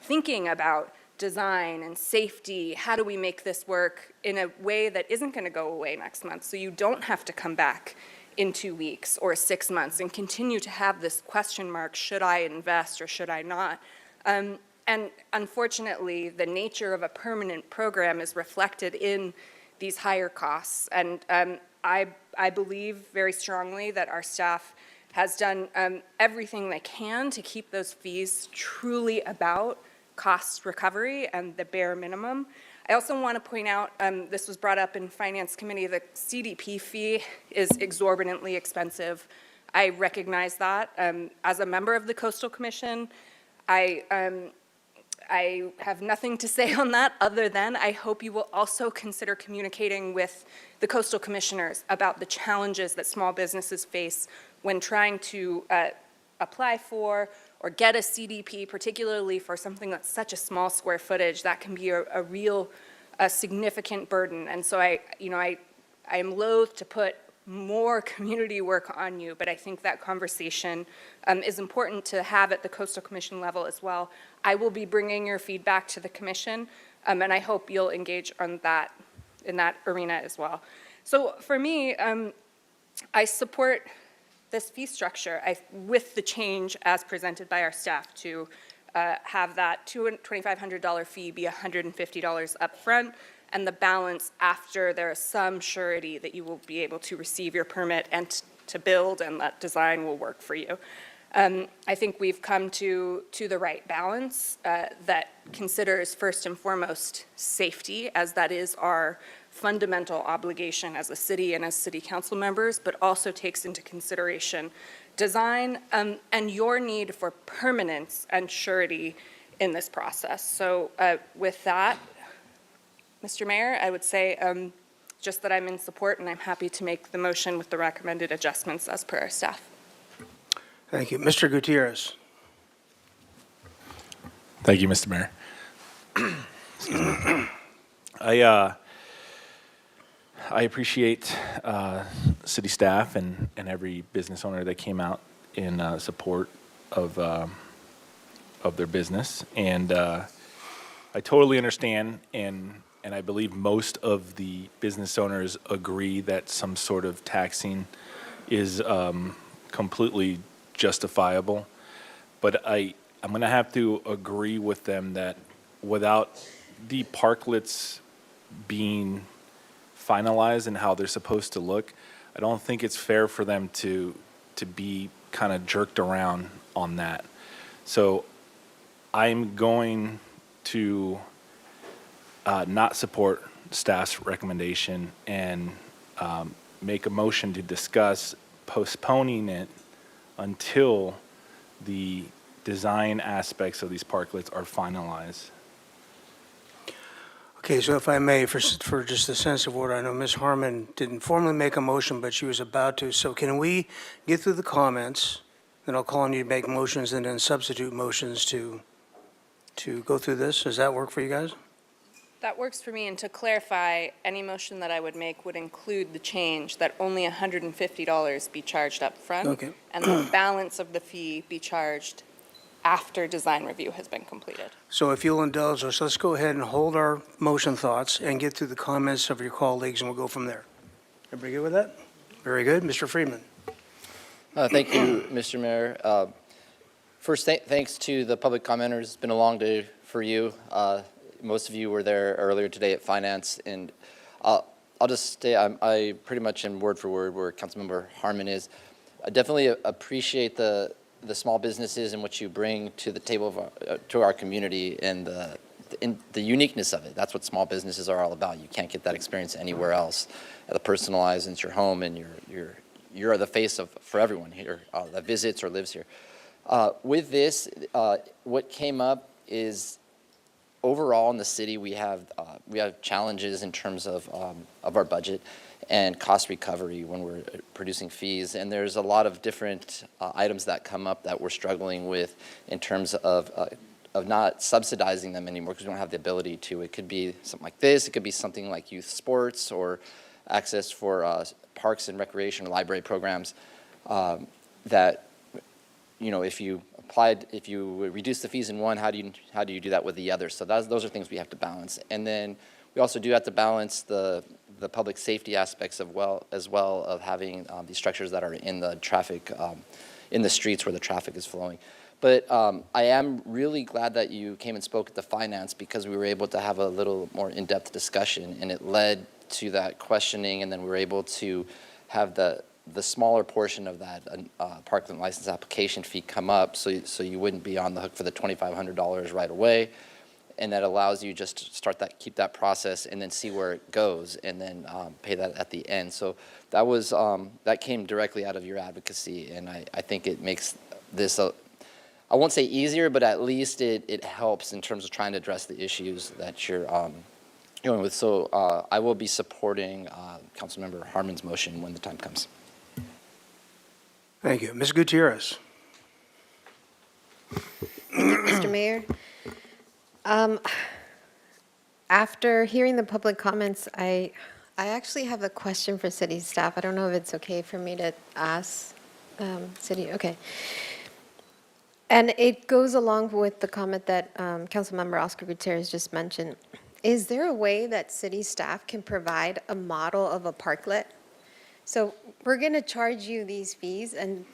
thinking about design and safety. How do we make this work in a way that isn't going to go away next month, so you don't have to come back in 2 weeks or 6 months and continue to have this question mark, should I invest or should I not? And unfortunately, the nature of a permanent program is reflected in these higher costs. And I believe very strongly that our staff has done everything they can to keep those fees truly about cost recovery and the bare minimum. I also want to point out, this was brought up in Finance Committee, the CDP fee is exorbitantly expensive. I recognize that. As a member of the Coastal Commission, I have nothing to say on that other than I hope you will also consider communicating with the coastal commissioners about the challenges that small businesses face when trying to apply for or get a CDP, particularly for something that's such a small square footage. That can be a real significant burden. And so I am loath to put more community work on you, but I think that conversation is important to have at the Coastal Commission level as well. I will be bringing your feedback to the Commission, and I hope you'll engage on that in that arena as well. So for me, I support this fee structure with the change as presented by our staff to have that $2,500 fee be $150 up front, and the balance after there is some surety that you will be able to receive your permit and to build, and that design will work for you. I think we've come to the right balance that considers first and foremost safety, as that is our fundamental obligation as a city and as city council members, but also takes into consideration design and your need for permanence and surety in this process. So with that, Mr. Mayor, I would say just that I'm in support, and I'm happy to make the motion with the recommended adjustments as per our staff. Thank you. Mr. Gutierrez. Thank you, Mr. Mayor. I appreciate city staff and every business owner that came out in support of their business, and I totally understand, and I believe most of the business owners agree that some sort of taxing is completely justifiable. But I'm going to have to agree with them that without the parklets being finalized and how they're supposed to look, I don't think it's fair for them to be kind of jerked around on that. So I'm going to not support staff's recommendation and make a motion to discuss postponing it until the design aspects of these parklets are finalized. Okay, so if I may, for just a sense of order, I know Ms. Harmon didn't formally make a motion, but she was about to. So can we get through the comments, then I'll call on you to make motions and then substitute motions to go through this? Does that work for you guys? That works for me, and to clarify, any motion that I would make would include the change that only $150 be charged up front. Okay. And the balance of the fee be charged after design review has been completed. So if you'll indulge us, let's go ahead and hold our motion thoughts and get through the comments of your colleagues, and we'll go from there. Everybody good with that? Very good. Mr. Friedman. Thank you, Mr. Mayor. First, thanks to the public commenters. It's been a long day for you. Most of you were there earlier today at Finance, and I'll just say I pretty much am word for word where Councilmember Harmon is. I definitely appreciate the small businesses and what you bring to the table to our community, and the uniqueness of it. That's what small businesses are all about. You can't get that experience anywhere else. The personalized, and it's your home, and you're the face for everyone here that visits or lives here. With this, what came up is overall in the city we have challenges in terms of our budget and cost recovery when we're producing fees, and there's a lot of different items that come up that we're struggling with in terms of not subsidizing them anymore because we don't have the ability to. It could be something like this. It could be something like youth sports or access for parks and recreation or library programs that if you reduce the fees in one, how do you do that with the other? So those are things we have to balance. And then we also do have to balance the public safety aspects as well of having these structures that are in the traffic, in the streets where the traffic is flowing. But I am really glad that you came and spoke at the finance, because we were able to have a little more in-depth discussion, and it led to that questioning, and then we were able to have the smaller portion of that parkland license application fee come up, so you wouldn't be on the hook for the $2,500 right away, and that allows you just to keep that process and then see where it goes, and then pay that at the end. So that came directly out of your advocacy, and I think it makes this I won't say easier, but at least it helps in terms of trying to address the issues that you're going with. So I will be supporting Councilmember Harmon's motion when the time comes. Thank you. Ms. Gutierrez. Mr. Mayor, after hearing the public comments, I actually have a question for city staff. I don't know if it's okay for me to ask okay. And it goes along with the comment that Councilmember Oscar Gutierrez just mentioned. Is there a way that city staff can provide a model of a parklet? So we're going to charge you these fees, and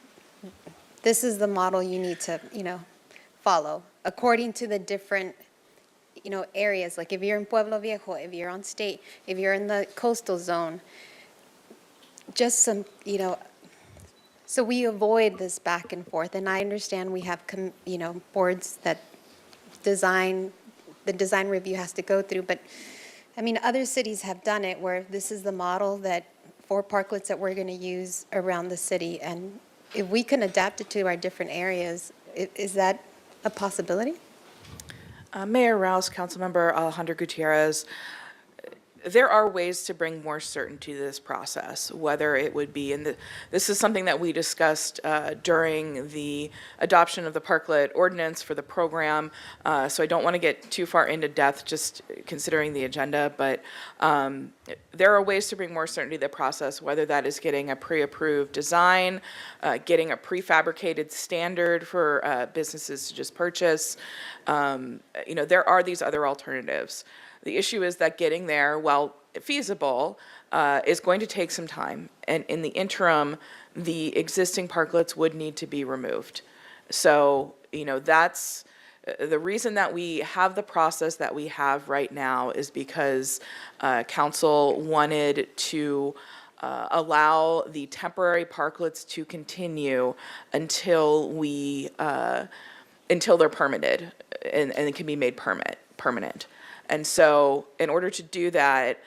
this is the model you need to, follow according to the different, areas. Like if you're in Pueblo Viejo, if you're on state, if you're in the coastal zone, just some, so we avoid this back and forth. And I understand we have, boards that the design review has to go through. But, other cities have done it where this is the model for parklets that we're going to use around the city. And if we can adapt it to our different areas, is that a possibility? Mayor Rouse, Councilmember Alejandro Gutierrez, there are ways to bring more certainty to this process, whether it would be this is something that we discussed during the adoption of the parklet ordinance for the program, so I don't want to get too far into depth just considering the agenda, but there are ways to bring more certainty to the process, whether that is getting a pre-approved design, getting a prefabricated standard for businesses to just purchase. There are these other alternatives. The issue is that getting there, while feasible, is going to take some time. And in the interim, the existing parklets would need to be removed. So, that's the reason that we have the process that we have right now is because council wanted to allow the temporary parklets to continue until they're permitted and it can be made permanent. And so in order to do that,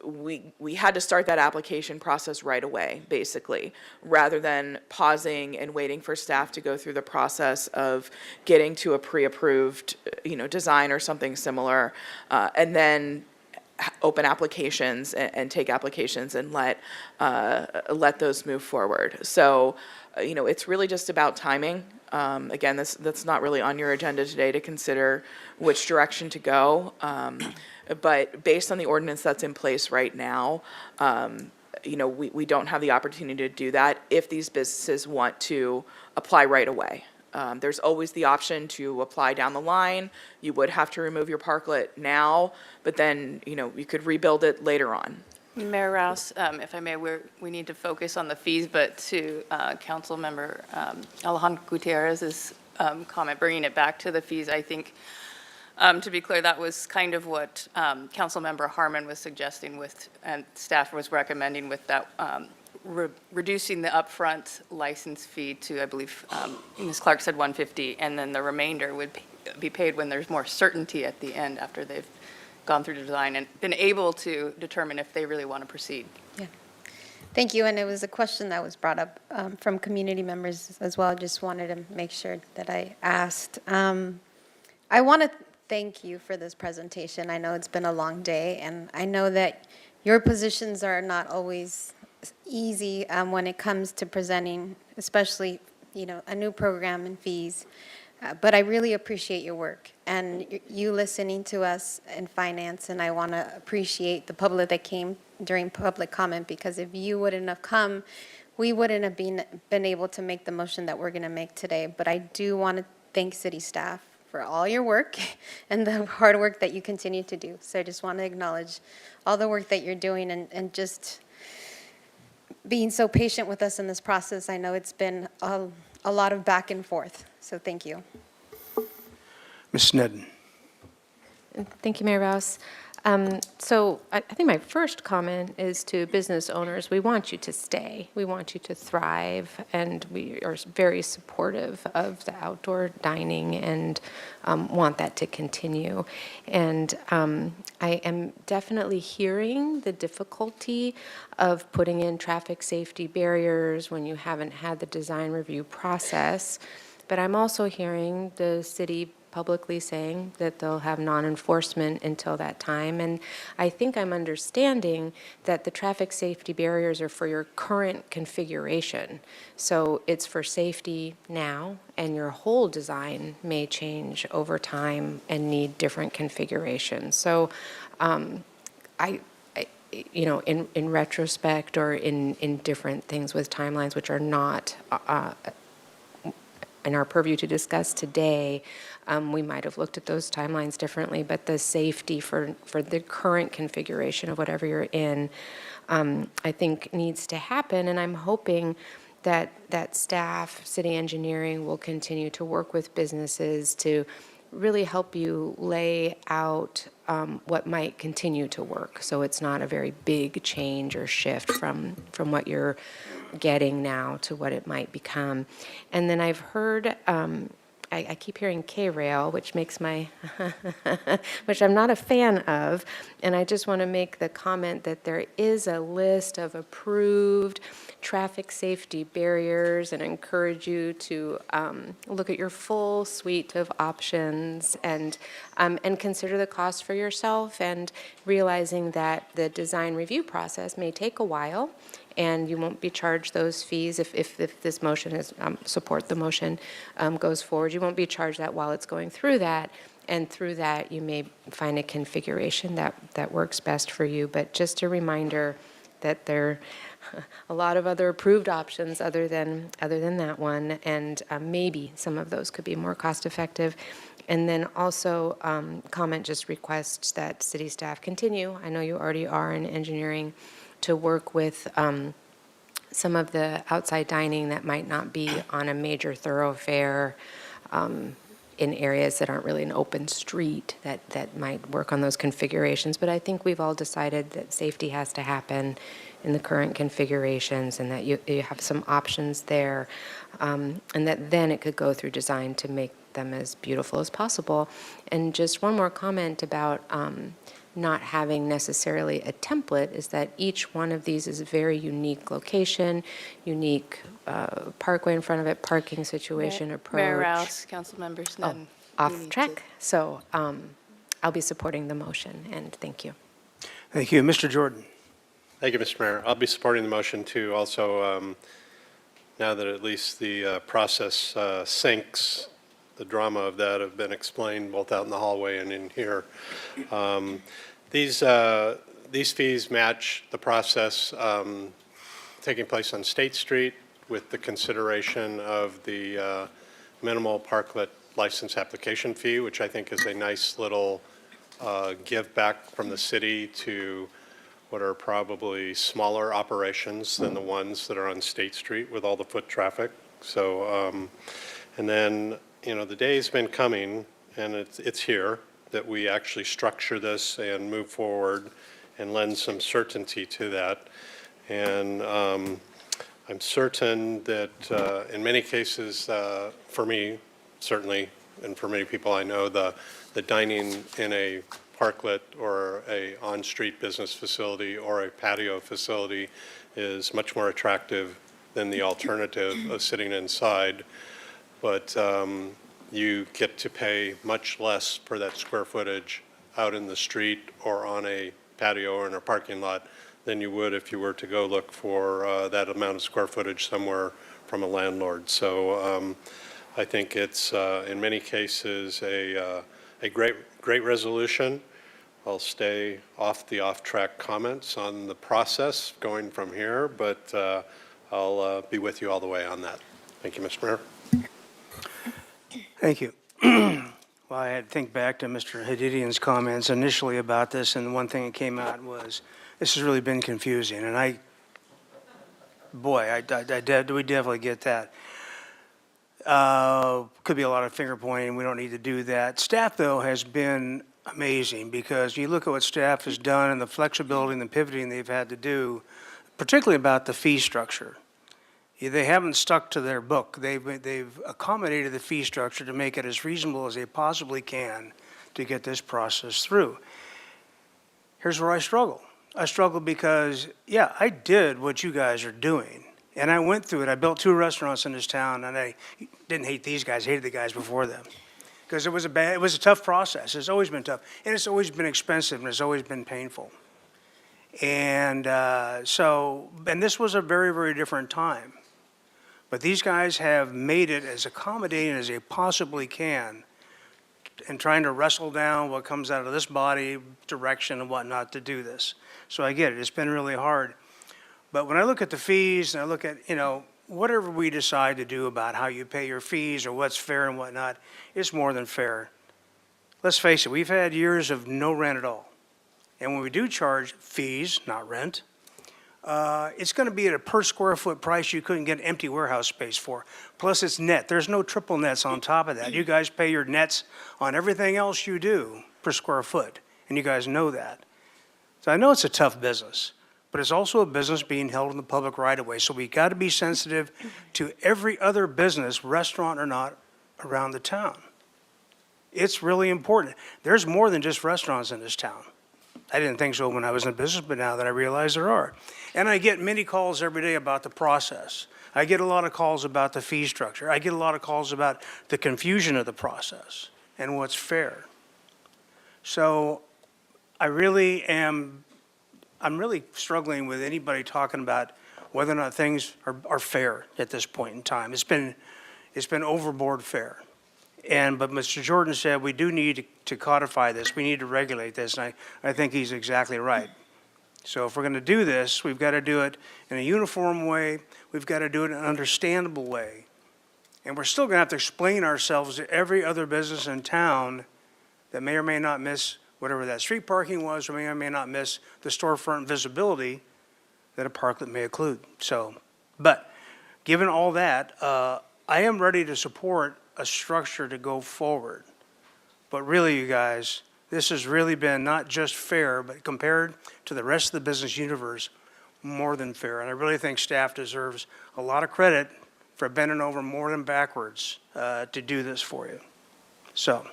we had to start that application process right away, basically, rather than pausing and waiting for staff to go through the process of getting to a pre-approved, design or something similar, and then open applications and take applications and let those move forward. So, it's really just about timing. Again, that's not really on your agenda today to consider which direction to go. But based on the ordinance that's in place right now, we don't have the opportunity to do that if these businesses want to apply right away. There's always the option to apply down the line. You would have to remove your parklet now, but then, you could rebuild it later on. Mayor Rouse, if I may, we need to focus on the fees, but to Councilmember Alejandro Gutierrez's comment, bringing it back to the fees, I think, to be clear, that was kind of what Councilmember Harmon was suggesting and staff was recommending with that, reducing the upfront license fee to, I believe, Ms. Clark said $150, and then the remainder would be paid when there's more certainty at the end after they've gone through the design and been able to determine if they really want to proceed. Yeah. Thank you. And it was a question that was brought up from community members as well. Just wanted to make sure that I asked. I want to thank you for this presentation. I know it's been a long day, and I know that your positions are not always easy when it comes to presenting, especially, a new program and fees. But I really appreciate your work and you listening to us in finance, and I want to appreciate the public that came during public comment, because if you wouldn't have come, we wouldn't have been able to make the motion that we're going to make today. But I do want to thank city staff for all your work and the hard work that you continue to do. So I just want to acknowledge all the work that you're doing and just being so patient with us in this process. I know it's been a lot of back and forth. So thank you. Ms. Sneddon. Thank you, Mayor Rouse. So I think my first comment is to business owners. We want you to stay. We want you to thrive, and we are very supportive of the outdoor dining and want that to continue. And I am definitely hearing the difficulty of putting in traffic safety barriers when you haven't had the design review process. But I'm also hearing the city publicly saying that they'll have non-enforcement until that time. And I think I'm understanding that the traffic safety barriers are for your current configuration. So it's for safety now, and your whole design may change over time and need different configurations. So you know, in retrospect or in different things with timelines which are not in our purview to discuss today, we might have looked at those timelines differently, but the safety for the current configuration of whatever you're in, I think needs to happen, and I'm hoping that staff, city engineering will continue to work with businesses to really help you lay out what might continue to work, so it's not a very big change or shift from what you're getting now to what it might become. And then I've heard, I keep hearing K-Rail, which makes my, which I'm not a fan of, and I just want to make the comment that there is a list of approved traffic safety barriers and encourage you to look at your full suite of options and consider the cost for yourself, and realizing that the design review process may take a while and you won't be charged those fees if this motion is, support the motion goes forward. You won't be charged that while it's going through that, and through that you may find a configuration that works best for you. But just a reminder that there are a lot of other approved options other than that one, and maybe some of those could be more cost effective. And then also comment, just request that city staff continue, I know you already are in engineering, to work with some of the outside dining that might not be on a major thoroughfare in areas that aren't really an open street, that might work on those configurations. But I think we've all decided that safety has to happen in the current configurations, and that you have some options there, and that then it could go through design to make them as beautiful as possible. And just one more comment about not having necessarily a template is that each one of these is a very unique location, unique parkway in front of it, parking situation, approach. Mayor Rouse, council members, none. Off track. So I'll be supporting the motion, and thank you. Thank you. Mr. Jordan. Thank you, Mr. Mayor. I'll be supporting the motion too. Also, now that at least the process sinks, the drama of that have been explained both out in the hallway and in here. These fees match the process taking place on State Street with the consideration of the minimal parklet license application fee, which I think is a nice little give back from the city to what are probably smaller operations than the ones that are on State Street with all the foot traffic. So, and then, you know, the day's been coming, and it's here, that we actually structure this and move forward and lend some certainty to that. And I'm certain that in many cases, for me, certainly, and for many people I know, the dining in a parklet or a on-street business facility or a patio facility is much more attractive than the alternative of sitting inside. But you get to pay much less per that square footage out in the street or on a patio or in a parking lot than you would if you were to go look for that amount of square footage somewhere from a landlord. So I think it's in many cases a great resolution. I'll stay off the off-track comments on the process going from here, but I'll be with you all the way on that. Thank you, Mr. Mayor. Thank you. Well, I had to think back to Mr. Hadidian's comments initially about this, and one thing that came out was, this has really been confusing, and we definitely get that. Could be a lot of finger pointing, we don't need to do that. Staff, though, has been amazing, because you look at what staff has done and the flexibility and the pivoting they've had to do, particularly about the fee structure. They haven't stuck to their book. They've accommodated the fee structure to make it as reasonable as they possibly can to get this process through. Here's where I struggle. I struggle because, yeah, I did what you guys are doing, and I went through it. I built 2 restaurants in this town, and I didn't hate these guys, hated the guys before them, because it was a tough process. It's always been tough, and it's always been expensive, and it's always been painful. And and this was a very, very different time. But these guys have made it as accommodating as they possibly can in trying to wrestle down what comes out of this body direction and whatnot to do this. So I get it. It's been really hard. But when I look at the fees and I look at, whatever we decide to do about how you pay your fees or what's fair and whatnot, it's more than fair. Let's face it, we've had years of no rent at all. And when we do charge fees, not rent, it's going to be at a per square foot price you couldn't get empty warehouse space for. Plus, it's net. There's no triple nets on top of that. You guys pay your nets on everything else you do per square foot, and you guys know that. So I know it's a tough business, but it's also a business being held in the public right of way. So we got to be sensitive to every other business, restaurant or not, around the town. It's really important. There's more than just restaurants in this town. I didn't think so when I was in business, but now that I realize there are. And I get many calls every day about the process. I get a lot of calls about the fee structure. I get a lot of calls about the confusion of the process and what's fair. So I'm really struggling with anybody talking about whether or not things are fair at this point in time. It's been overboard fair. But Mr. Jordan said we do need to codify this. We need to regulate this, and I think he's exactly right. So if we're going to do this, we've got to do it in a uniform way. We've got to do it in an understandable way. And we're still going to have to explain ourselves to every other business in town that may or may not miss whatever that street parking was, or may or may not miss the storefront visibility that a parklet may include. But given all that, I am ready to support a structure to go forward. But really, you guys, this has really been not just fair, but compared to the rest of the business universe, more than fair. And I really think staff deserves a lot of credit for bending over more than backwards to do this for you. So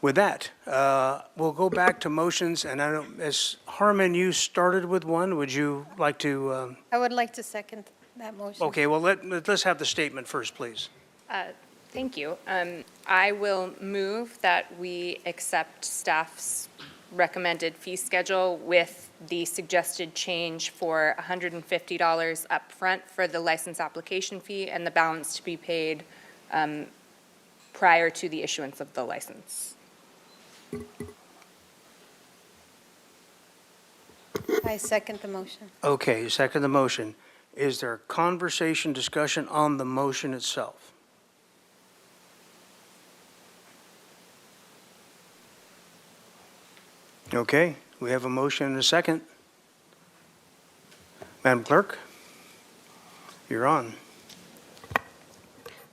with that, we'll go back to motions. And as Harmon, you started with one. Would you like to? I would like to second that motion. Okay, well, let's have the statement first, please. Thank you. I will move that we accept staff's recommended fee schedule with the suggested change for $150 upfront for the license application fee and the balance to be paid prior to the issuance of the license. I second the motion. Okay, you second the motion. Is there conversation, discussion on the motion itself? Okay, we have a motion and a second. Madam Clerk, you're on.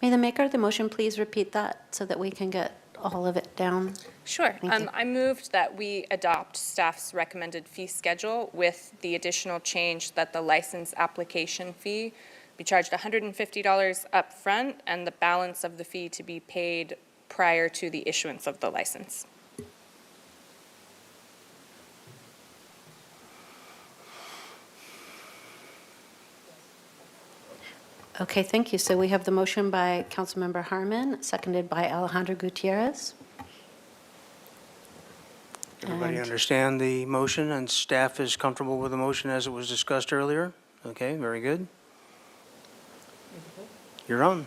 May the maker of the motion please repeat that so that we can get all of it down? Sure. Thank you. I moved that we adopt staff's recommended fee schedule with the additional change that the license application fee be charged $150 upfront and the balance of the fee to be paid prior to the issuance of the license. Okay, thank you. So we have the motion by Councilmember Harmon, seconded by Alejandro Gutierrez. Everybody And- understand the motion, and staff is comfortable with the motion as it was discussed earlier? Okay, very good. You're on.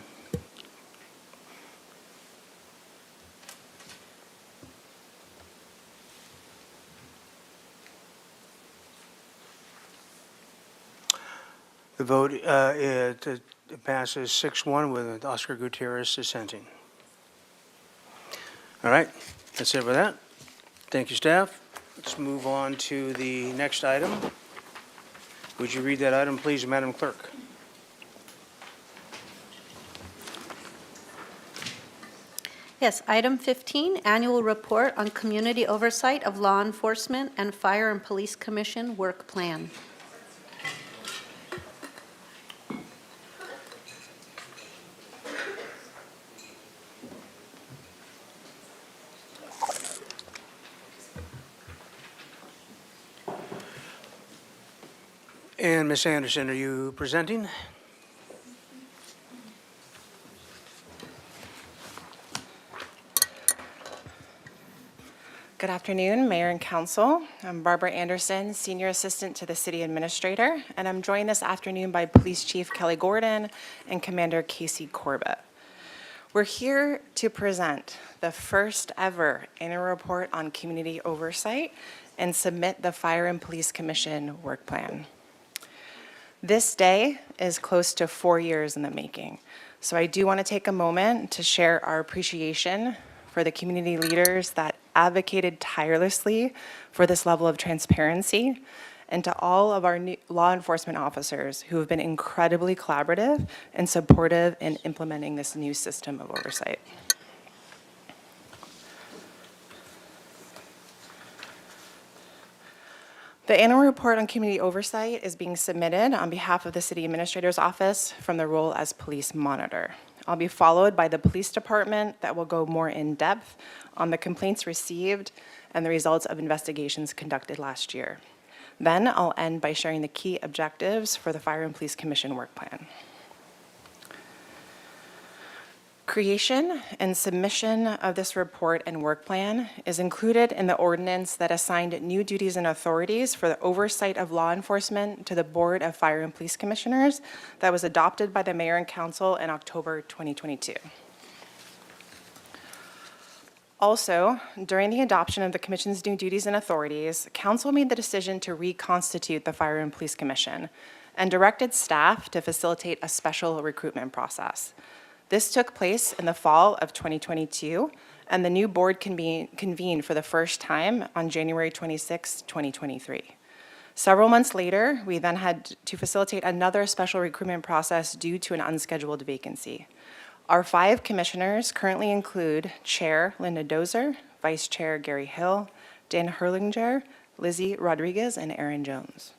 The The vote it passes 6-1 with Oscar Gutierrez dissenting. All right, that's it for that. Thank you, staff. Let's move on to the next item. Would you read that item, please, Madam Clerk? Yes, item 15, annual report on community oversight of law enforcement and fire and police commission work plan. And Ms. Anderson, are you presenting? Good afternoon, Mayor and Council. I'm Barbara Anderson, Senior Assistant to the City Administrator, and I'm joined this afternoon by Police Chief Kelly Gordon and Commander Casey Corbett. We're here to present the first ever annual report on community oversight and submit the Fire and Police Commission work plan. This day is close to 4 years in the making, so I do want to take a moment to share our appreciation for the community leaders that advocated tirelessly for this level of transparency, and to all of our new law enforcement officers who have been incredibly collaborative and supportive in implementing this new system of oversight. The annual report on community oversight is being submitted on behalf of the City Administrator's Office from the role as police monitor. I'll be followed by the police department that will go more in depth on the complaints received and the results of investigations conducted last year. Then I'll end by sharing the key objectives for the Fire and Police Commission work plan. Creation and submission of this report and work plan is included in the ordinance that assigned new duties and authorities for the oversight of law enforcement to the Board of Fire and Police Commissioners that was adopted by the Mayor and Council in October 2022. Also, during the adoption of the Commission's new duties and authorities, Council made the decision to reconstitute the Fire and Police Commission and directed staff to facilitate a special recruitment process. This took place in the fall of 2022, and the new board convened for the first time on January 26, 2023. Several months later, we then had to facilitate another special recruitment process due to an unscheduled vacancy. Our 5 commissioners currently include Chair Linda Dozer, Vice Chair Gary Hill, Dan Herlinger, Lizzie Rodriguez, and Aaron Jones.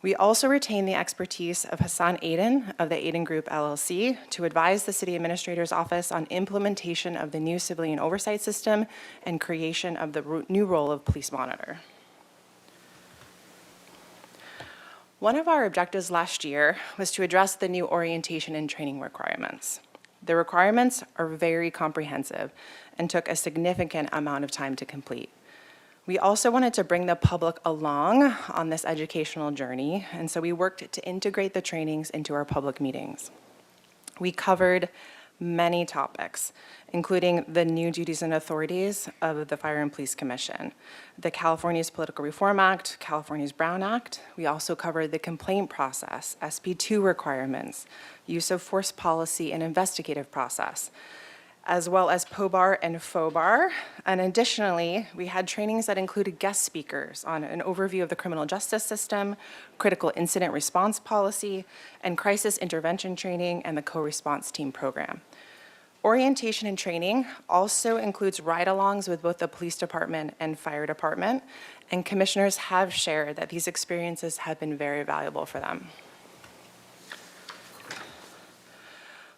We also retain the expertise of Hassan Aiden of the Aiden Group LLC to advise the City Administrator's Office on implementation of the new civilian oversight system and creation of the new role of police monitor. One of our objectives last year was to address the new orientation and training requirements. The requirements are very comprehensive and took a significant amount of time to complete. We also wanted to bring the public along on this educational journey, and so we worked to integrate the trainings into our public meetings. We covered many topics, including the new duties and authorities of the Fire and Police Commission, the California's Political Reform Act, California's Brown Act. We also covered the complaint process, SB2 requirements, use of force policy and investigative process, as well as POBAR and FOBAR. And additionally, we had trainings that included guest speakers on an overview of the criminal justice system, critical incident response policy, and crisis intervention training and the co-response team program. Orientation and training also includes ride-alongs with both the police department and fire department, and commissioners have shared that these experiences have been very valuable for them.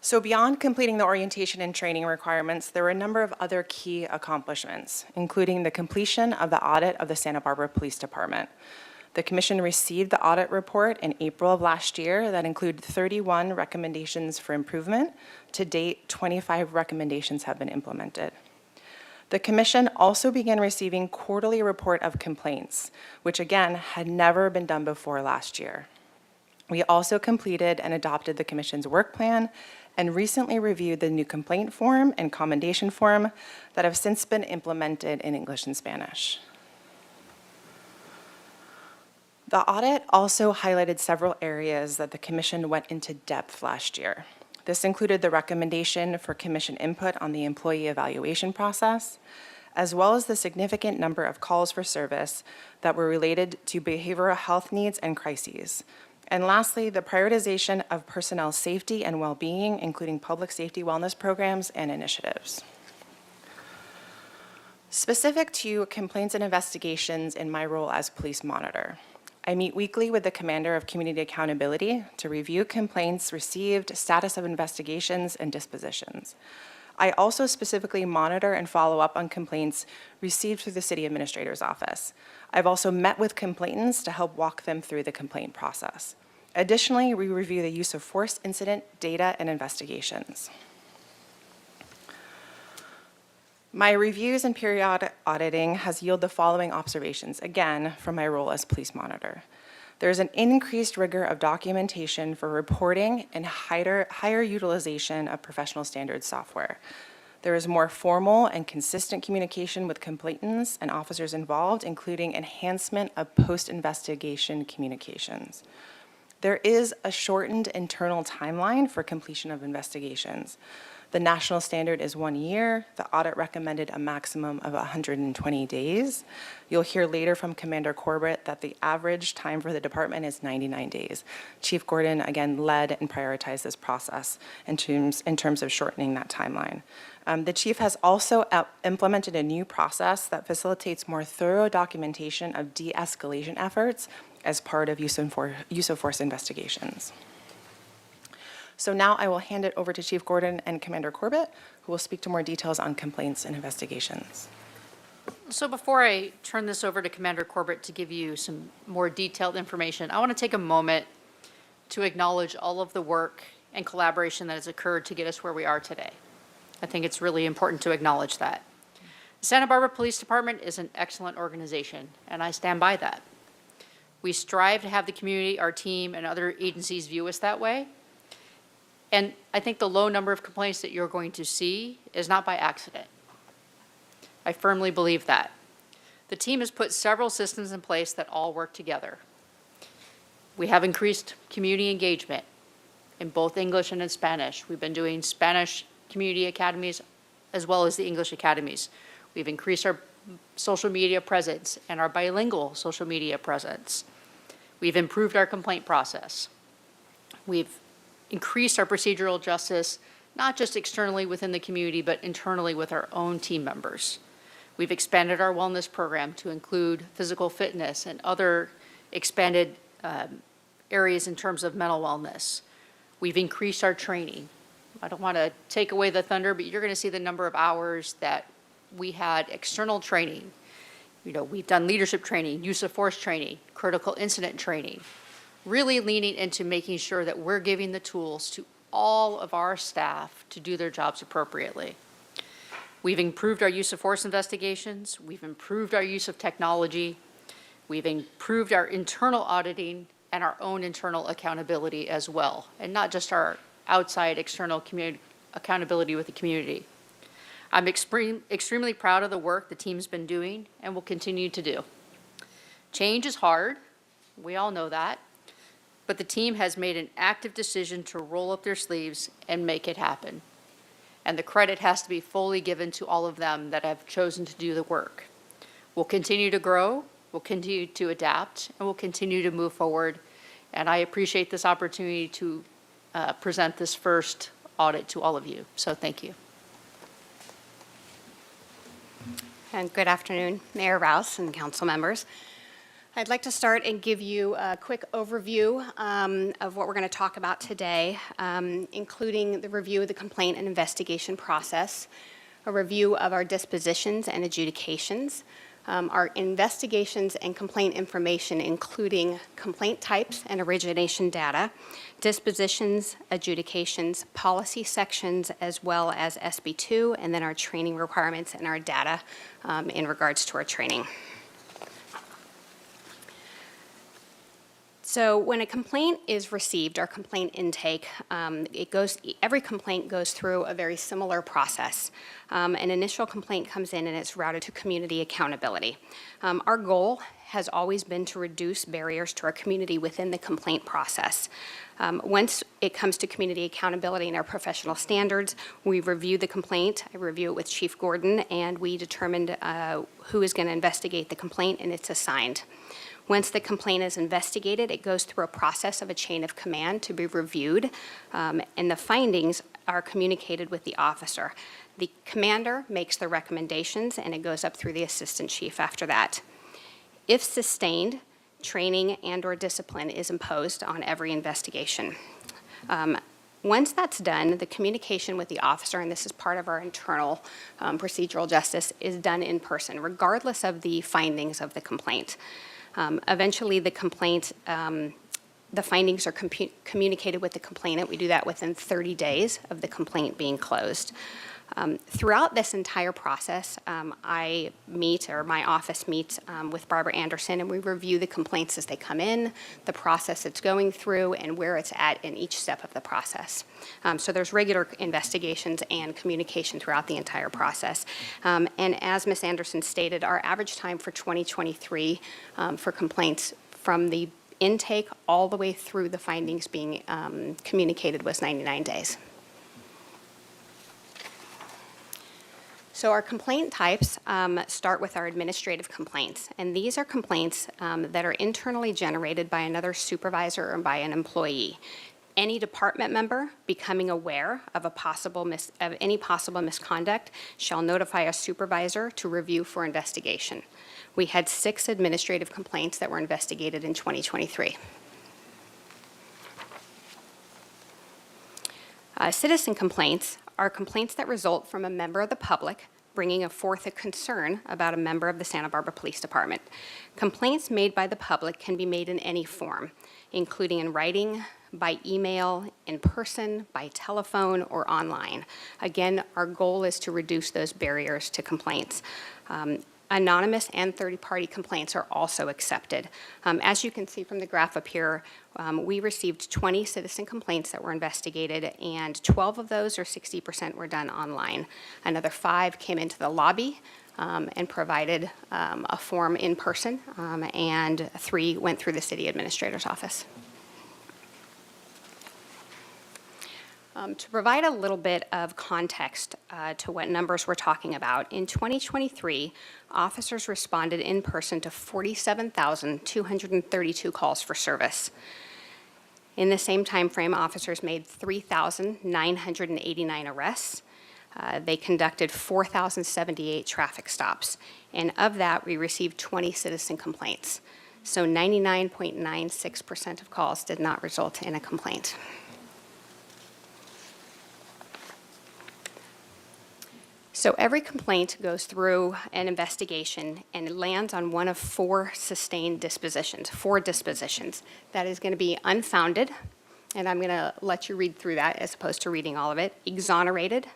So beyond completing the orientation and training requirements, there were a number of other key accomplishments, including the completion of the audit of the Santa Barbara Police Department. The Commission received the audit report in April of last year that included 31 recommendations for improvement. To date, 25 recommendations have been implemented. The Commission also began receiving quarterly report of complaints, which again had never been done before last year. We also completed and adopted the Commission's work plan and recently reviewed the new complaint form and commendation form that have since been implemented in English and Spanish. The audit also highlighted several areas that the Commission went into depth last year. This included the recommendation for Commission input on the employee evaluation process, as well as the significant number of calls for service that were related to behavioral health needs and crises. And lastly, the prioritization of personnel safety and well-being, including public safety wellness programs and initiatives. Specific to complaints and investigations in my role as police monitor, I meet weekly with the Commander of Community Accountability to review complaints received, status of investigations, and dispositions. I also specifically monitor and follow up on complaints received through the City Administrator's Office. I've also met with complainants to help walk them through the complaint process. Additionally, we review the use of force incident data and investigations. My reviews and periodic auditing has yielded the following observations, again, from my role as police monitor. There's an increased rigor of documentation for reporting and higher utilization of professional standards software. There is more formal and consistent communication with complainants and officers involved, including enhancement of post-investigation communications. There is a shortened internal timeline for completion of investigations. The national standard is 1 year. The audit recommended a maximum of 120 days. You'll hear later from Commander Corbett that the average time for the department is 99 days. Chief Gordon, again, led and prioritized this process in terms of shortening that timeline. The chief has also implemented a new process that facilitates more thorough documentation of de-escalation efforts as part of use of force investigations. So now I will hand it over to Chief Gordon and Commander Corbett, who will speak to more details on complaints and investigations. So before I turn this over to Commander Corbett to give you some more detailed information, I want to take a moment to acknowledge all of the work and collaboration that has occurred to get us where we are today. I think it's really important to acknowledge that. The Santa Barbara Police Department is an excellent organization, and I stand by that. We strive to have the community, our team, and other agencies view us that way. And I think the low number of complaints that you're going to see is not by accident. I firmly believe that. The team has put several systems in place that all work together. We have increased community engagement in both English and in Spanish. We've been doing Spanish community academies as well as the English academies. We've increased our social media presence and our bilingual social media presence. We've improved our complaint process. We've increased our procedural justice, not just externally within the community, but internally with our own team members. We've expanded our wellness program to include physical fitness and other expanded areas in terms of mental wellness. We've increased our training. I don't want to take away the thunder, but you're going to see the number of hours that we had external training. You know, we've done leadership training, use of force training, critical incident training, really leaning into making sure that we're giving the tools to all of our staff to do their jobs appropriately. We've improved our use of force investigations. We've improved our use of technology. We've improved our internal auditing and our own internal accountability as well, and not just our outside external accountability with the community. I'm extremely proud of the work the team's been doing and will continue to do. Change is hard. We all know that. But the team has made an active decision to roll up their sleeves and make it happen. And the credit has to be fully given to all of them that have chosen to do the work. We'll continue to grow, we'll continue to adapt, and we'll continue to move forward. And I appreciate this opportunity to present this first audit to all of you. So thank you. And good afternoon, Mayor Rouse and council members. I'd like to start and give you a quick overview of what we're going to talk about today, including the review of the complaint and investigation process, a review of our dispositions and adjudications, our investigations and complaint information, including complaint types and origination data, dispositions, adjudications, policy sections, as well as SB2, and then our training requirements and our data in regards to our training. So when a complaint is received, our complaint intake, every complaint goes through a very similar process. An initial complaint comes in and it's routed to community accountability. Our goal has always been to reduce barriers to our community within the complaint process. Once it comes to community accountability and our professional standards, we review the complaint. I review it with Chief Gordon, and we determined who is going to investigate the complaint, and it's assigned. Once the complaint is investigated, it goes through a process of a chain of command to be reviewed, and the findings are communicated with the officer. The commander makes the recommendations, and it goes up through the assistant chief after that. If sustained, training and/or discipline is imposed on every investigation. Once that's done, the communication with the officer, and this is part of our internal procedural justice, is done in person, regardless of the findings of the complaint. Eventually, the complaint, the findings are communicated with the complainant. We do that within 30 days of the complaint being closed. Throughout this entire process, I meet, or my office meets with Barbara Anderson, and we review the complaints as they come in, the process it's going through, and where it's at in each step of the process. So there's regular investigations and communication throughout the entire process. And as Ms. Anderson stated, our average time for 2023 for complaints from the intake all the way through the findings being communicated was 99 days. So our complaint types start with our administrative complaints, and these are complaints that are internally generated by another supervisor or by an employee. Any department member becoming aware of any possible misconduct shall notify a supervisor to review for investigation. We had 6 administrative complaints that were investigated in 2023. Citizen complaints are complaints that result from a member of the public bringing forth a concern about a member of the Santa Barbara Police Department. Complaints made by the public can be made in any form, including in writing, by email, in person, by telephone, or online. Again, our goal is to reduce those barriers to complaints. Anonymous and third-party complaints are also accepted. As you can see from the graph up here, we received 20 citizen complaints that were investigated, and 12 of those, or 60%, were done online. Another 5 came into the lobby and provided a form in person, and 3 went through the city administrator's office. To provide a little bit of context to what numbers we're talking about, in 2023, officers responded in person to 47,232 calls for service. In the same time frame, officers made 3,989 arrests. They conducted 4,078 traffic stops, and of that, we received 20 citizen complaints. So 99.96% of calls did not result in a complaint. So every complaint goes through an investigation and it lands on one of 4 sustained dispositions, 4 dispositions. That is going to be unfounded, and I'm going to let you read through that as opposed to reading all of it, exonerated,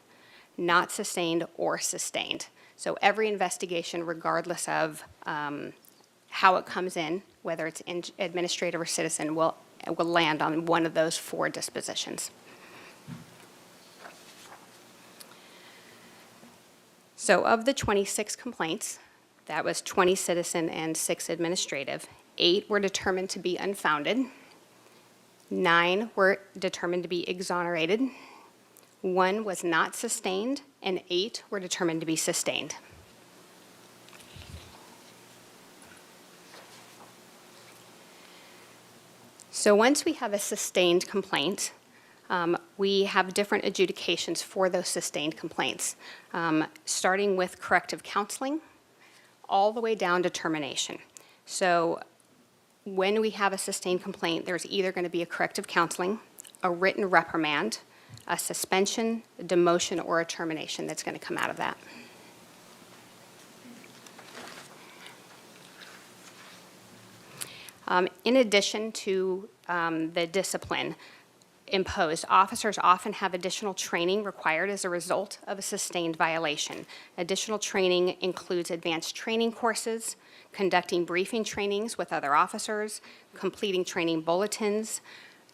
not sustained, or sustained. So every investigation, regardless of how it comes in, whether it's administrative or citizen, will land on one of those 4 dispositions. So of the 26 complaints, that was 20 citizen and 6 administrative, 8 were determined to be unfounded, 9 were determined to be exonerated, 1 was not sustained, and 8 were determined to be sustained. So once we have a sustained complaint, we have different adjudications for those sustained complaints, starting with corrective counseling, all the way down to termination. So when we have a sustained complaint, there's either going to be a corrective counseling, a written reprimand, a suspension, a demotion, or a termination that's going to come out of that. In addition to the discipline, imposed, officers often have additional training required as a result of a sustained violation. Additional training includes advanced training courses, conducting briefing trainings with other officers, completing training bulletins,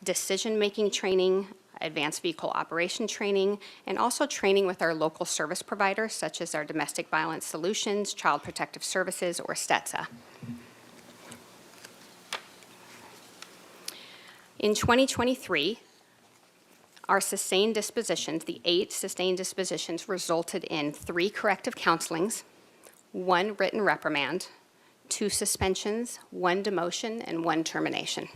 decision-making training, advanced vehicle operation training, and also training with our local service providers, such as our Domestic Violence Solutions, Child Protective Services, or STETSA. In 2023, our sustained dispositions, the 8 sustained dispositions, resulted in 3 corrective counselings, 1 written reprimand, 2 suspensions, 1 demotion, and 1 termination.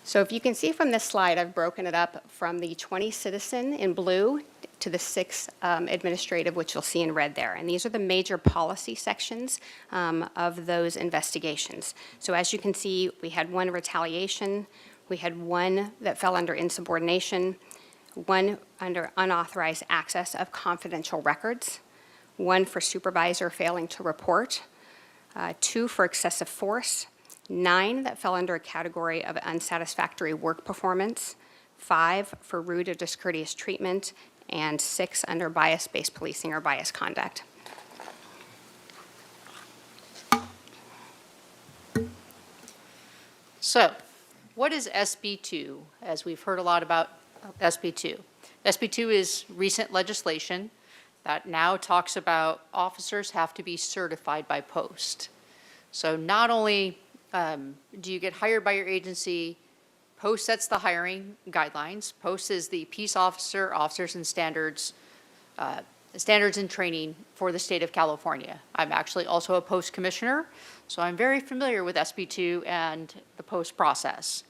So if you can see from this slide, I've broken it up from the 20 citizen in blue to the 6 administrative, which you'll see in red there. And these are the major policy sections of those investigations. So as you can see, we had 1 retaliation, we had 1 that fell under insubordination, 1 under unauthorized access of confidential records, 1 for supervisor failing to report, 2 for excessive force, 9 that fell under a category of unsatisfactory work performance, 5 for rude or discourteous treatment, and 6 under bias-based policing or bias conduct. So, what is SB2, as we've heard a lot about SB2? SB2 is recent legislation that now talks about officers have to be certified by post. So not only do you get hired by your agency, post sets the hiring guidelines. Post is the peace officer, officers and standards and training for the state of California. I'm actually also a post commissioner, so I'm very familiar with SB2 and the post process.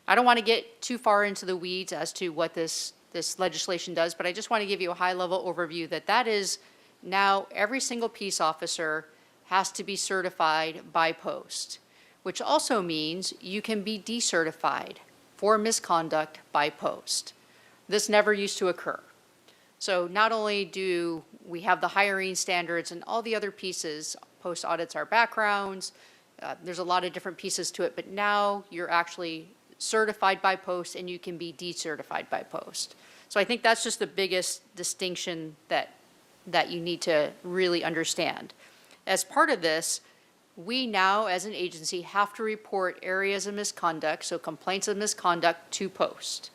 I don't want to get too far into the weeds as to what this legislation does, but I just want to give you a high-level overview that is now every single peace officer has to be certified by post, which also means you can be decertified for misconduct by post. This never used to occur. So not only do we have the hiring standards and all the other pieces, post audits our backgrounds, there's a lot of different pieces to it, but now you're actually certified by post and you can be decertified by post. So I think that's just the biggest distinction that you need to really understand. As part of this, we now, as an agency, have to report areas of misconduct, so complaints of misconduct, to post.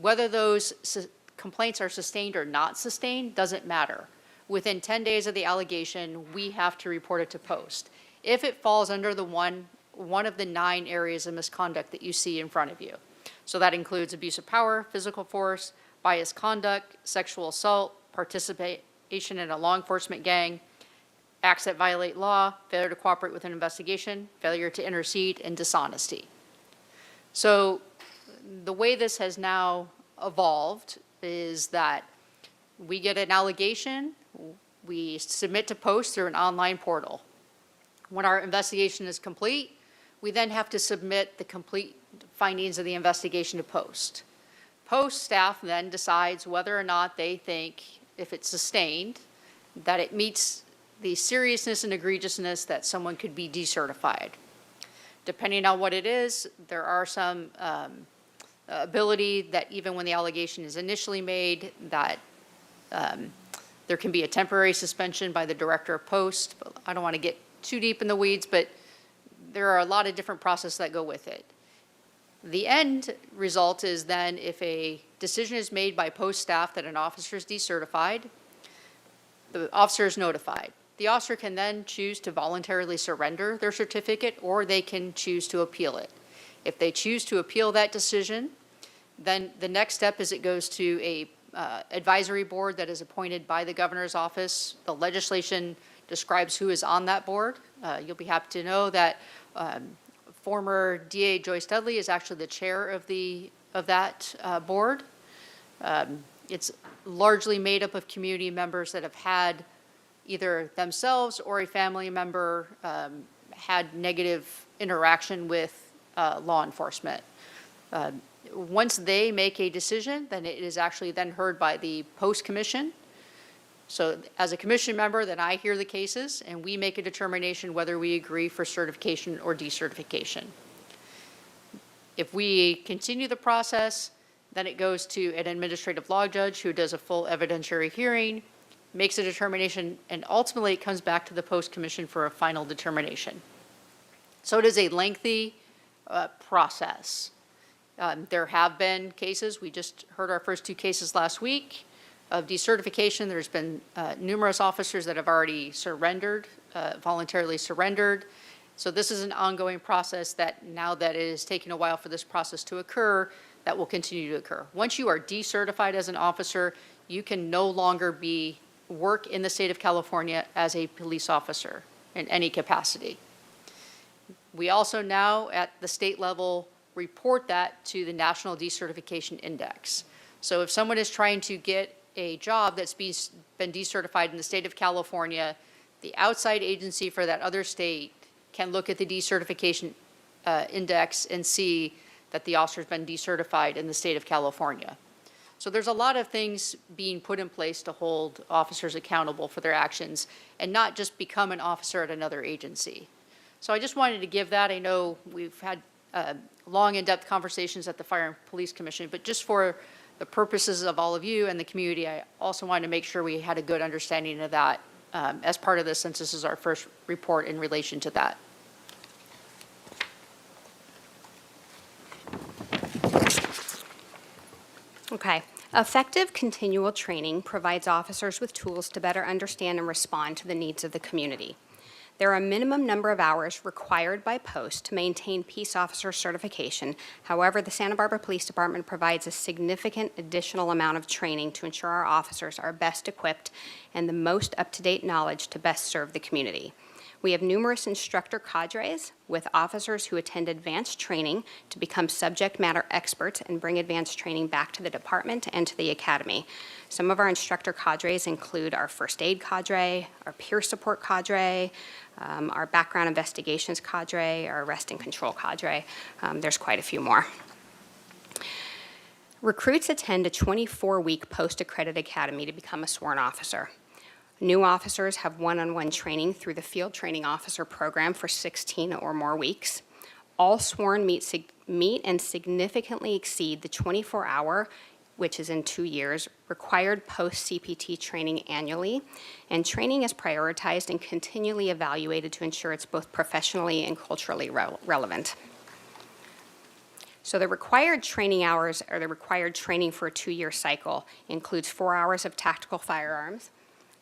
Whether those complaints are sustained or not sustained doesn't matter. Within 10 days of the allegation, we have to report it to post. If it falls under the one of the 9 areas of misconduct that you see in front of you. So that includes abuse of power, physical force, bias conduct, sexual assault, participation in a law enforcement gang, acts that violate law, failure to cooperate with an investigation, failure to intercede, and dishonesty. So the way this has now evolved is that we get an allegation, we submit to post through an online portal. When our investigation is complete, we then have to submit the complete findings of the investigation to post. Post staff then decides whether or not they think, if it's sustained, that it meets the seriousness and egregiousness that someone could be decertified. Depending on what it is, there are some ability that even when the allegation is initially made, that there can be a temporary suspension by the director of post. I don't want to get too deep in the weeds, but there are a lot of different processes that go with it. The end result is then if a decision is made by post staff that an officer is decertified, the officer is notified. The officer can then choose to voluntarily surrender their certificate, or they can choose to appeal it. If they choose to appeal that decision, then the next step is it goes to a advisory board that is appointed by the governor's office. The legislation describes who is on that board. You'll be happy to know that former DA Joyce Dudley is actually the chair of that board. It's largely made up of community members that have had either themselves or a family member had negative interaction with law enforcement. Once they make a decision, then it is actually then heard by the post commission. So as a commission member, then I hear the cases, and we make a determination whether we agree for certification or decertification. If we continue the process, then it goes to an administrative law judge who does a full evidentiary hearing, makes a determination, and ultimately it comes back to the post commission for a final determination. So it is a lengthy process. There have been cases, we just heard our first 2 cases last week of decertification. There's been numerous officers that have already surrendered, voluntarily surrendered. So this is an ongoing process that now that it is taking a while for this process to occur, that will continue to occur. Once you are decertified as an officer, you can no longer work in the state of California as a police officer in any capacity. We also now at the state level report that to the National Decertification Index. So if someone is trying to get a job that's been decertified in the state of California, the outside agency for that other state can look at the decertification index and see that the officer's been decertified in the state of California. So there's a lot of things being put in place to hold officers accountable for their actions and not just become an officer at another agency. So I just wanted to give that. I know we've had long, in-depth conversations at the Fire and Police Commission, but just for the purposes of all of you and the community, I also wanted to make sure we had a good understanding of that as part of this, since this is our first report in relation to that. Okay. Effective continual training provides officers with tools to better understand and respond to the needs of the community. There are a minimum number of hours required by post to maintain peace officer certification. However, the Santa Barbara Police Department provides a significant additional amount of training to ensure our officers are best equipped and the most up-to-date knowledge to best serve the community. We have numerous instructor cadres with officers who attend advanced training to become subject matter experts and bring advanced training back to the department and to the academy. Some of our instructor cadres include our first aid cadre, our peer support cadre, our background investigations cadre, our arrest and control cadre. There's quite a few more. Recruits attend a 24-week post-accredited academy to become a sworn officer. New officers have one-on-one training through the Field Training Officer Program for 16 or more weeks. All sworn meet and significantly exceed the 24-hour, which is in 2 years, required post-CPT training annually, and training is prioritized and continually evaluated to ensure it's both professionally and culturally relevant. So the required training hours, or the required training for a 2-year cycle, includes 4 hours of tactical firearms,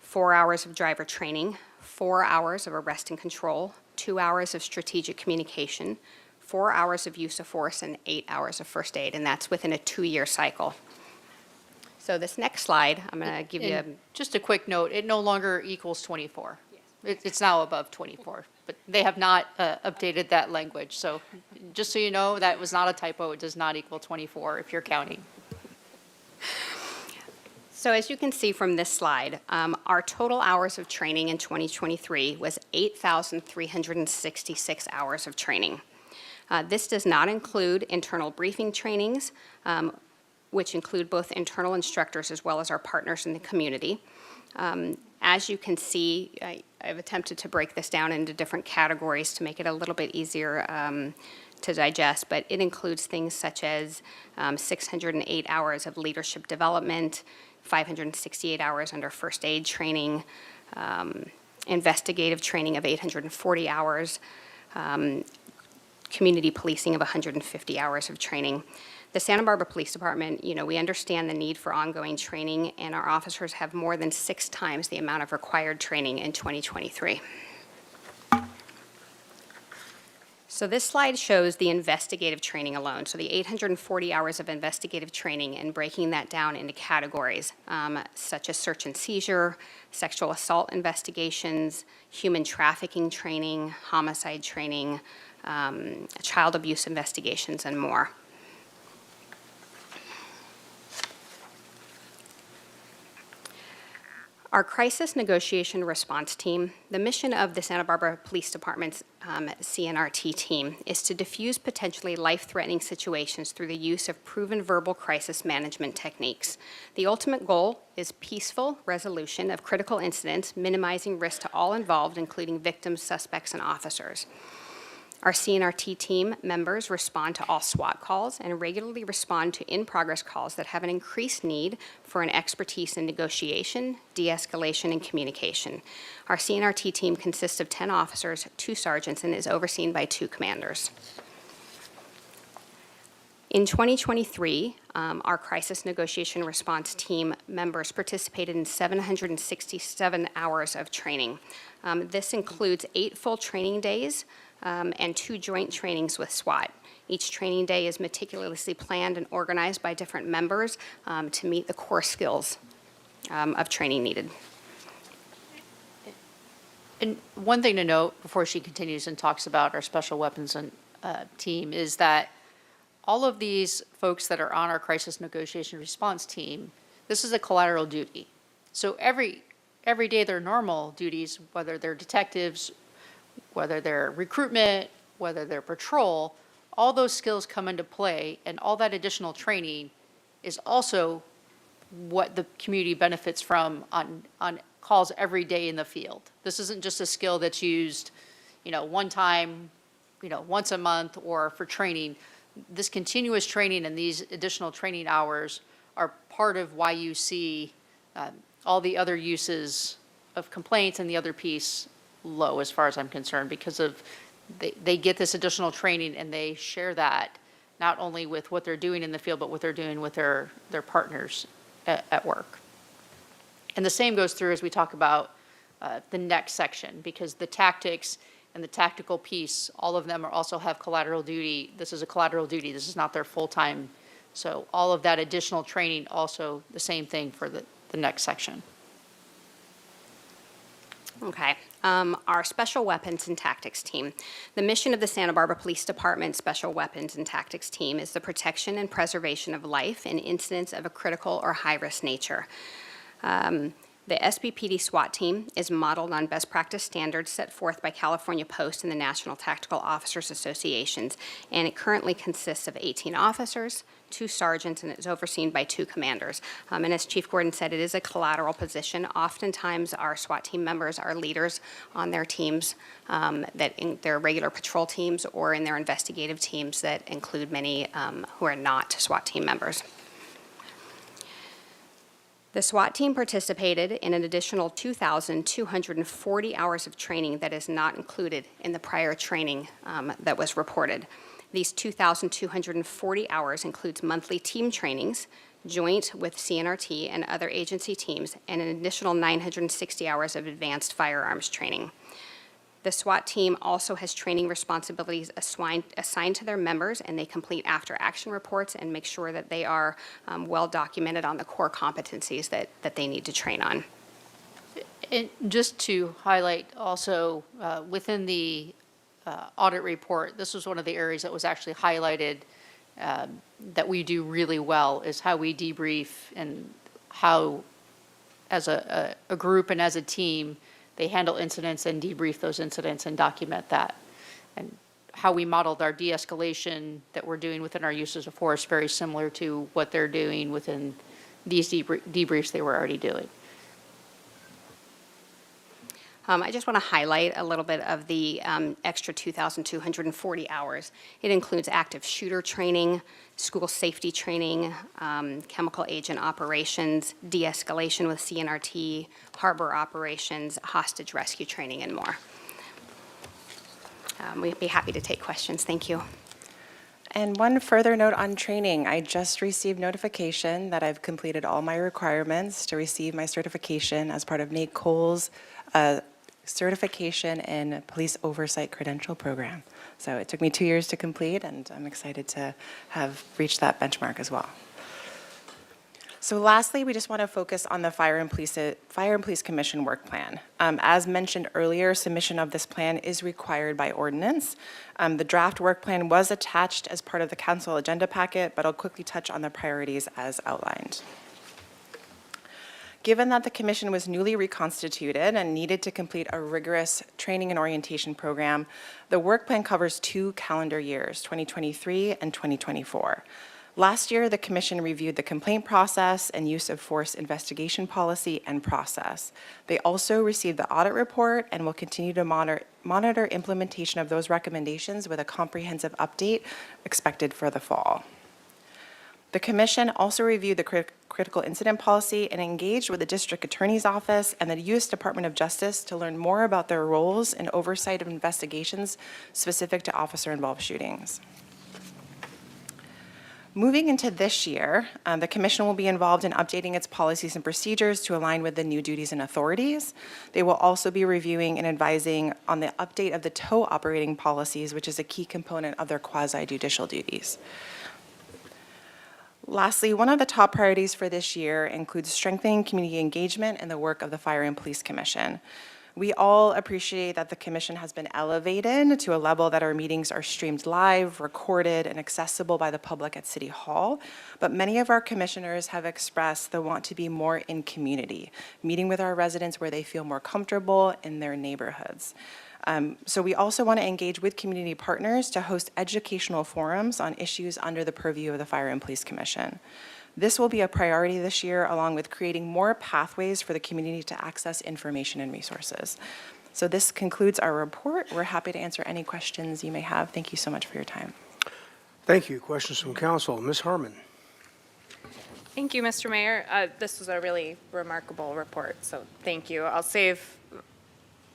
4 hours of driver training, 4 hours of arrest and control, 2 hours of strategic communication, 4 hours of use of force, and 8 hours of first aid, and that's within a 2-year cycle. So this next slide, I'm going to give you And just a quick note, it no longer equals 24. It's now above 24, but they have not updated that language. So just so you know, that was not a typo. It does not equal 24 if you're counting. So as you can see from this slide, our total hours of training in 2023 was 8,366 hours of training. This does not include internal briefing trainings, which include both internal instructors as well as our partners in the community. As you can see, I've attempted to break this down into different categories to make it a little bit easier to digest, but it includes things such as 608 hours of leadership development, 568 hours under first aid training, investigative training of 840 hours, community policing of 150 hours of training. The Santa Barbara Police Department, we understand the need for ongoing training, and our officers have more than 6 times the amount of required training in 2023. So this slide shows the investigative training alone, so the 840 hours of investigative training, and breaking that down into categories such as search and seizure, sexual assault investigations, human trafficking training, homicide training, child abuse investigations, and more. Our crisis negotiation response team, the mission of the Santa Barbara Police Department's CNRT team is to diffuse potentially life-threatening situations through the use of proven verbal crisis management techniques. The ultimate goal is peaceful resolution of critical incidents, minimizing risk to all involved, including victims, suspects, and officers. Our CNRT team members respond to all SWAT calls and regularly respond to in-progress calls that have an increased need for an expertise in negotiation, de-escalation, and communication. Our CNRT team consists of 10 officers, 2 sergeants, and is overseen by 2 commanders. In 2023, our crisis negotiation response team members participated in 767 hours of training. This includes 8 full training days, and 2 joint trainings with SWAT. Each training day is meticulously planned and organized by different members to meet the core skills of training needed. And one thing to note before she continues and talks about our special weapons and team is that all of these folks that are on our crisis negotiation response team, this is a collateral duty. So every day their normal duties, whether they're detectives, whether they're recruitment, whether they're patrol, all those skills come into play, and all that additional training is also what the community benefits from on calls every day in the field. This isn't just a skill that's used, one time, once a month or for training. This continuous training and these additional training hours are part of why you see all the other uses of complaints and the other piece low as far as I'm concerned, because of they get this additional training and they share that not only with what they're doing in the field, but what they're doing with their partners at work. And the same goes through as we talk about the next section, because the tactics and the tactical piece, all of them also have collateral duty. This is a collateral duty. This is not their full-time. So all of that additional training, also the same thing for the next section. Okay. Our Special Weapons and Tactics Team. The mission of the Santa Barbara Police Department Special Weapons and Tactics Team is the protection and preservation of life in incidents of a critical or high-risk nature. The SBPD SWAT team is modeled on best practice standards set forth by California Post and the National Tactical Officers Associations, and it currently consists of 18 officers, 2 sergeants, and is overseen by 2 commanders. And as Chief Gordon said, it is a collateral position. Oftentimes, our SWAT team members are leaders on their teams, that in their regular patrol teams or in their investigative teams that include many who are not SWAT team members. The SWAT team participated in an additional 2,240 hours of training that is not included in the prior training that was reported. These 2,240 hours includes monthly team trainings, joint with CNRT and other agency teams, and an additional 960 hours of advanced firearms training. The SWAT team also has training responsibilities assigned to their members, and they complete after-action reports and make sure that they are well documented on the core competencies that they need to train on. And just to highlight also, within the audit report, this was one of the areas that was actually highlighted that we do really well, is how we debrief and how, as a group and as a team, they handle incidents and debrief those incidents and document that. And how we modeled our de-escalation that we're doing within our uses of force, very similar to what they're doing within these debriefs they were already doing. I just want to highlight a little bit of the extra 2,240 hours. It includes active shooter training, school safety training, chemical agent operations, de-escalation with CNRT, harbor operations, hostage rescue training, and more. We'd be happy to take questions. Thank you. And one further note on training, I just received notification that I've completed all my requirements to receive my certification as part of Nate Cole's certification in police oversight credential program. So it took me 2 years to complete, and I'm excited to have reached that benchmark as well. So lastly, we just want to focus on the Fire and Police Commission work plan. As mentioned earlier, submission of this plan is required by ordinance. The draft work plan was attached as part of the council agenda packet, but I'll quickly touch on the priorities as outlined. Given that the commission was newly reconstituted and needed to complete a rigorous training and orientation program, the work plan covers 2 calendar years, 2023 and 2024. Last year, the commission reviewed the complaint process and use of force investigation policy and process. They also received the audit report and will continue to monitor implementation of those recommendations with a comprehensive update expected for the fall. The commission also reviewed the critical incident policy and engaged with the district attorney's office and the U.S. Department of Justice to learn more about their roles in oversight of investigations specific to officer-involved shootings. Moving into this year, the commission will be involved in updating its policies and procedures to align with the new duties and authorities. They will also be reviewing and advising on the update of the tow operating policies, which is a key component of their quasi-judicial duties. Lastly, one of the top priorities for this year includes strengthening community engagement in the work of the Fire and Police Commission. We all appreciate that the commission has been elevated to a level that our meetings are streamed live, recorded, and accessible by the public at City Hall, but many of our commissioners have expressed the want to be more in community, meeting with our residents where they feel more comfortable in their neighborhoods. So we also want to engage with community partners to host educational forums on issues under the purview of the Fire and Police Commission. This will be a priority this year, along with creating more pathways for the community to access information and resources. So this concludes our report. We're happy to answer any questions you may have. Thank you so much for your time. Thank you. Questions from council. Ms. Harmon. Thank you, Mr. Mayor. This was a really remarkable report, so thank you. I'll save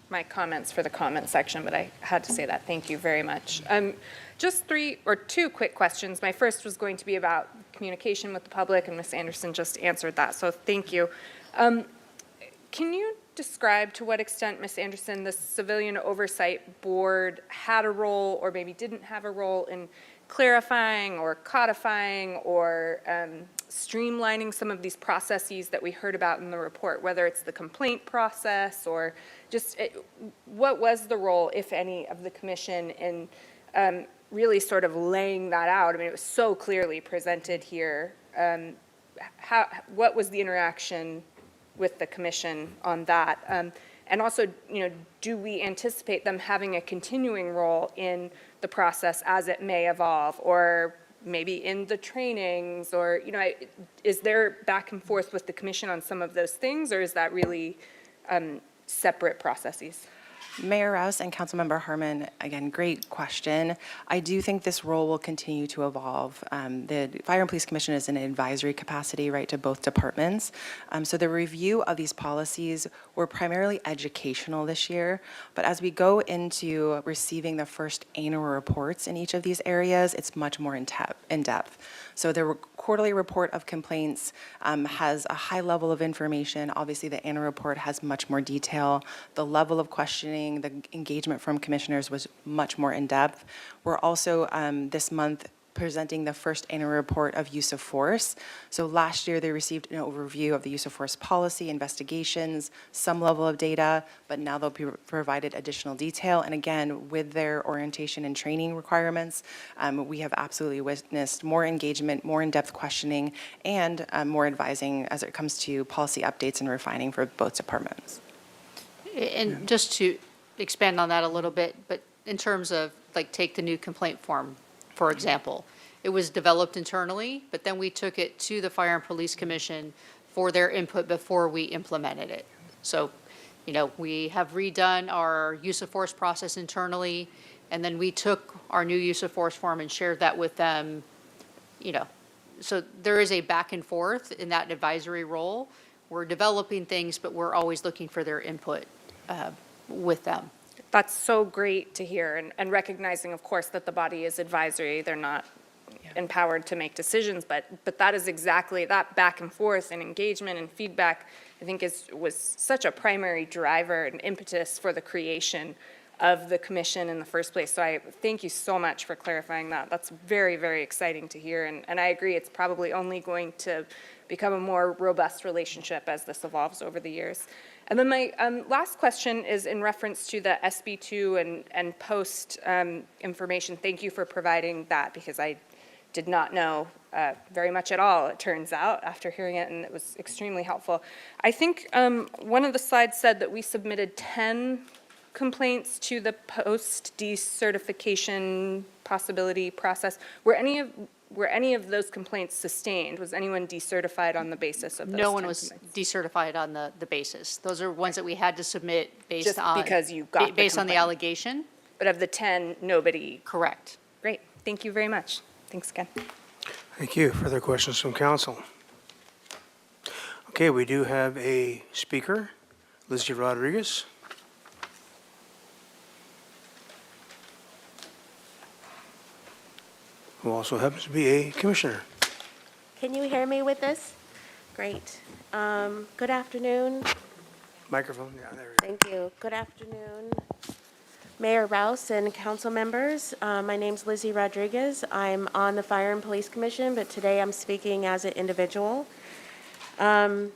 my comments for the comment section, but I had to say that. Thank you very much. Just 2 quick questions. My first was going to be about communication with the public, and Ms. Anderson just answered that, so thank you. Can you describe to what extent, Ms. Anderson, the Civilian Oversight Board had a role or maybe didn't have a role in clarifying or codifying or streamlining some of these processes that we heard about in the report, whether it's the complaint process or just what was the role, if any, of the commission in really sort of laying that out? I mean, it was so clearly presented here. What was the interaction with the commission on that? And also, do we anticipate them having a continuing role in the process as it may evolve, or maybe in the trainings, or, is there back and forth with the commission on some of those things, or is that really separate processes? Mayor Rouse and Councilmember Harmon, again, great question. I do think this role will continue to evolve. The Fire and Police Commission is in an advisory capacity, right, to both departments. So the review of these policies were primarily educational this year, but as we go into receiving the first annual reports in each of these areas, it's much more in depth. So the quarterly report of complaints has a high level of information. Obviously, the annual report has much more detail. The level of questioning, the engagement from commissioners was much more in depth. We're also this month presenting the first annual report of use of force. So last year they received an overview of the use of force policy, investigations, some level of data, but now they'll be provided additional detail. And again, with their orientation and training requirements, we have absolutely witnessed more engagement, more in-depth questioning, and more advising as it comes to policy updates and refining for both departments. And just to expand on that a little bit, but in terms of, like, take the new complaint form, for example. It was developed internally, but then we took it to the Fire and Police Commission for their input before we implemented it. So, we have redone our use of force process internally, and then we took our new use of force form and shared that with them, So there is a back and forth in that advisory role. We're developing things, but we're always looking for their input with them. That's so great to hear, and recognizing, of course, that the body is advisory. They're not empowered to make decisions, but that is exactly that back and forth and engagement and feedback, I think was such a primary driver and impetus for the creation of the commission in the first place. So I thank you so much for clarifying that. That's very, very exciting to hear, and I agree it's probably only going to become a more robust relationship as this evolves over the years. And then my last question is in reference to the SB2 and post information. Thank you for providing that, because I did not know very much at all, it turns out, after hearing it, and it was extremely helpful. I think one of the slides said that we submitted 10 complaints to the post-decertification possibility process. Were any of those complaints sustained? Was anyone decertified on the basis of those? No one 10 was complaints? decertified on the basis. Those are ones that we had to submit based Just on. because you got the based on the complaint. allegation? But of the 10, nobody? Correct. Great, thank you very much. Thanks again. Thank you. Further questions from council? Okay, we do have a speaker, Lizzie Rodriguez. Who also happens to be a commissioner. Can you hear me with this? Great. Good afternoon. Microphone, yeah, there. Thank you. Good afternoon, Mayor Rouse and council members. My name's Lizzie Rodriguez. I'm on the Fire and Police Commission, but today I'm speaking as an individual. I'm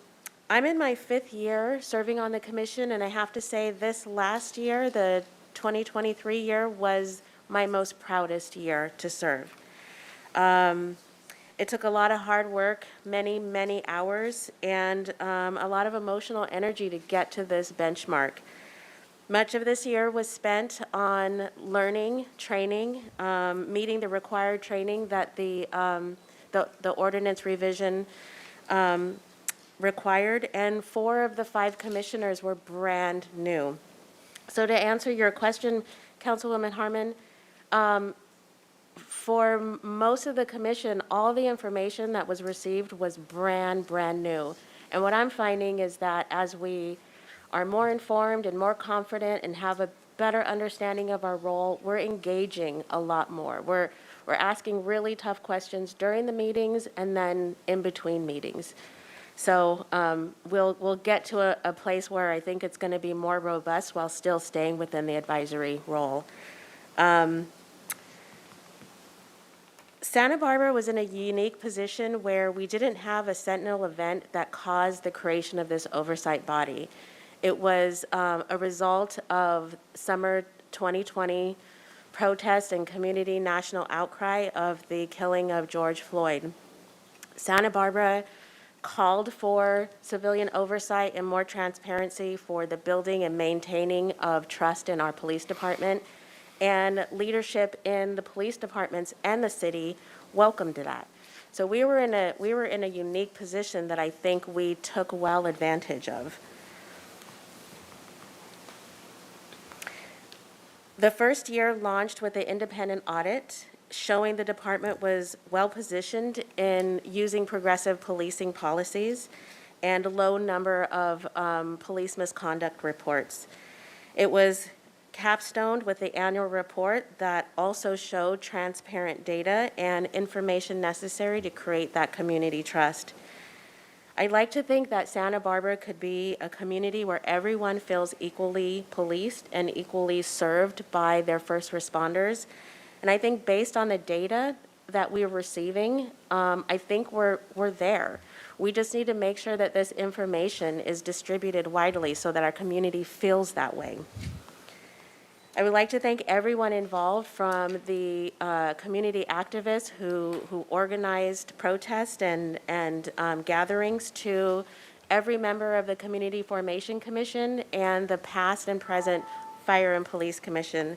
in my 5th year serving on the commission, and I have to say this last year, the 2023 year, was my most proudest year to serve. It took a lot of hard work, many, many hours, and a lot of emotional energy to get to this benchmark. Much of this year was spent on learning, training, meeting the required training that the ordinance revision required, and 4 of the 5 commissioners were brand new. So to answer your question, Councilwoman Harmon, for most of the commission, all the information that was received was brand new. And what I'm finding is that as we are more informed and more confident and have a better understanding of our role, we're engaging a lot more. We're asking really tough questions during the meetings and then in between meetings. So we'll get to a place where I think it's going to be more robust while still staying within the advisory role. Santa Barbara was in a unique position where we didn't have a Sentinel event that caused the creation of this oversight body. It was a result of summer 2020 protests and community national outcry of the killing of George Floyd. Santa Barbara called for civilian oversight and more transparency for the building and maintaining of trust in our police department. And leadership in the police departments and the city welcomed that. So we were in a unique position that I think we took well advantage of. The first year launched with an independent audit showing the department was well positioned in using progressive policing policies and a low number of police misconduct reports. It was capstoned with the annual report that also showed transparent data and information necessary to create that community trust. I'd like to think that Santa Barbara could be a community where everyone feels equally policed and equally served by their first responders. And I think based on the data that we're receiving, I think we're there. We just need to make sure that this information is distributed widely so that our community feels that way. I would like to thank everyone involved, from the community activists who organized protests and gatherings, to every member of the Community Formation Commission and the past and present Fire and Police Commission.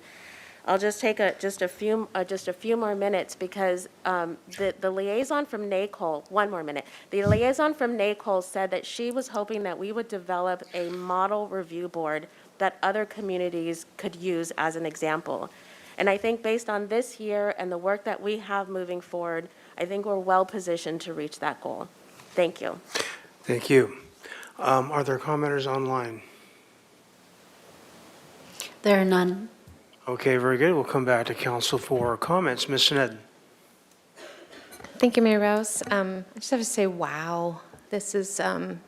I'll just take just a few more minutes because the liaison from NACOL, one more minute. The liaison from NACOL said that she was hoping that we would develop a model review board that other communities could use as an example. And I think based on this year and the work that we have moving forward, I think we're well positioned to reach that goal. Thank you. Thank you. Are there commenters online? There are none. Okay, very good. We'll come back to council for comments. Ms. Snedden. Thank you, Mayor Rouse. I just have to say, wow. This is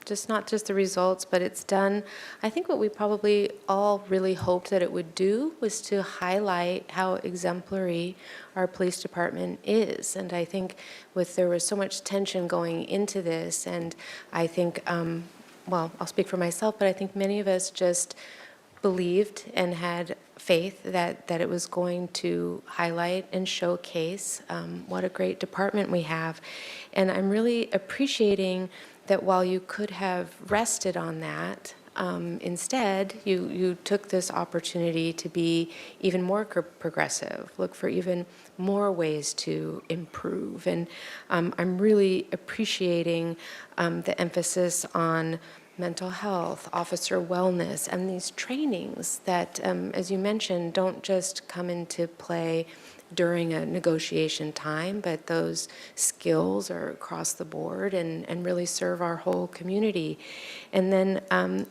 just not just the results, but it's done. I think what we probably all really hoped that it would do was to highlight how exemplary our police department is. And I think there was so much tension going into this, and I think, well, I'll speak for myself, but I think many of us just believed and had faith that it was going to highlight and showcase what a great department we have. And I'm really appreciating that while you could have rested on that, instead, you took this opportunity to be even more progressive, look for even more ways to improve. And I'm really appreciating the emphasis on mental health, officer wellness, and these trainings that, as you mentioned, don't just come into play during a negotiation time, but those skills are across the board and really serve our whole community. And then,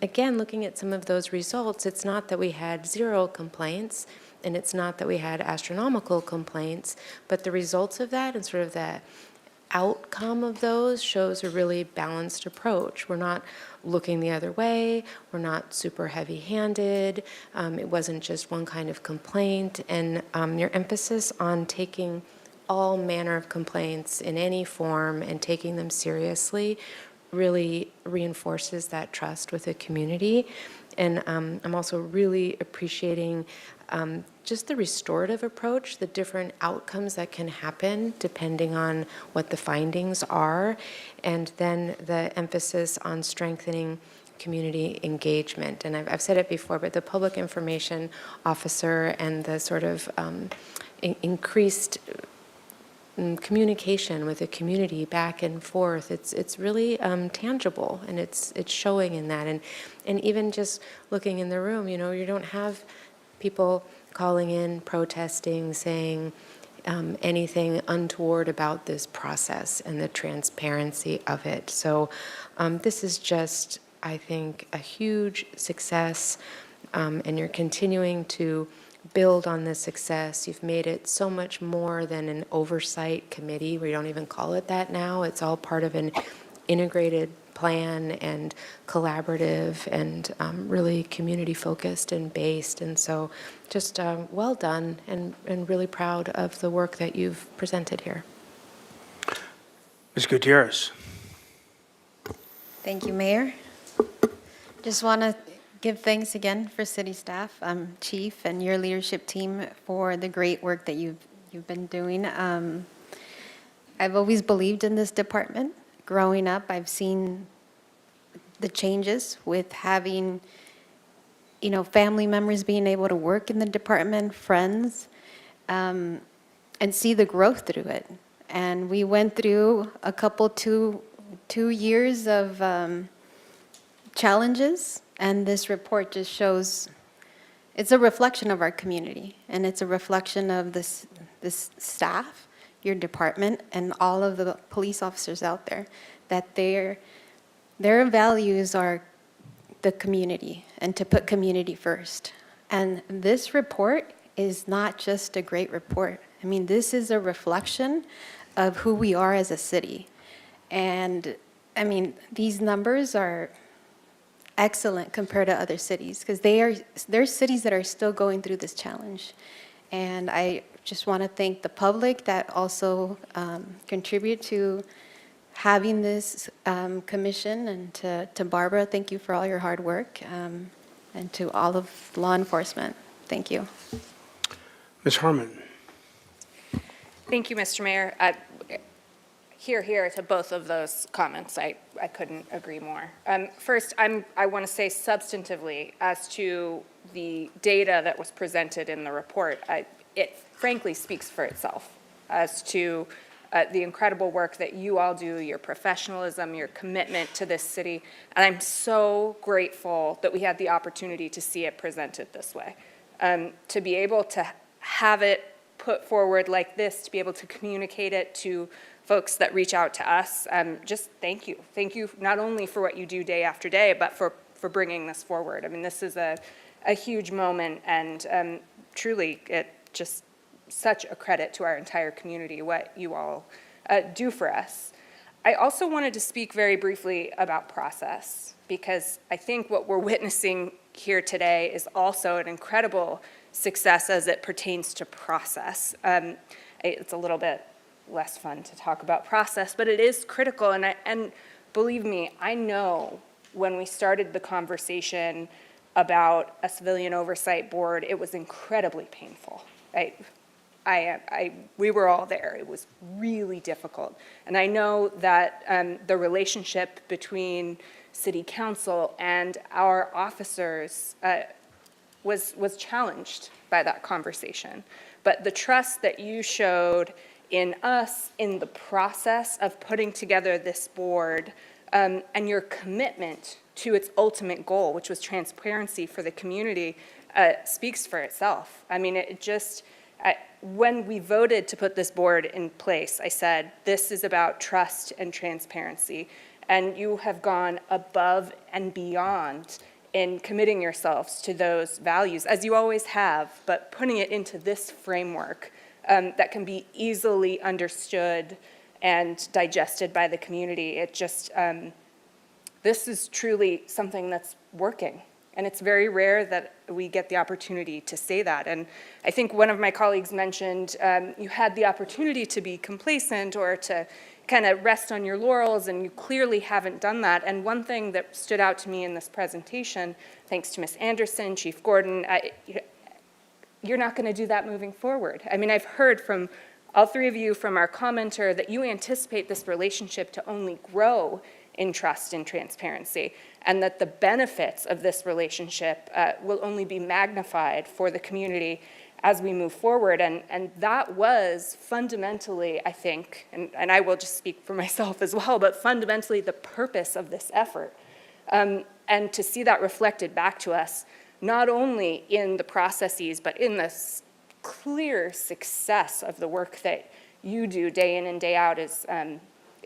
again, looking at some of those results, it's not that we had 0 complaints, and it's not that we had astronomical complaints, but the results of that and sort of that outcome of those shows a really balanced approach. We're not looking the other way. We're not super heavy-handed. It wasn't just one kind of complaint. And your emphasis on taking all manner of complaints in any form and taking them seriously really reinforces that trust with the community. And I'm also really appreciating just the restorative approach, the different outcomes that can happen depending on what the findings are, and then the emphasis on strengthening community engagement. And I've said it before, but the public information officer and the sort of increased communication with the community back and forth, it's really tangible, and it's showing in that. And even just looking in the room, you know, you don't have people calling in, protesting, saying anything untoward about this process and the transparency of it. So this is just, I think, a huge success, and you're continuing to build on this success. You've made it so much more than an oversight committee. We don't even call it that now. It's all part of an integrated plan and collaborative and really community-focused and based. And so just well done, and really proud of the work that you've presented here. Ms. Gutierrez. Thank you, Mayor. Just want to give thanks again for city staff, chief, and your leadership team for the great work that you've been doing. I've always believed in this department. Growing up, I've seen the changes with having, you know, family members being able to work in the department, friends, and see the growth through it. And we went through a couple, two years of challenges, and this report just shows it's a reflection of our community, and it's a reflection of this staff, your department, and all of the police officers out there, that their values are the community and to put community first. And this report is not just a great report. I mean, this is a reflection of who we are as a city. And I mean, these numbers are excellent compared to other cities, because there's cities that are still going through this challenge. And I just want to thank the public that also contribute to having this commission, and to Barbara, thank you for all your hard work, and to all of law enforcement. Thank you. Ms. Harmon. Thank you, Mr. Mayor. Here to both of those comments. I couldn't agree more. First, I want to say substantively as to the data that was presented in the report, it frankly speaks for itself as to the incredible work that you all do, your professionalism, your commitment to this city. And I'm so grateful that we had the opportunity to see it presented this way. To be able to have it put forward like this, to be able to communicate it to folks that reach out to us, just thank you. Thank you not only for what you do day after day, but for bringing this forward. I mean, this is a huge moment, and truly, it just such a credit to our entire community, what you all do for us. I also wanted to speak very briefly about process, because I think what we're witnessing here today is also an incredible success as it pertains to process. It's a little bit less fun to talk about process, but it is critical. And believe me, I know when we started the conversation about a civilian oversight board, it was incredibly painful. We were all there. It was really difficult. And I know that the relationship between city council and our officers was challenged by that conversation. But the trust that you showed in us in the process of putting together this board, and your commitment to its ultimate goal, which was transparency for the community, speaks for itself. I mean, when we voted to put this board in place, I said, this is about trust and transparency. And you have gone above and beyond in committing yourselves to those values, as you always have, but putting it into this framework that can be easily understood and digested by the community. This is truly something that's working. And it's very rare that we get the opportunity to say that. And I think one of my colleagues mentioned you had the opportunity to be complacent or to kind of rest on your laurels, and you clearly haven't done that. And one thing that stood out to me in this presentation, thanks to Ms. Anderson, Chief Gordon, you're not going to do that moving forward. I mean, I've heard from all three of you, from our commenter, that you anticipate this relationship to only grow in trust and transparency, and that the benefits of this relationship will only be magnified for the community as we move forward. And that was fundamentally, I think, and I will just speak for myself as well, but fundamentally the purpose of this effort. And to see that reflected back to us, not only in the processes, but in the clear success of the work that you do day in and day out is,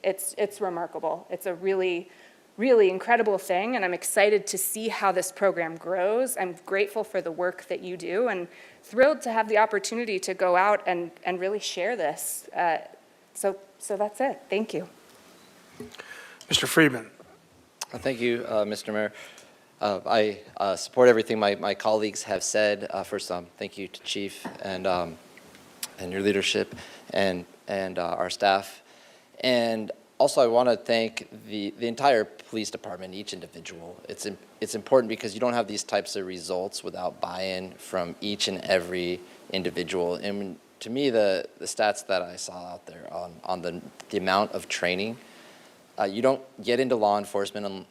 it's remarkable. It's a really, really incredible thing, and I'm excited to see how this program grows. I'm grateful for the work that you do, and thrilled to have the opportunity to go out and really share this. So that's it. Thank you. Mr. Friedman. Thank you, Mr. Mayor. I support everything my colleagues have said. First, thank you to Chief and your leadership and our staff. And also, I want to thank the entire police department, each individual. It's important because you don't have these types of results without buy-in from each and every individual. And to me, the stats that I saw out there on the amount of training, you don't get into law enforcement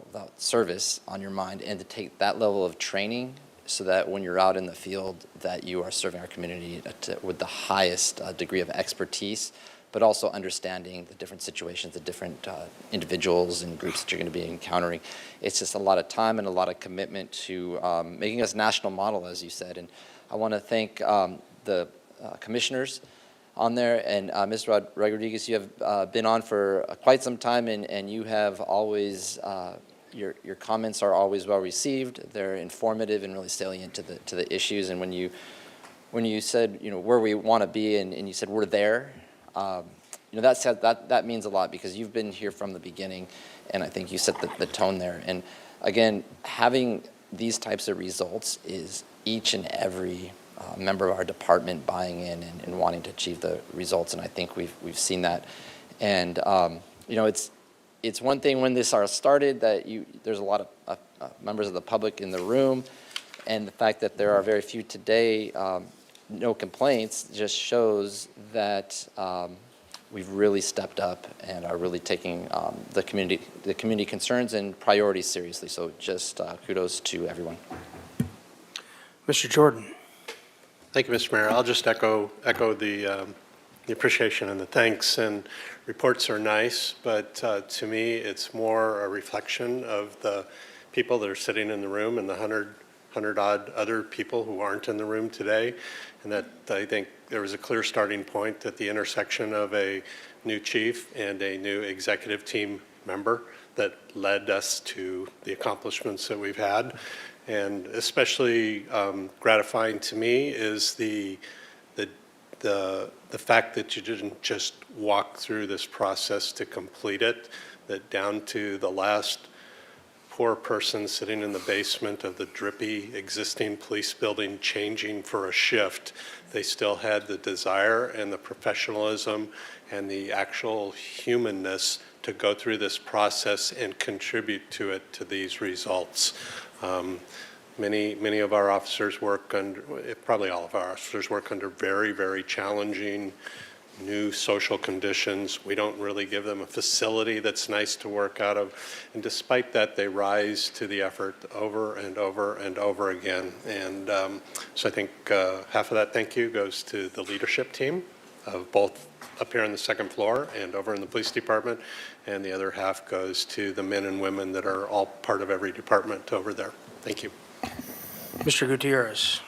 without service on your mind, and to take that level of training so that when you're out in the field that you are serving our community with the highest degree of expertise, but also understanding the different situations, the different individuals and groups that you're going to be encountering. It's just a lot of time and a lot of commitment to making us a national model, as you said. And I want to thank the commissioners on there, and Ms. Rodriguez, you have been on for quite some time, and you have always, your comments are always well received. They're informative and really salient to the issues. And when you said, where we want to be, and you said we're there, that means a lot, because you've been here from the beginning, and I think you set the tone there. And again, having these types of results is each and every member of our department buying in and wanting to achieve the results, and I think we've seen that. And it's one thing when this started that there's a lot of members of the public in the room, and the fact that there are very few today, no complaints, just shows that we've really stepped up and are really taking the community concerns and priorities seriously. So just kudos to everyone. Mr. Jordan. Thank you, Mr. Mayor. I'll just echo the appreciation and the thanks. And reports are nice, but to me, it's more a reflection of the people that are sitting in the room and the 100-odd other people who aren't in the room today. And that I think there was a clear starting point at the intersection of a new chief and a new executive team member that led us to the accomplishments that we've had. And especially gratifying to me is the fact that you didn't just walk through this process to complete it, that down to the last poor person sitting in the basement of the drippy existing police building changing for a shift, they still had the desire and the professionalism and the actual humanness to go through this process and contribute to these results. Many of our officers work under, probably all of our officers work under very, very challenging new social conditions. We don't really give them a facility that's nice to work out of. And despite that, they rise to the effort over and over and over again. And so I think half of that thank you goes to the leadership team of both up here on the second floor and over in the police department. And the other half goes to the men and women that are all part of every department over there. Thank you. Mr. Gutierrez.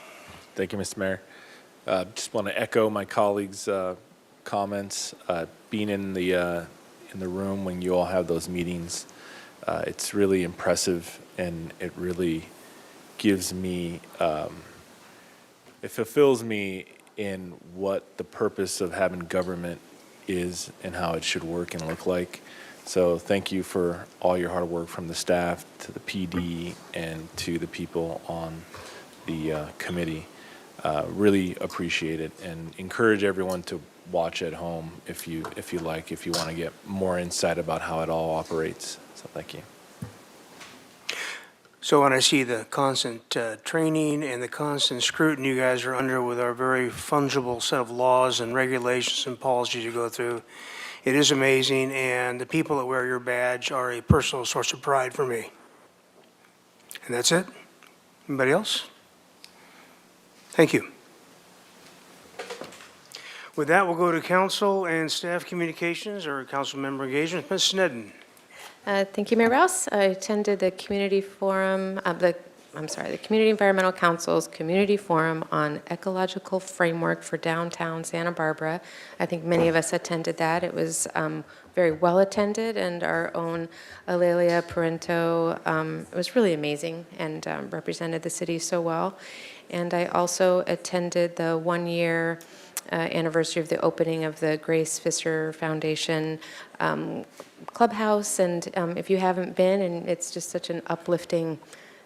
Thank you, Mr. Mayor. Just want to echo my colleagues' comments. Being in the room when you all have those meetings, it's really impressive, and it really gives me, it fulfills me in what the purpose of having government is and how it should work and look like. So thank you for all your hard work, from the staff to the PD and to the people on the committee. Really appreciate it, and encourage everyone to watch at home if you like, if you want to get more insight about how it all operates. So thank you. So when I see the constant training and the constant scrutiny you guys are under with our very fungible set of laws and regulations and policies you go through, it is amazing, and the people that wear your badge are a personal source of pride for me. And that's it. Anybody else? Thank you. With that, we'll go to council and staff communications or council member engagement. Ms. Sneddon. Thank you, Mayor Rouse. I attended the community forum, the Community Environmental Council's Community Forum on Ecological Framework for Downtown Santa Barbara. I think many of us attended that. It was very well attended, and our own Alelia Parento, it was really amazing and represented the city so well. And I also attended the 1-year anniversary of the opening of the Grace Fisher Foundation clubhouse. And if you haven't been, and it's just such an uplifting,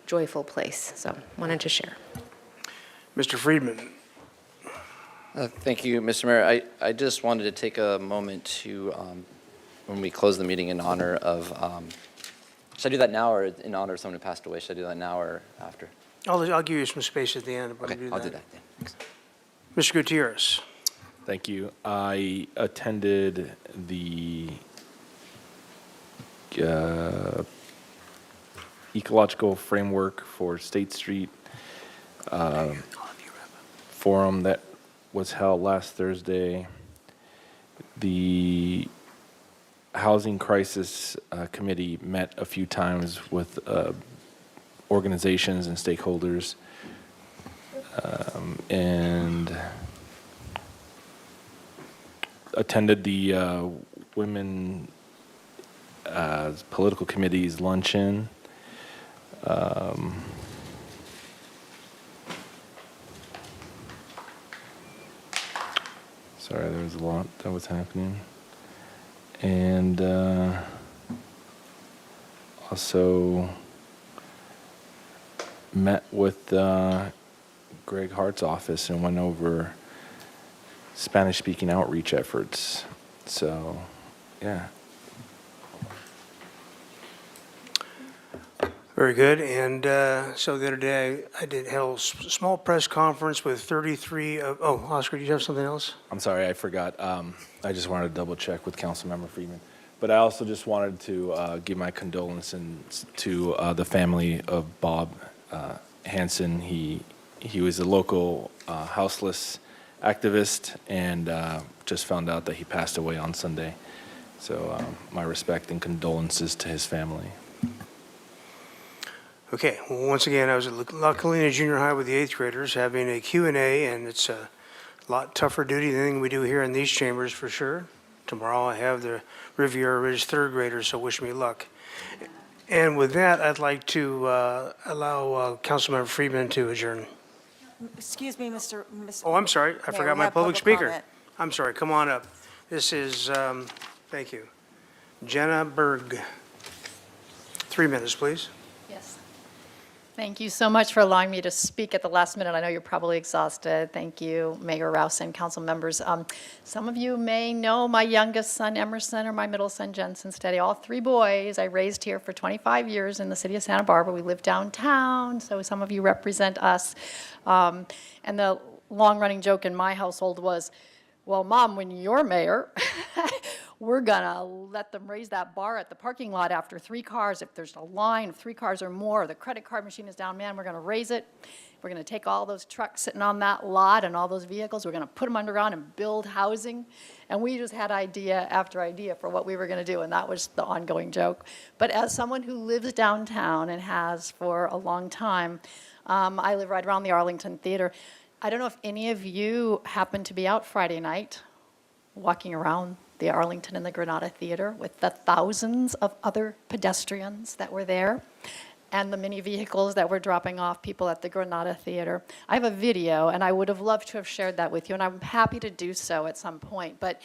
joyful place. So wanted to share. Mr. Friedman. Thank you, Mr. Mayor. I just wanted to take a moment to, when we close the meeting, in honor of, should I do that now or in honor of someone who passed away? Should I do that now or after? I'll give you some space at the end. Okay, I'll do that. Yeah, thanks. Mr. Gutierrez. Thank you. I attended the Ecological Framework for State Street forum that was held last Thursday. The Housing Crisis Committee met a few times with organizations and stakeholders, and attended the Women Political Committee's luncheon. Sorry, there was a lot that was happening. And also met with Greg Hart's office and went over Spanish-speaking outreach efforts. So, yeah. Very good. And so the other day, I held a small press conference with 33 of, oh, Oscar, do you have something else? I'm sorry, I forgot. I just wanted to double check with Councilmember Friedman. But I also just wanted to give my condolences to the family of Bob Hansen. He was a local houseless activist, and just found out that he passed away on Sunday. So my respect and condolences to his family. Okay, well, once again, I was at La Colina Junior High with the 8th graders having a Q&A, and it's a lot tougher duty than anything we do here in these chambers for sure. Tomorrow I have the Riviera Ridge 3rd graders, so wish me luck. And with that, I'd like to allow Councilmember Friedman to adjourn. Excuse me, Mr. Oh, I'm sorry, I Mayor, forgot we my have public public speaker. comment. I'm sorry, come on up. This is, thank you, Jenna Berg. 3 minutes, please. Yes. Thank you so much for allowing me to speak at the last minute. I know you're probably exhausted. Thank you, Mayor Rouse and council members. Some of you may know my youngest son, Emerson, or my middle son, Jensen Steady. All three boys I raised here for 25 years in the city of Santa Barbara. We live downtown, so some of you represent us. And the long-running joke in my household was, well, Mom, when you're mayor, we're gonna let them raise that bar at the parking lot after 3 cars. If there's a line of 3 cars or more, the credit card machine is down, man, we're gonna raise it. We're gonna take all those trucks sitting on that lot and all those vehicles, we're gonna put them underground and build housing. And we just had idea after idea for what we were gonna do, and that was the ongoing joke. But as someone who lives downtown and has for a long time, I live right around the Arlington Theater. I don't know if any of you happened to be out Friday night walking around the Arlington and the Granada Theater with the thousands of other pedestrians that were there and the many vehicles that were dropping off people at the Granada Theater. I have a video, and I would have loved to have shared that with you, and I'm happy to do so at some point. But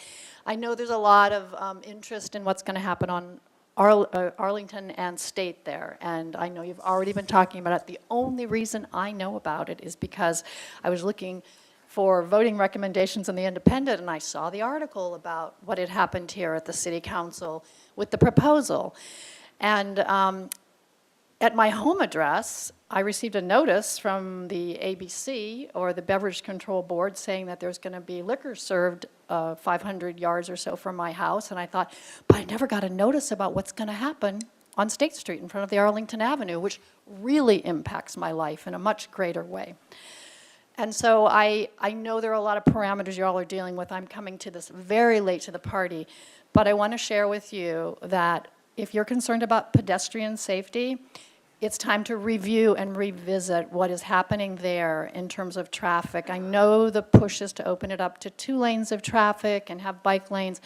I know there's a lot of interest in what's going to happen on Arlington and State there, and I know you've already been talking about it. The only reason I know about it is because I was looking for voting recommendations in the Independent, and I saw the article about what had happened here at the City Council with the proposal. And at my home address, I received a notice from the ABC, or the Beverage Control Board, saying that there's going to be liquor served 500 yards or so from my house. And I thought, but I never got a notice about what's going to happen on State Street in front of the Arlington Avenue, which really impacts my life in a much greater way. And so I know there are a lot of parameters you all are dealing with. I'm coming to this very late to the party, but I want to share with you that if you're concerned about pedestrian safety, it's time to review and revisit what is happening there in terms of traffic. I know the push is to open it up to 2 lanes of traffic and have bike lanes.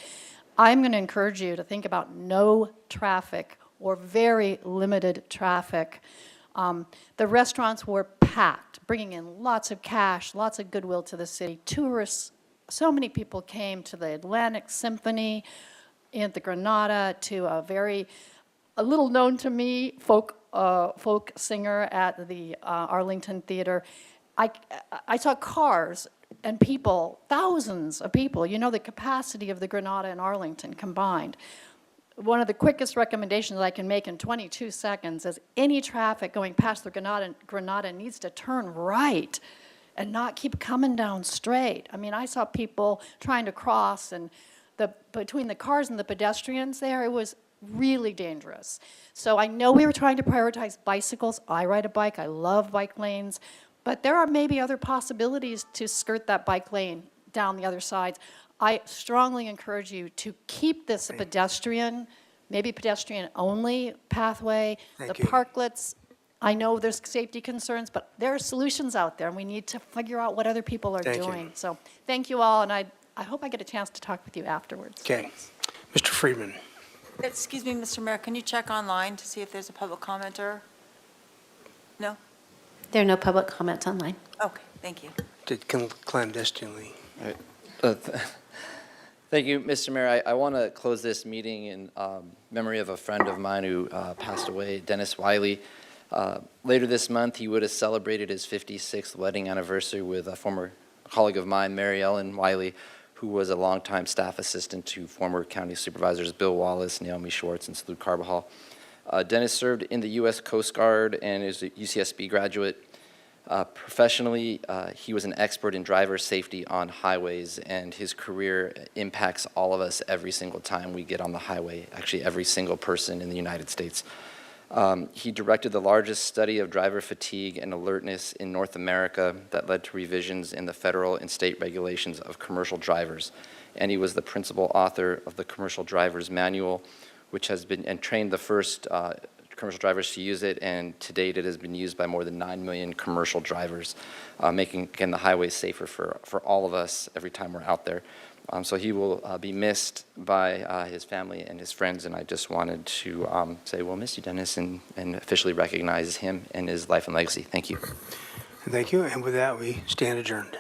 I'm going to encourage you to think about no traffic or very limited traffic. The restaurants were packed, bringing in lots of cash, lots of goodwill to the city. Tourists, so many people came to the Atlantic Symphony in the Granada, to a little known to me folk singer at the Arlington Theater. I saw cars and people, thousands of people. You know the capacity of the Granada and Arlington combined. One of the quickest recommendations I can make in 22 seconds is any traffic going past the Granada needs to turn right and not keep coming down straight. I mean, I saw people trying to cross, and between the cars and the pedestrians there, it was really dangerous. So I know we were trying to prioritize bicycles. I ride a bike. I love bike lanes. But there are maybe other possibilities to skirt that bike lane down the other sides. I strongly encourage you to keep this a pedestrian, maybe pedestrian-only pathway. Thank The you. parklets, I know there's safety concerns, but there are solutions out there, and we need to figure out what other people are Thank you. doing. So thank you all, and I hope I get a chance to talk with you afterwards. Okay. Mr. Friedman. Excuse me, Mr. Mayor, can you check online to see if there's a public commenter? No? There are no public comments online. Okay, thank you. Did clandestinely. All right. Thank you, Mr. Mayor. I want to close this meeting in memory of a friend of mine who passed away, Dennis Wiley. Later this month, he would have celebrated his 56th wedding anniversary with a former colleague of mine, Mary Ellen Wiley, who was a longtime staff assistant to former county supervisors Bill Wallace, Naomi Schwartz, and Salute Carbajal. Dennis served in the U.S. Coast Guard and is a UCSB graduate. Professionally, he was an expert in driver safety on highways, and his career impacts all of us every single time we get on the highway, actually every single person in the United States. He directed the largest study of driver fatigue and alertness in North America that led to revisions in the federal and state regulations of commercial drivers. And he was the principal author of the Commercial Driver's Manual, which has been, and trained the first commercial drivers to use it, and to date it has been used by more than 9 million commercial drivers, making, again, the highways safer for all of us every time we're out there. So he will be missed by his family and his friends, and I just wanted to say, we'll miss you, Dennis, and officially recognize him and his life and legacy. Thank you. Thank you, and with that, we stand adjourned.